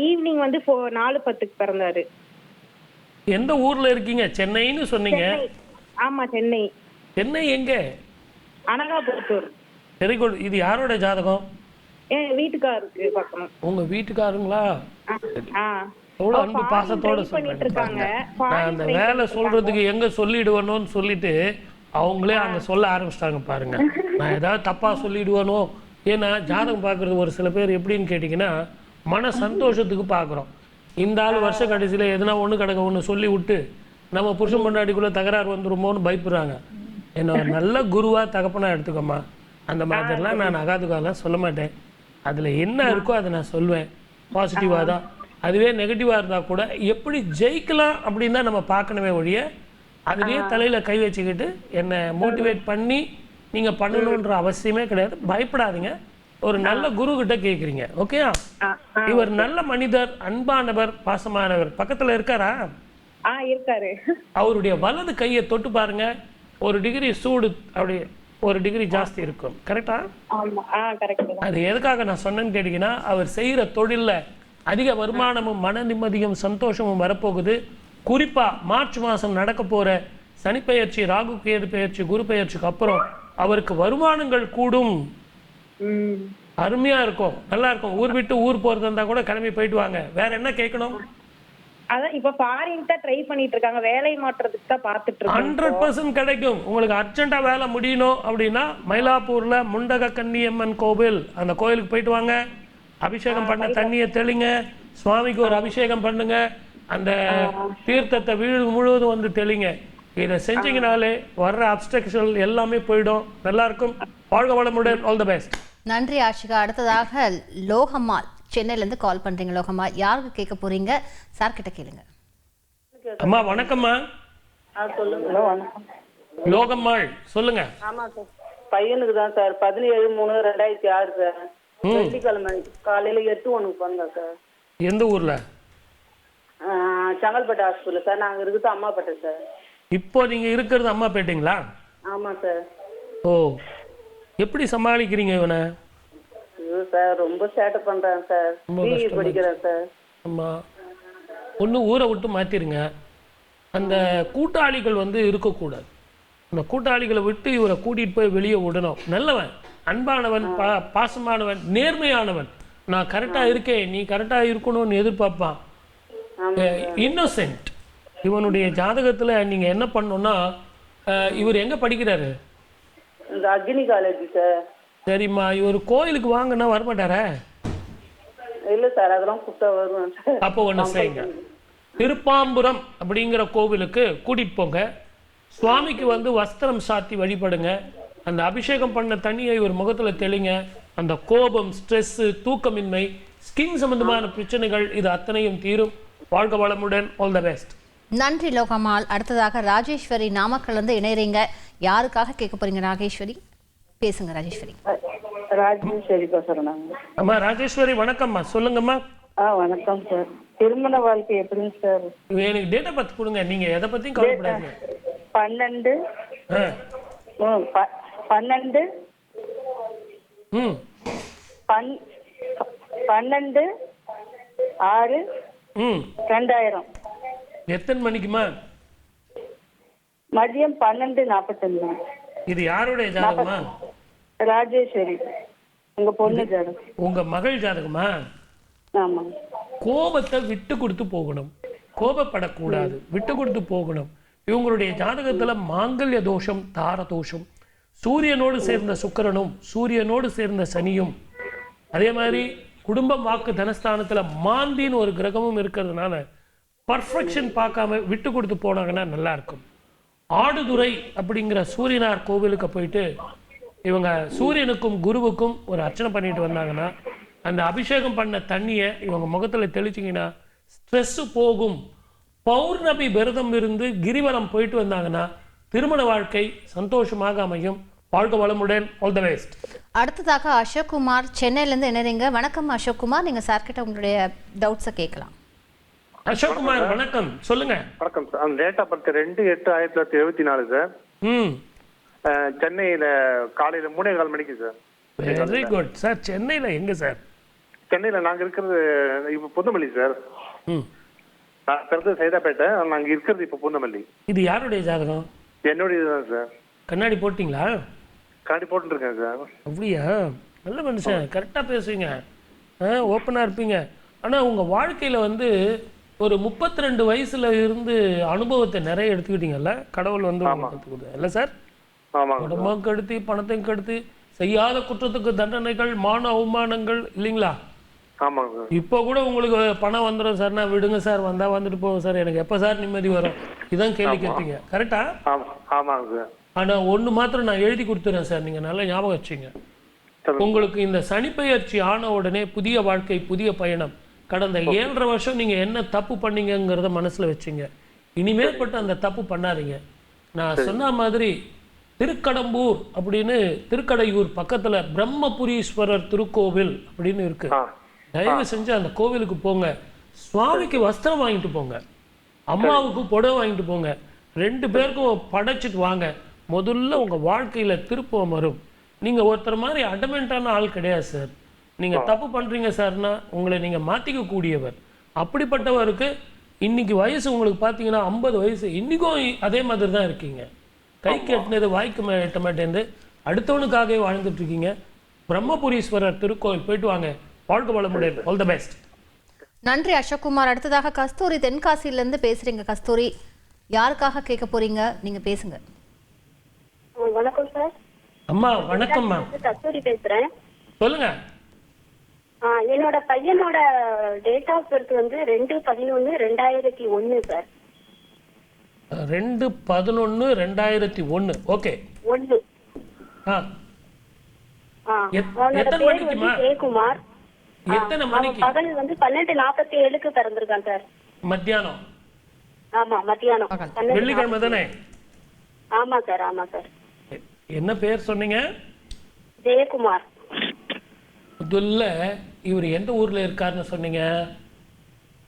S13: ஈவினிங் வந்து 4:10க்கு பிறந்தாரு.
S2: எந்த ஊர்ல இருக்கீங்க? சென்னைன்னு சொன்னீங்க.
S13: ஆமா, சென்னை.
S2: சென்னை எங்க?
S13: அனகாபுத்தூர்.
S2: Very good. இது யாரோட ஜாதகம்?
S13: என் வீட்டுக்காரருக்கு பார்க்கணும்.
S2: உங்க வீட்டுக்காரங்களா? எவ்வளவு அன்பு பாசத்தோட சொல்றாங்க. நான் அந்த வேலை சொல்றதுக்கு எங்க சொல்லிடுவேணும்னு சொல்லிட்டு அவங்களே அங்க சொல்ல ஆரம்பிச்சிட்டாங்க பாருங்க. நான் ஏதாவது தப்பா சொல்லிடுவேனோ. ஏன்னா ஜாதகம் பார்க்கறது ஒரு சில பேர் எப்படின்னு கேட்டிங்கன்னா மன சந்தோஷத்துக்கு பார்க்குறோம். இந்த ஆள் வருஷ கடைசியில் எதுனா ஒன்று கிடக்க ஒன்று சொல்லி விட்டு நம்ம புருஷன் பொண்டாட்டிக்குள்ளே தகராறு வந்துருமோன்னு பயப்படுறாங்க. என்ன நல்ல குருவாக தகப்பனாக எடுத்துக்கோமா. அந்த மாதிரிலாம் நான் அகாதுக்காலாம் சொல்ல மாட்டேன். அதில் என்ன இருக்கோ அதை நான் சொல்வேன். பாசிட்டிவாக தான். அதுவே நெகட்டிவாக இருந்தால் கூட எப்படி ஜெயிக்கலாம் அப்படின்னு தான் நம்ம பார்க்கணுமே ஒழிய அதுலேயே தலையில் கை வச்சுக்கிட்டு என்னை மோட்டிவேட் பண்ணி நீங்கள் பண்ணணுன்ற அவசியமே கிடையாது. பயப்படாதீங்க. ஒரு நல்ல குரு கிட்ட கேட்குறீங்க. ஓகேயா? இவர் நல்ல மனிதர், அன்பானவர், பாசமானவர். பக்கத்தில் இருக்காரா?
S13: இருக்காரு.
S2: அவருடைய வலது கையை தொட்டு பாருங்க. 1 டிகிரி சூடு, அப்படி 1 டிகிரி ஜாஸ்தி இருக்கும். கரெக்டா? அது எதுக்காக நான் சொன்னேன்னு கேட்டீங்கன்னா அவர் செய்கிற தொழிலில் அதிக வருமானமும் மன நிம்மதியும் சந்தோஷமும் வரப்போகுது. குறிப்பாக மார்ச் மாதம் நடக்க போகிற சனிப்பெயர்ச்சி, ராகு கேது பெயர்ச்சி, குரு பெயர்ச்சிக்கு அப்புறம் அவருக்கு வருமானங்கள் கூடும். அருமையா இருக்கும், நல்லா இருக்கும். ஊர் விட்டு ஊர் போறது இருந்தா கூட கிளம்பி போயிட்டு வாங்க. வேற என்ன கேட்கணும்?
S14: அதான் இப்ப ஃபாரின் தான் ட்ரை பண்ணிட்டு இருக்காங்க, வேலை மாற்றத்துக்கு தான் பார்த்துட்டு இருக்காங்க.
S2: 100% கிடைக்கும். உங்களுக்கு அர்ஜென்ட்டா வேலை முடியணும் அப்படின்னா மயிலாப்பூர்ல முண்டக கன்னியம்மன் கோவில், அந்த கோயிலுக்கு போயிட்டு வாங்க. அபிஷேகம் பண்ண தண்ணியை தெளிங்க, சுவாமிக்கு ஒரு அபிஷேகம் பண்ணுங்க, அந்த தீர்த்தத்தை வீடு முழுவதும் வந்து தெளிங்க. இதை செஞ்சீங்கனாலே வர்ற அப்ஸ்ட்ரக்ஷன் எல்லாமே போயிடும். நல்லா இருக்கும். வாழ்க வளமுடன். All the best.
S1: நன்றி ஆஷிகா. அடுத்ததாக லோகம்மாள் சென்னையிலேருந்து கால் பண்றீங்க. லோகம்மா, யாருக்கு கேட்க போறீங்க? சார் கிட்ட கேளுங்க.
S2: அம்மா வணக்கம்மா.
S16: சொல்லுங்க. வணக்கம்.
S2: லோகம்மாள் சொல்லுங்க.
S16: ஆமா சார், பையனுக்கு தான் சார். 17/3/2006 சார், வெள்ளிக்கிழமை காலையில 8:01 பண்ணோம் சார்.
S2: எந்த ஊர்ல?
S16: Chengalpattu hospital sir. நாங்க இருக்குது அம்மாப்பேட்டை சார்.
S2: இப்போ நீங்க இருக்கிறது அம்மாப்பேட்டைங்களா?
S16: ஆமா சார்.
S2: ஓ, எப்படி சமாளிக்கிறீங்க இவனை?
S16: சார் ரொம்ப சேட்டை பண்றான் சார். பிஇ படிக்கிறேன் சார்.
S2: ஆமா, ஒன்று ஊரை விட்டு மாற்றிருங்க. அந்த கூட்டாளிகள் வந்து இருக்கக்கூடாது. அந்த கூட்டாளிகளை விட்டு இவரை கூட்டிகிட்டு போய் வெளியே விடணும். நல்லவன், அன்பானவன், பாசமானவன், நேர்மையானவன். நான் கரெக்டாக இருக்கேன், நீ கரெக்டாக இருக்கணும்னு எதிர்பார்ப்பான். இன்னோசென்ட். இவனுடைய ஜாதகத்தில் நீங்கள் என்ன பண்ணணும்னா, இவர் எங்கே படிக்கிறாரு?
S16: அக்னி காலேஜ் சார்.
S2: சரிம்மா, இவர் கோயிலுக்கு வாங்கன்னா வரமாட்டாரா?
S16: இல்ல சார், அதெல்லாம் கூப்பிட்டா வருவேன்.
S2: அப்போ ஒன்று செய்யுங்க, திருப்பாம்புரம் அப்படிங்கிற கோவிலுக்கு கூட்டிட்டு போங்க. சுவாமிக்கு வந்து வஸ்திரம் சாத்தி வழிபடுங்க. அந்த அபிஷேகம் பண்ண தண்ணியை இவர் முகத்துல தெளிங்க. அந்த கோபம், ஸ்ட்ரெஸ், தூக்கமின்மை, ஸ்கின் சம்பந்தமான பிரச்சனைகள் இது அத்தனையும் தீரும். வாழ்க வளமுடன். All the best.
S1: நன்றி லோகம்மாள். அடுத்ததாக ராஜேஸ்வரி நாமக்கல்ல இருந்து இணையறீங்க. யாருக்காக கேட்க போறீங்க ராஜேஸ்வரி? பேசுங்க ராஜேஸ்வரி.
S16: ராஜேஸ்வரி பேசுறேன் நாங்க.
S2: அம்மா ராஜேஸ்வரி வணக்கம்மா, சொல்லுங்கம்மா.
S16: வணக்கம் சார். திருமண வாழ்க்கை எப்படிங்க சார்?
S2: எனக்கு டேட் ஆஃப் பர்த் கொடுங்க, நீங்க எதை பத்தியும் கவலைப்படாதீங்க.
S16: 12 6/2000.
S2: எத்தனை மணிக்குமா?
S16: மதியம் 12:45.
S2: இது யாருடைய ஜாதகமா?
S16: ராஜேஸ்வரி, உங்க பொண்ணு ஜாதகம்.
S2: உங்க மகள் ஜாதகமா?
S16: ஆமா.
S2: கோபத்தை விட்டு கொடுத்து போகணும், கோபப்படக்கூடாது, விட்டு கொடுத்து போகணும். இவங்களுடைய ஜாதகத்துல மாங்கல்ய தோஷம், தார தோஷம், சூரியனோடு சேர்ந்த சுக்கிரனும் சூரியனோடு சேர்ந்த சனியும், அதே மாதிரி குடும்பம், வாக்கு, தனஸ்தானத்துல மாந்தின்னு ஒரு கிரகமும் இருக்கிறதுனால பர்ஃபெக்ஷன் பார்க்காம விட்டு கொடுத்து போனாங்கன்னா நல்லா இருக்கும். ஆடுதுறை அப்படிங்கிற சூரியனார் கோவிலுக்கு போயிட்டு இவங்க சூரியனுக்கும் குருவுக்கும் ஒரு அர்ச்சனை பண்ணிட்டு வந்தாங்கன்னா, அந்த அபிஷேகம் பண்ண தண்ணியை இவங்க முகத்துல தெளிச்சிங்கன்னா ஸ்ட்ரெஸ் போகும். பௌர்ணமி விரதம் இருந்து கிரிவலம் போயிட்டு வந்தாங்கன்னா திருமண வாழ்க்கை சந்தோஷமாக அமையும். வாழ்க வளமுடன். All the best.
S1: அடுத்ததாக அசோக்குமார் சென்னையிலேருந்து இணைறீங்க. வணக்கம் அசோக்குமார், நீங்க சார் கிட்ட உங்களுடைய டவுட்ஸை கேட்கலாம்.
S2: அசோக்குமார் வணக்கம், சொல்லுங்க.
S10: வணக்கம் சார். அந்த டேட் ஆஃப் பர்த் 2/8/1974 சார். சென்னையில காலையில 3:15 மணிக்கு சார்.
S2: Very good sir. சென்னையில எங்க சார்?
S10: சென்னையில நாங்க இருக்கிறது இப்ப புதுமல்லி சார். நான் பிறந்தது சைதாப்பேட்டை, நாங்க இருக்கிறது இப்ப புதுமல்லி.
S2: இது யாருடைய ஜாதகம்?
S10: என்னுடைய இதுதான் சார்.
S2: கண்ணாடி போட்டீங்களா?
S10: கண்ணாடி போட்டு இருக்கேன் சார்.
S2: அப்படியா? நல்ல மனுஷன், கரெக்டா பேசுவீங்க, ஓப்பனா இருப்பீங்க. ஆனா உங்க வாழ்க்கையில வந்து ஒரு 32 வயசுல இருந்து அனுபவத்தை நிறைய எடுத்துக்கிட்டீங்கல்ல, கடவுள் வந்து இல்ல சார்? உடம்பும் கெடுத்து, பணத்தையும் கெடுத்து, செய்யாத குற்றத்துக்கு தண்டனைகள், மான அவமானங்கள் இல்லைங்களா? இப்போ கூட உங்களுக்கு பணம் வந்துடும் சார், நான் விடுங்க சார், வந்தா வந்துட்டு போவோம் சார், எனக்கு எப்ப சார் நிம்மதி வரும், இதான் கேள்வி கேட்பீங்க. கரெக்டா? ஆனா ஒண்ணு மாத்திரம் நான் எழுதி கொடுத்துறேன் சார், நீங்க நல்லா ஞாபகம் வச்சுங்க. உங்களுக்கு இந்த சனிப்பெயர்ச்சி ஆன உடனே புதிய வாழ்க்கை, புதிய பயணம். கடந்த 7.5 வருஷம் நீங்க என்ன தப்பு பண்ணீங்கிறத மனசுல வச்சுங்க. இனிமேற்பட்டு அந்த தப்பு பண்ணாதீங்க. நான் சொன்ன மாதிரி திருக்கடம்பூர் அப்படின்னு, திருக்கடையூர் பக்கத்துல பிரம்மபுரீஸ்வரர் திருக்கோவில் அப்படின்னு இருக்கு. தயவு செஞ்சு அந்த கோவிலுக்கு போங்க. சுவாமிக்கு வஸ்திரம் வாங்கிட்டு போங்க, அம்மாவுக்கு புடவை வாங்கிட்டு போங்க, 2 பேருக்கும் படைச்சிட்டு வாங்க. முதல்ல உங்க வாழ்க்கையில திருப்பம் வரும். நீங்க ஒருத்தர் மாதிரி அடமெண்டான ஆள் கிடையாது சார். நீங்க தப்பு பண்றீங்க சார்னா உங்களை நீங்க மாத்திக்க கூடியவர். அப்படிப்பட்டவருக்கு இன்னைக்கு வயசு உங்களுக்கு பார்த்தீங்கன்னா 50 வயசு, இன்னைக்கும் அதே மாதிரி தான் இருக்கீங்க. கை கட்டினது வாய்க்கு எட்ட மாட்டேந்து அடுத்தவனுக்காகவே வாழ்ந்துட்டு இருக்கீங்க. பிரம்மபுரீஸ்வரர் திருக்கோயில் போயிட்டு வாங்க. வாழ்க்கை வளமுடன். All the best.
S1: நன்றி அசோக்குமார். அடுத்ததாக கஸ்தூரி தென்காசியிலேருந்து பேசுறீங்க. கஸ்தூரி, யாருக்காக கேட்க போறீங்க? நீங்க பேசுங்க.
S12: வணக்கம் சார்.
S2: அம்மா வணக்கம்மா.
S12: கஸ்தூரி பேசுறேன்.
S2: சொல்லுங்க.
S12: என்னோட பையனோட டேட் ஆஃப் பர்த் வந்து 2/11/2001 சார்.
S2: 2/11/2001. ஓகே.
S12: 1.
S2: எத்தனை மணிக்குமா?
S12: ஜெயக்குமார்.
S2: எத்தனை மணிக்கு?
S12: பகல் வந்து 12:47க்கு பிறந்திருக்கான் சார்.
S2: மத்தியானம்?
S12: ஆமா மத்தியானம்.
S2: வெள்ளிக்கிழமை தானே?
S12: ஆமா சார். ஆமா சார்.
S2: என்ன பேர் சொன்னீங்க?
S12: ஜெயக்குமார்.
S2: முதல்ல இவர் எந்த ஊர்ல இருக்காருன்னு சொன்னீங்க?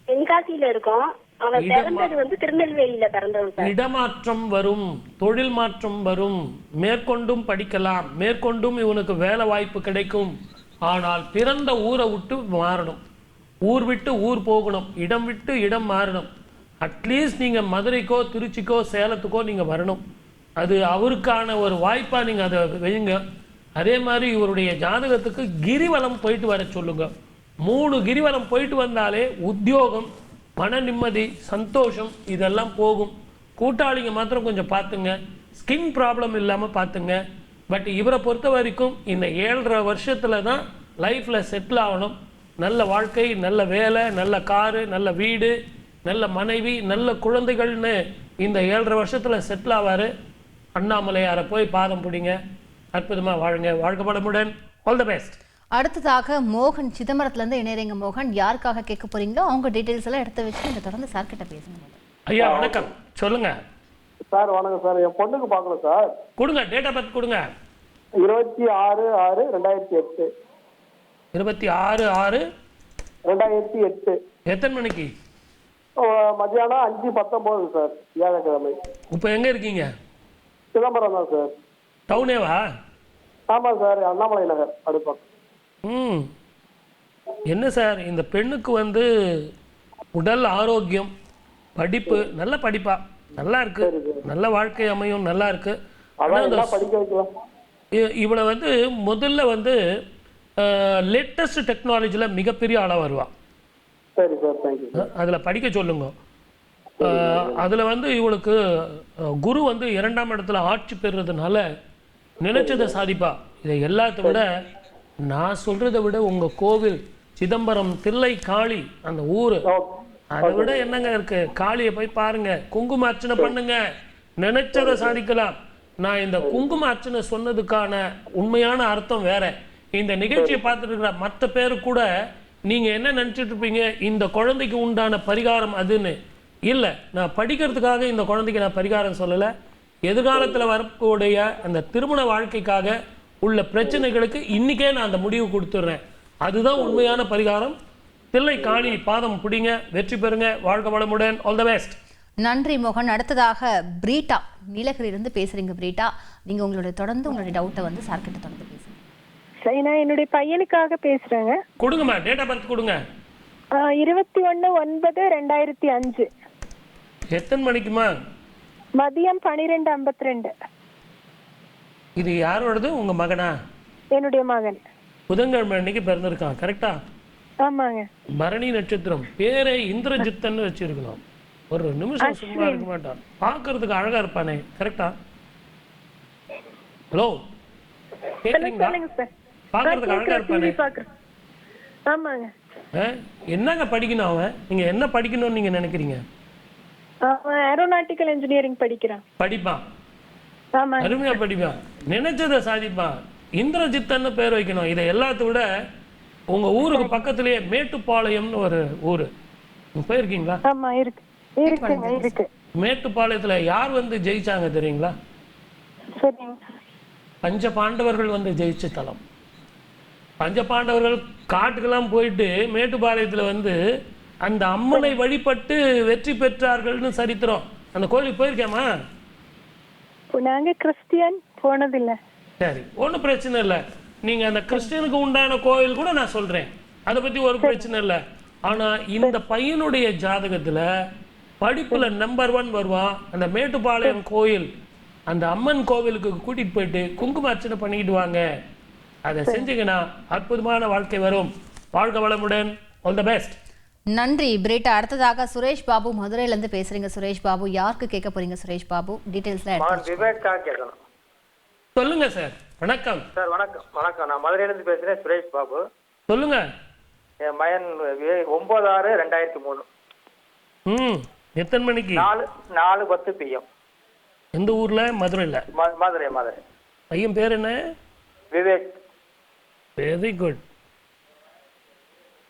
S12: தென்காசியில இருக்கோம். அவன் பிறந்தது வந்து திருநெல்வேலியில பிறந்தவன் சார்.
S2: இடமாற்றம் வரும், தொழில் மாற்றம் வரும், மேற்கொண்டும் படிக்கலாம், மேற்கொண்டும் இவனுக்கு வேலை வாய்ப்பு கிடைக்கும். ஆனால் பிறந்த ஊரை விட்டு மாறணும், ஊர் விட்டு ஊர் போகணும், இடம் விட்டு இடம் மாறணும். அட்லீஸ்ட் நீங்க மதுரைக்கோ திருச்சிக்கோ சேலத்துக்கோ நீங்க வரணும். அது அவருக்கான ஒரு வாய்ப்பா நீங்க அதை வைங்க. அதே மாதிரி இவருடைய ஜாதகத்துக்கு கிரிவலம் போயிட்டு வர சொல்லுங்க. 3 கிரிவலம் போயிட்டு வந்தாலே உத்தியோகம், மன நிம்மதி, சந்தோஷம் இதெல்லாம் போகும். கூட்டாளிங்க மாத்திரம் கொஞ்சம் பார்த்துங்க, ஸ்கின் ப்ராப்ளம் இல்லாமல் பார்த்துங்க. பட் இவரை பொறுத்த வரைக்கும் இந்த 7.5 வருஷத்துல தான் லைஃப்ல செட்டில் ஆகணும். நல்ல வாழ்க்கை, நல்ல வேலை, நல்ல காரு, நல்ல வீடு, நல்ல மனைவி, நல்ல குழந்தைகள்னு இந்த 7.5 வருஷத்துல செட்டில் ஆவாரு. அண்ணாமலையாரை போய் பாதம் பிடிங்க, அற்புதமா வாழுங்க. வாழ்க்கை வளமுடன். All the best.
S1: அடுத்ததாக மோகன் சிதம்பரத்துலேருந்து இணையறீங்க. மோகன், யாருக்காக கேட்க போறீங்களோ அவங்க டீட்டெயில்ஸ் எல்லாம் எடுத்து வச்சு இந்த தொடர்ந்து சார் கிட்ட பேசுங்க.
S2: ஐயா வணக்கம், சொல்லுங்க
S10: சார். வணக்கம் சார். என் பொண்ணுக்கு பார்க்கணும் சார்.
S2: கொடுங்க, டேட் ஆஃப் பர்த் கொடுங்க.
S10: 26/6/2008.
S2: 26/6/2008. எத்தனை மணிக்கு?
S10: மத்தியானம் 5:19 சார், வியாழக்கிழமை.
S2: இப்போ எங்க இருக்கீங்க?
S10: சிதம்பரம் தான் சார்.
S2: டவுனேவா?
S10: ஆமா சார், அண்ணாமலை நகர் அடுப்பம்.
S2: என்ன சார், இந்த பெண்ணுக்கு வந்து உடல் ஆரோக்கியம், படிப்பு, நல்ல படிப்பா நல்லா இருக்கு, நல்ல வாழ்க்கை அமையும், நல்லா இருக்கு. இவளை வந்து முதல்ல வந்து லேட்டஸ்ட் டெக்னாலஜியில் மிகப்பெரிய ஆளாக வருவா. அதில் படிக்க சொல்லுங்க. அதில் வந்து இவளுக்கு குரு வந்து 2ஆம் இடத்துல ஆட்சி பெறுறதுனால நினைச்சதை சாதிப்பா. இதை எல்லாத்த விட நான் சொல்றதை விட உங்க கோவில் சிதம்பரம் தில்லை காளி அந்த ஊரு, அதை விட என்னங்க இருக்கு? காளியை போய் பாருங்க, குங்கும அர்ச்சனை பண்ணுங்க, நினைச்சதை சாதிக்கலாம். நான் இந்த குங்கும அர்ச்சனை சொன்னதுக்கான உண்மையான அர்த்தம் வேற. இந்த நிகழ்ச்சியை பார்த்துட்டு இருக்கிற மற்ற பேரு கூட நீங்க என்ன நினைச்சிட்டு இருப்பீங்க, இந்த குழந்தைக்கு உண்டான பரிகாரம் அதுன்னு. இல்லை, நான் படிக்கிறதுக்காக இந்த குழந்தைக்கு நான் பரிகாரம் சொல்லலை. எதிர்காலத்தில் வரக்கூடிய அந்த திருமண வாழ்க்கைக்காக உள்ள பிரச்சனைகளுக்கு இன்னைக்கே நான் அந்த முடிவு கொடுத்துட்றேன். அதுதான் உண்மையான பரிகாரம். தில்லை காளி பாதம் பிடிங்க, வெற்றி பெறுங்க. வாழ்க்கை வளமுடன். All the best.
S1: நன்றி மோகன். அடுத்ததாக பிரீட்டா நீலகிரியிலிருந்து பேசுறீங்க. பிரீட்டா, நீங்க உங்களுடைய தொடர்ந்து உங்களுடைய டவுட்டை வந்து சார் கிட்ட தொடர்ந்து பேசுங்க.
S17: சரி, நான் என்னுடைய பையனுக்காக பேசுறேங்க.
S2: கொடுங்கம்மா, டேட் ஆஃப் பர்த் கொடுங்க.
S17: 21/9/2005.
S2: எத்தனை மணிக்குமா?
S17: மதியம் 12:52.
S2: இது யாரோடது? உங்க மகனா?
S17: என்னுடைய மகன்.
S2: புதன்கிழமை அன்னைக்கு பிறந்திருக்கான், கரெக்டா?
S17: ஆமாங்க.
S2: பரணி நட்சத்திரம். பேரை இந்திரஜித்தன்னு வச்சிருக்கணும். ஒரு நிமிஷம் சும்மா இருக்க மாட்டான். பார்க்கறதுக்கு அழகா இருப்பானே, கரெக்டா? ஹலோ, கேக்குறீங்களா? பார்க்கறதுக்கு அழகா இருப்பானே.
S17: ஆமாங்க.
S2: என்னங்க படிக்கணும் அவன்? நீங்க என்ன படிக்கணும்னு நீங்க நினைக்கிறீங்க?
S17: அவன் ஏரோநாட்டிக்கல் இன்ஜினியரிங் படிக்கிறான்.
S2: படிப்பான், அருமையா படிப்பான், நினைச்சதை சாதிப்பான். இந்திரஜித்தன்னு பேர் வைக்கணும். இதை எல்லாத்த விட உங்க ஊருக்கு பக்கத்திலேயே மேட்டுப்பாளையம்னு ஒரு ஊரு, போயிருக்கீங்களா?
S17: ஆமா, இருக்கு.
S2: மேட்டுப்பாளையத்துல யார் வந்து ஜெயிச்சாங்க தெரியுங்களா? பஞ்ச பாண்டவர்கள் வந்து ஜெயிச்ச தலம். பஞ்ச பாண்டவர்கள் காட்டுக்கெல்லாம் போயிட்டு மேட்டுப்பாளையத்துல வந்து அந்த அம்மனை வழிபட்டு வெற்றி பெற்றார்கள்னு சரித்திரம். அந்த கோயிலுக்கு போயிருக்கேமா?
S17: நாங்க கிறிஸ்டியன், போனதில்லை.
S2: சரி, ஒன்றும் பிரச்சனை இல்லை. நீங்க அந்த கிறிஸ்டியனுக்கு உண்டான கோயில் கூட நான் சொல்றேன், அதை பத்தி ஒரு பிரச்சனை இல்லை. ஆனா இந்த பையனுடைய ஜாதகத்துல படிப்புல நம்பர் 1 வருவான். அந்த மேட்டுப்பாளையம் கோயில், அந்த அம்மன் கோவிலுக்கு கூட்டிட்டு போயிட்டு குங்கும அர்ச்சனை பண்ணிக்கிட்டு வாங்க. அதை செஞ்சீங்கன்னா அற்புதமான வாழ்க்கை வரும். வாழ்க வளமுடன். All the best.
S1: நன்றி பிரேட்டா. அடுத்ததாக சுரேஷ் பாபு மதுரையில இருந்து பேசுறீங்க. சுரேஷ் பாபு, யாருக்கு கேட்க போறீங்க? சுரேஷ் பாபு டீடைல்ஸ்லாம்
S6: விவேக்கா கேட்கணும்.
S2: சொல்லுங்க சார். வணக்கம்
S6: சார். வணக்கம். நான் மதுரையில இருந்து பேசுறேன். சுரேஷ் பாபு.
S2: சொல்லுங்க.
S6: என் மகன் 9/6/2003.
S2: எத்தனை மணிக்கு?
S6: 4:10 PM.
S2: எந்த ஊர்ல? மதுரையில.
S6: மதுரை.
S2: பையன் பேர் என்ன?
S6: விவேக்.
S2: Very good.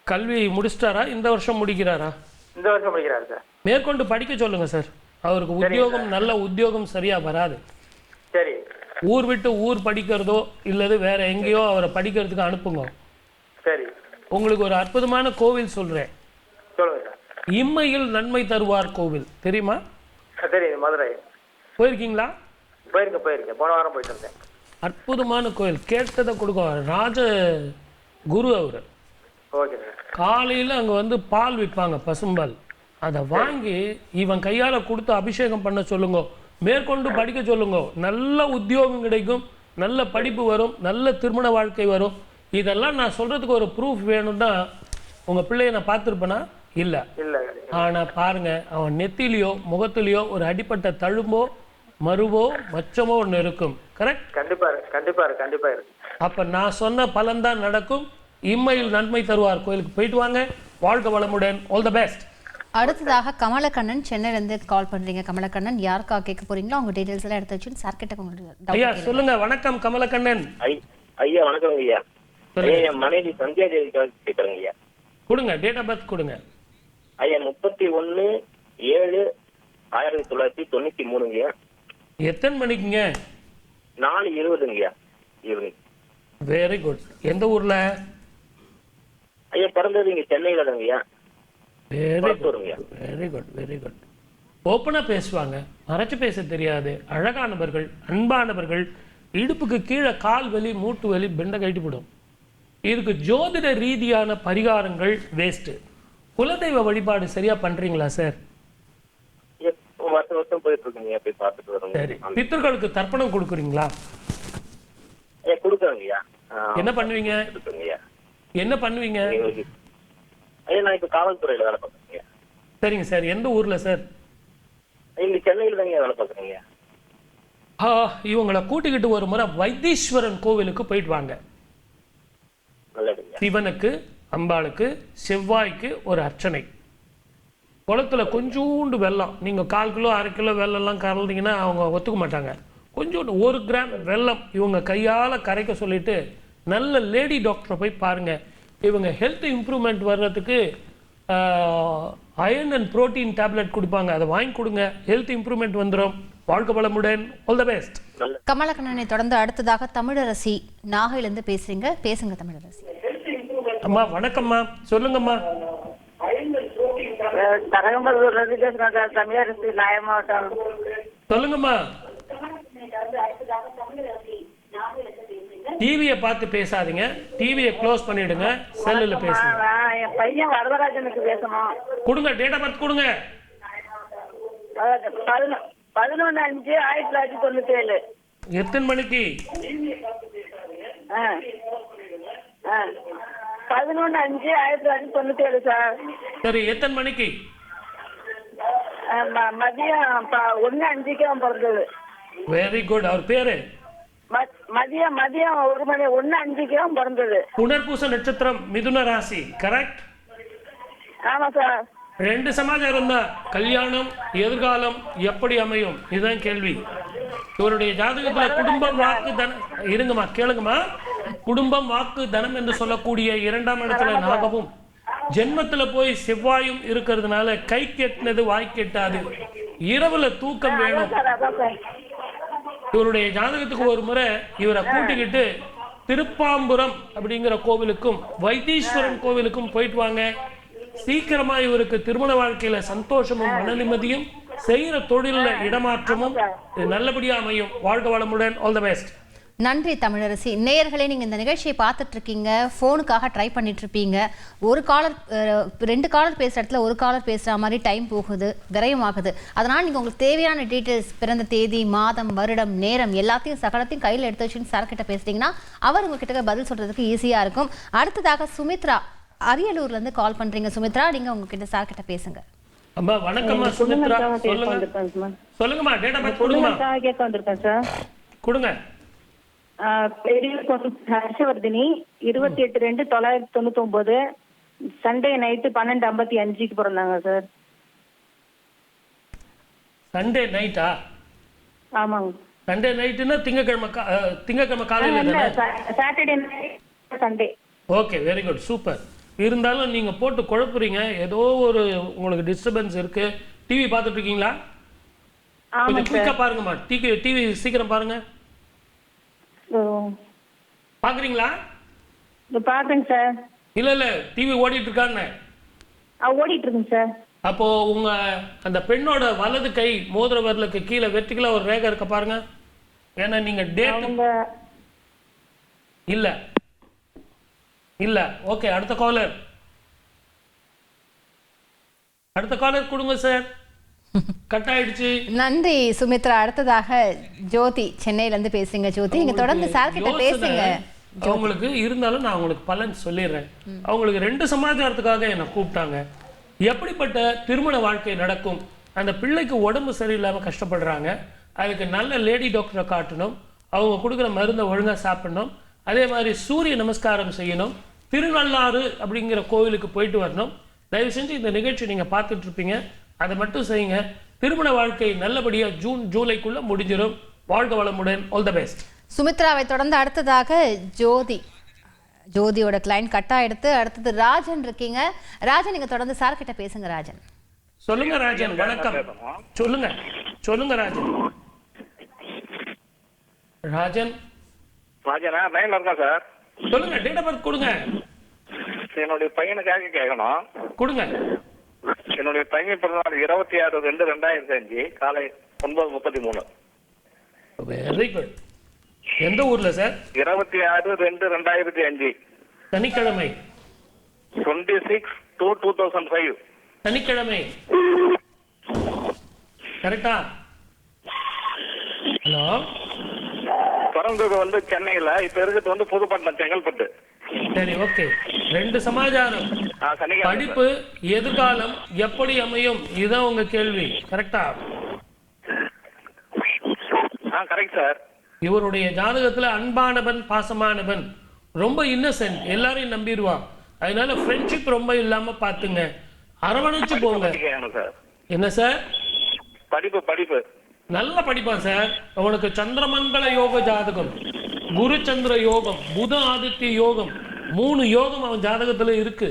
S2: கல்வி முடிச்சிட்டாரா? இந்த வருஷம் முடிக்கிறாரா?
S6: இந்த வருஷம் முடிக்கிறாரு சார்.
S2: மேற்கொண்டு படிக்க சொல்லுங்க சார். அவருக்கு உத்தியோகம், நல்ல உத்தியோகம் சரியா வராது.
S6: சரி.
S2: ஊர் விட்டு ஊர் படிக்கிறதோ இல்லது வேற எங்கேயோ அவரை படிக்கிறதுக்கு அனுப்புங்க.
S6: சரி.
S2: உங்களுக்கு ஒரு அற்புதமான கோவில் சொல்றேன்.
S6: சொல்லுங்க சார்.
S2: இம்மையில் நன்மை தருவார் கோவில் தெரியுமா?
S6: தெரியும். மதுரை.
S2: போயிருக்கீங்களா?
S6: போயிருக்கேன். போன வாரம் போயிட்டு இருந்தேன்.
S2: அற்புதமான கோவில். கேட்டதை கொடுக்குவார். ராஜ குரு அவர்.
S6: Okay sir.
S2: காலையில் அங்கே வந்து பால் விற்பாங்க, பசும்பால். அதை வாங்கி இவன் கையால் கொடுத்து அபிஷேகம் பண்ண சொல்லுங்க. மேற்கொண்டு படிக்க சொல்லுங்க. நல்ல உத்தியோகம் கிடைக்கும், நல்ல படிப்பு வரும், நல்ல திருமண வாழ்க்கை வரும். இதெல்லாம் நான் சொல்கிறதுக்கு ஒரு ப்ரூஃப் வேணும்னா உங்கள் பிள்ளையை நான் பார்த்துருப்பேனா? இல்லை. ஆனால் பாருங்க, அவன் நெத்திலையோ முகத்திலையோ ஒரு அடிப்பட்ட தழும்போ மருவோ மச்சமோ ஒன்று இருக்கும். கரெக்ட்?
S6: கண்டிப்பா இருக்கு.
S2: அப்போ நான் சொன்ன பலன் தான் நடக்கும். இம்மையில் நன்மை தருவார் கோயிலுக்கு போயிட்டு வாங்க. வாழ்க வளமுடன். All the best.
S1: அடுத்ததாக கமலக்கண்ணன் சென்னையிலேருந்து கால் பண்றீங்க. கமலக்கண்ணன், யாருக்கா கேட்க போறீங்களோ அவங்க டீடைல்ஸ் எல்லாம் எடுத்து வச்சு சார் கிட்ட
S2: ஐயா சொல்லுங்க. வணக்கம் கமலக்கண்ணன்.
S10: ஐயா வணக்கம் ஐயா. என் மனைவி சந்தியா தேவிக்காக கேட்கறேங்க ஐயா.
S2: கொடுங்க, டேட் ஆஃப் பர்த் கொடுங்க.
S10: ஐயா 31/7/1993 ஐயா.
S2: எத்தனை மணிக்குங்க?
S10: 4:20 ஐயா ஈவினிங்.
S2: Very good. எந்த ஊர்ல?
S10: ஐயா பிறந்தது இங்க சென்னையில தாங்க ஐயா.
S2: Very good. ஓப்பனா பேசுவாங்க, மறைச்சு பேச தெரியாது. அழகானவர்கள், அன்பானவர்கள். இடுப்புக்கு கீழே கால் வலி, மூட்டு வலி, பெண்டை கட்டிவிடும். இதுக்கு ஜோதிட ரீதியான பரிகாரங்கள் வேஸ்ட். குலதெய்வ வழிபாடு சரியா பண்றீங்களா சார்?
S10: வருஷம் போயிட்டு இருக்குங்க. போய் பார்த்துட்டு வரோம்.
S2: சரி. பித்தர்களுக்கு தர்ப்பணம் கொடுக்குறீங்களா?
S10: கொடுக்குறேங்க ஐயா.
S2: என்ன பண்ணுவீங்க? என்ன பண்ணுவீங்க?
S10: ஐயா நான் இப்ப காவல்துறையில வேலை பார்க்குறேங்க.
S2: சரிங்க சார். எந்த ஊர்ல சார்?
S10: இங்க சென்னையில தாங்க வேலை பார்க்குறேங்க.
S2: இவங்களை கூட்டிக்கிட்டு ஒரு முறை வைத்தீஸ்வரன் கோவிலுக்கு போயிட்டு வாங்க. சிவனுக்கு, அம்பாளுக்கு, செவ்வாய்க்கு ஒரு அர்ச்சனை. குளத்துல கொஞ்சோண்டு வெல்லம், நீங்க 1/4 கிலோ 1/2 கிலோ வெள்ளம்லாம் கலந்தீங்கன்னா அவங்க ஒத்துக்க மாட்டாங்க. கொஞ்சோண்டு 1 கிராம் வெல்லம் இவங்க கையால கரைக்க சொல்லிட்டு நல்ல லேடி டாக்டரை போய் பாருங்க. இவங்க ஹெல்த் இம்ப்ரூவ்மெண்ட் வர்றதுக்கு அயர்ன் அண்ட் புரோட்டீன் டேப்லெட் கொடுப்பாங்க. அதை வாங்கி கொடுங்க, ஹெல்த் இம்ப்ரூவ்மெண்ட் வந்துடும். வாழ்க வளமுடன். All the best.
S1: கமலக்கண்ணனை தொடர்ந்து அடுத்ததாக தமிழரசி நாகையிலிருந்து பேசுறீங்க. பேசுங்க தமிழரசி.
S2: அம்மா வணக்கம்மா, சொல்லுங்கம்மா.
S12: தமிழரசி நாய மாவட்டம்.
S2: சொல்லுங்கம்மா. டிவியை பார்த்து பேசாதீங்க, டிவியை க்ளோஸ் பண்ணிடுங்க, செல்லுல பேசுங்க.
S12: என் பையன் வரதராஜனுக்கு பேசணும்.
S2: கொடுங்க, டேட் ஆஃப் பர்த் கொடுங்க.
S12: 11/5/1997.
S2: எத்தனை மணிக்கு?
S12: 11/5/1997 சார்.
S2: சரி, எத்தனை மணிக்கு?
S12: மதியம் 1:05க்கு அவன் பிறந்தது.
S2: Very good. அவர் பேரு?
S12: மதியம் 1:05க்கு அவன் பிறந்தது.
S2: புனர்பூச நட்சத்திரம், மிதுன ராசி. கரெக்ட்?
S12: ஆமா சார்.
S2: 2 சமாச்சாரம் தான். கல்யாணம், எதிர்காலம் எப்படி அமையும், இதுதான் கேள்வி. இவருடைய ஜாதகத்துல குடும்பம், வாக்கு, தனம். இருங்கம்மா, கேளுங்கம்மா. குடும்பம், வாக்கு, தனம் என்று சொல்லக்கூடிய 2ஆம் இடத்துல நாகவும் ஜென்மத்துல போய் செவ்வாயும் இருக்கிறதுனால கை கெட்டினது வாய் கெட்டாது. இரவுல தூக்கம் வேணும். இவருடைய ஜாதகத்துக்கு ஒரு முறை இவரை கூட்டிக்கிட்டு திருப்பாம்புரம் அப்படிங்கிற கோவிலுக்கும் வைத்தீஸ்வரன் கோவிலுக்கும் போயிட்டு வாங்க. சீக்கிரமா இவருக்கு திருமண வாழ்க்கையில சந்தோஷமும் மன நிம்மதியும், செய்யற தொழில இடமாற்றமும் நல்லபடியா அமையும். வாழ்க வளமுடன். All the best.
S1: நன்றி தமிழரசி. நேயர்களே, நீங்கள் இந்த நிகழ்ச்சியை பார்த்துட்டு இருக்கீங்க, ஃபோனுக்காக ட்ரை பண்ணிட்டு இருப்பீங்க. ஒரு காலர் 2 காலர் பேசுகிற இடத்துல ஒரு காலர் பேசுகிற மாதிரி டைம் போகுது, விரயமாகுது. அதனால் நீங்கள் உங்களுக்கு தேவையான டீட்டெயில்ஸ், பிறந்த தேதி, மாதம், வருடம், நேரம் எல்லாத்தையும் சகலத்தையும் கையில் எடுத்து வச்சுன்னு சார்கிட்ட பேசிட்டீங்கன்னா அவர் உங்ககிட்ட பதில் சொல்கிறதுக்கு ஈஸியாக இருக்கும். அடுத்ததாக சுமித்ரா அரியலூர்லேருந்து கால் பண்ணுறீங்க. சுமித்ரா, நீங்கள் உங்ககிட்ட சார்கிட்ட பேசுங்க.
S2: அம்மா வணக்கம்மா சுமித்ரா. சொல்லுங்கம்மா. டேட் ஆஃப் பர்த் கொடுங்கம்மா.
S14: கேட்க வந்திருக்கேன் சார்.
S2: கொடுங்க.
S14: பெரிய ஹர்ஷவர்தினி 28/2/1999 சண்டே நைட்டு 12:55 பிறந்தாங்க சார்.
S2: சண்டே நைட்டா?
S14: ஆமாங்க.
S2: சண்டே நைட்டுன்னா திங்கக்கிழமை காலையில
S14: Saturday night Sunday.
S2: Okay, very good, super. இருந்தாலும் நீங்க போட்டு குழப்புறீங்க, ஏதோ ஒரு உங்களுக்கு டிஸ்டர்பன்ஸ் இருக்கு. டிவி பார்த்துட்டு இருக்கீங்களா? கொஞ்சம் குயிக்கா பாருங்கம்மா. டிவி சீக்கிரம் பாருங்க. பாக்குறீங்களா?
S14: பாக்குறேங்க சார்.
S2: இல்ல டிவி ஓடிட்டு இருக்கான்னு
S14: ஓடிட்டு இருக்குங்க சார்.
S2: அப்போ உங்க அந்த பெண்ணோட வலது கை மோதிர விரலுக்கு கீழே வெர்டிகலா ஒரு ரேகை இருக்க பாருங்க. ஏன்னா நீங்க டேட் இல்ல. ஓகே, அடுத்த காலர் கொடுங்க சார். கட் ஆயிடுச்சு.
S1: நன்றி சுமித்ரா. அடுத்ததாக ஜோதி சென்னையிலேருந்து பேசுங்க. ஜோதி, நீங்க தொடர்ந்து சார் கிட்ட பேசுங்க.
S2: அவங்களுக்கு இருந்தாலும் நான் உங்களுக்கு பலன் சொல்லிடுறேன். அவங்களுக்கு 2 சமாச்சாரத்துக்காக என்னை கூப்பிட்டாங்க. எப்படிப்பட்ட திருமண வாழ்க்கை நடக்கும், அந்த பிள்ளைக்கு உடம்பு சரியில்லாம கஷ்டப்படுறாங்க, அதுக்கு நல்ல லேடி டாக்டரை காட்டணும், அவங்க கொடுக்குற மருந்தை ஒழுங்கா சாப்பிடணும், அதே மாதிரி சூரிய நமஸ்காரம் செய்யணும், திருநள்ளாறு அப்படிங்கிற கோவிலுக்கு போயிட்டு வரணும். தயவு செஞ்சு இந்த நிகழ்ச்சி நீங்க பார்த்துட்டு இருப்பீங்க, அதை மட்டும் செய்யுங்க. திருமண வாழ்க்கை நல்லபடியா ஜூன் ஜூலைக்குள்ள முடிஞ்சிடும். வாழ்க வளமுடன். All the best.
S1: சுமித்ராவை தொடர்ந்து அடுத்ததாக ஜோதியோட கிளைண்ட் கட் ஆயிடுத்து. அடுத்தது ராஜன் இருக்கீங்க. ராஜன், நீங்க தொடர்ந்து சார் கிட்ட பேசுங்க. ராஜன்
S2: சொல்லுங்க. ராஜன் வணக்கம். சொல்லுங்க ராஜன்.
S10: ராஜனா லைன்ல இருக்கா சார்?
S2: சொல்லுங்க. டேட் ஆஃப் பர்த் கொடுங்க.
S10: என்னுடைய பையனுக்காக கேட்கணும்.
S2: கொடுங்க.
S10: என்னுடைய பையன் பிறந்தநாள் 26/2/2005 காலை 9:33.
S2: Very good. எந்த ஊர்ல சார்?
S10: 26/2/2005
S2: சனிக்கிழமை.
S10: 26/2/2005
S2: சனிக்கிழமை. கரெக்டா? ஹலோ.
S10: பிறந்தது சென்னையில, இப்ப இருக்கிறது புதுப்பட்டினம் செங்கல்பட்டு.
S2: சரி, ஓகே. 2 சமாச்சாரம். படிப்பு, எதிர்காலம் எப்படி அமையும், இதுதான் உங்க கேள்வி. கரெக்டா?
S10: Correct sir.
S2: இவருடைய ஜாதகத்துல அன்பானவன், பாசமானவன், ரொம்ப இன்னசென்ட், எல்லாரையும் நம்பிடுவான். அதனால ஃப்ரெண்ட்ஷிப் ரொம்ப இல்லாம பாத்துங்க, அரவணைச்சு போங்க. என்ன சார்?
S10: படிப்பு
S2: நல்ல படிப்பான் சார். அவனுக்கு சந்திரமங்கல யோக ஜாதகம், குரு சந்திர யோகம், புத ஆதித்ய யோகம், 3 யோகம் அவன் ஜாதகத்துல இருக்கு.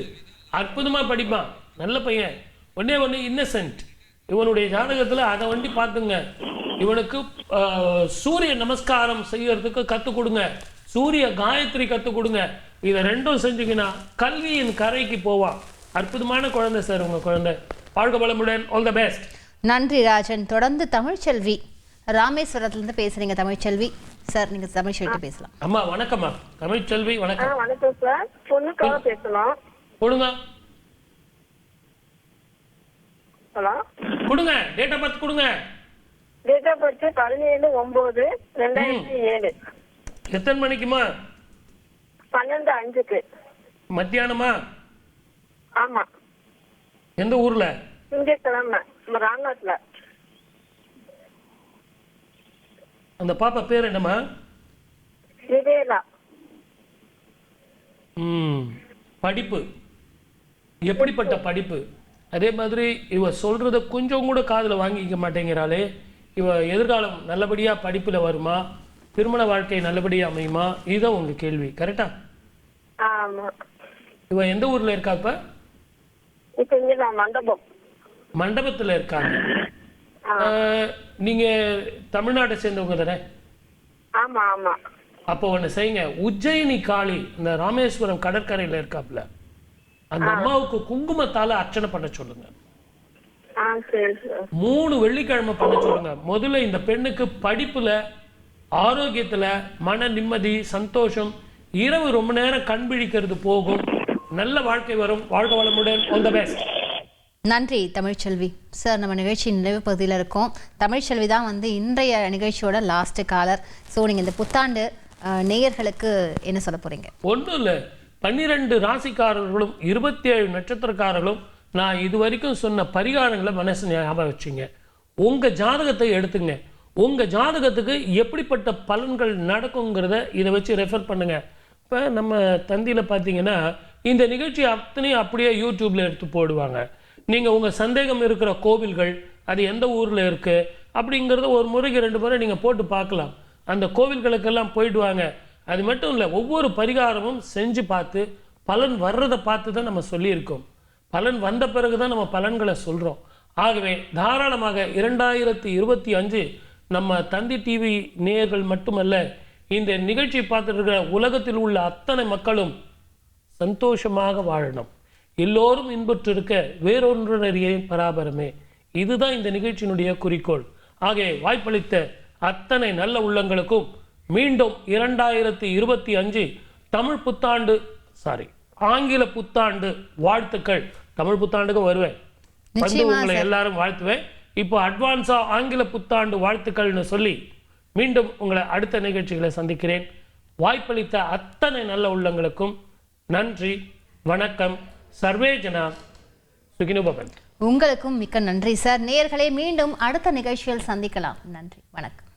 S2: அற்புதமா படிப்பான், நல்ல பையன். ஒண்ணே இன்னசென்ட். இவனுடைய ஜாதகத்துல அதை வண்டி பார்த்துங்க. இவனுக்கு சூரிய நமஸ்காரம் செய்யறதுக்கு கற்றுக் கொடுங்க, சூரிய காயத்ரி கற்றுக் கொடுங்க. இதை 2ம் செஞ்சீங்கன்னா கல்வியின் கரைக்கு போவான். அற்புதமான குழந்தை சார் உங்க குழந்தை. வாழ்க வளமுடன். All the best.
S1: நன்றி ராஜன். தொடர்ந்து தமிழ்ச்செல்வி ராமேஸ்வரத்திலிருந்து பேசுறீங்க. தமிழ்ச்செல்வி சார், நீங்க தமிழ்ச்செல்வி பேசலாம்.
S2: அம்மா வணக்கம்மா. தமிழ்ச்செல்வி வணக்கம்.
S12: வணக்கம் சார். பொண்ணுக்காக பேசலாம்.
S2: கொடுங்க.
S12: ஹலோ,
S2: கொடுங்க. டேட் ஆஃப் பர்த் கொடுங்க.
S12: Date of birth 17/9/2007.
S2: எத்தனை மணிக்குமா?
S12: 12:05.
S2: மத்தியானமா?
S12: ஆமா.
S2: எந்த ஊர்ல?
S12: திங்கட்கிழமை ராங்காட்ல.
S2: அந்த பாப்பா பேர் என்னம்மா?
S12: விவேலா.
S2: படிப்பு எப்படிப்பட்ட படிப்பு? அதே மாதிரி இவ சொல்றத கொஞ்சம் கூட காதுல வாங்கிக்க மாட்டேங்கிறாளே. இவ எதிர்காலம் நல்லபடியா படிப்புல வருமா, திருமண வாழ்க்கை நல்லபடியா அமையுமா, இதுதான் உங்க கேள்வி. கரெக்டா?
S12: ஆமா.
S2: இவ எந்த ஊர்ல இருக்கா இப்ப?
S12: இப்ப இங்க மண்டபம்.
S2: மண்டபத்துல இருக்காங்க. நீங்க தமிழ்நாட்டை சேர்ந்தவங்க தானே?
S12: ஆமா ஆமா.
S2: அப்போ ஒண்ணு செய்யுங்க. உஜ்ஜயினி காளி இந்த ராமேஸ்வரம் கடற்கரையில இருக்காப்ல, அந்த அம்மாவுக்கு குங்குமத்தால அர்ச்சனை பண்ண சொல்லுங்க.
S12: 3
S2: வெள்ளிக்கிழமை பண்ண சொல்லுங்க. முதல்ல இந்த பெண்ணுக்கு படிப்புல ஆரோக்கியத்தில் மன நிம்மதி, சந்தோஷம், இரவு ரொம்ப நேரம் கண் விழிக்கிறது போகும், நல்ல வாழ்க்கை வரும். வாழ்க வளமுடன். All the best.
S1: நன்றி தமிழ்ச்செல்வி சார். நம்ம நிகழ்ச்சியின் நிறைவு பகுதியில் இருக்கோம். தமிழ்ச்செல்வி தான் வந்து இன்றைய நிகழ்ச்சியோட லாஸ்ட் காலர். ஸோ நீங்கள் இந்த புத்தாண்டு நேயர்களுக்கு என்ன சொல்ல போறீங்க?
S2: ஒன்றும் இல்லை, 12 ராசிக்காரர்களும் 27 நட்சத்திரக்காரர்களும் நான் இது வரைக்கும் சொன்ன பரிகாரங்களை மனசு ஞாபகம் வச்சுங்க. உங்கள் ஜாதகத்தை எடுத்துங்க. உங்கள் ஜாதகத்துக்கு எப்படிப்பட்ட பலன்கள் நடக்குங்கிறத இதை வச்சு ரெஃபர் பண்ணுங்க. இப்போ நம்ம தந்தியில் பார்த்தீங்கன்னா இந்த நிகழ்ச்சி அத்தனையும் அப்படியே யூடியூப்பில் எடுத்து போடுவாங்க. நீங்கள் உங்கள் சந்தேகம் இருக்கிற கோவில்கள் அது எந்த ஊரில் இருக்குது அப்படிங்கிறத ஒரு முறைக்கு 2 முறை நீங்கள் போட்டு பார்க்கலாம். அந்த கோவில்களுக்கெல்லாம் போயிட்டு வாங்க. அது மட்டும் இல்லை, ஒவ்வொரு பரிகாரமும் செஞ்சு பார்த்து பலன் வர்றதை பார்த்து தான் நம்ம சொல்லியிருக்கோம். பலன் வந்த பிறகு தான் நம்ம பலன்களை சொல்கிறோம். ஆகவே தாராளமாக 2025 நம்ம தந்தி டிவி நேயர்கள் மட்டுமல்ல, இந்த நிகழ்ச்சி பார்த்துட்டு இருக்கிற உலகத்தில் உள்ள அத்தனை மக்களும் சந்தோஷமாக வாழணும். எல்லோரும் இன்புற்றிருக்க வேறொன்றறிய பராபரமே. இதுதான் இந்த நிகழ்ச்சியினுடைய குறிக்கோள். ஆகவே வாய்ப்பளித்த அத்தனை நல்ல உள்ளங்களுக்கும் மீண்டும் 2025 தமிழ் புத்தாண்டு ஆங்கில புத்தாண்டு வாழ்த்துக்கள். தமிழ் புத்தாண்டுக்கும் வருவேன், வந்து உங்களை எல்லாரும் வாழ்த்துவேன். இப்போ அட்வான்ஸா ஆங்கில புத்தாண்டு வாழ்த்துக்கள்னு சொல்லி மீண்டும் உங்களை அடுத்த நிகழ்ச்சிகளை சந்திக்கிறேன். வாய்ப்பளித்த அத்தனை நல்ல உள்ளங்களுக்கும் நன்றி, வணக்கம். சர்வே ஜனா சுகினோ பவன்.
S1: உங்களுக்கும் மிக்க நன்றி சார். நேயர்களே, மீண்டும் அடுத்த நிகழ்ச்சியில் சந்திக்கலாம். நன்றி, வணக்கம்.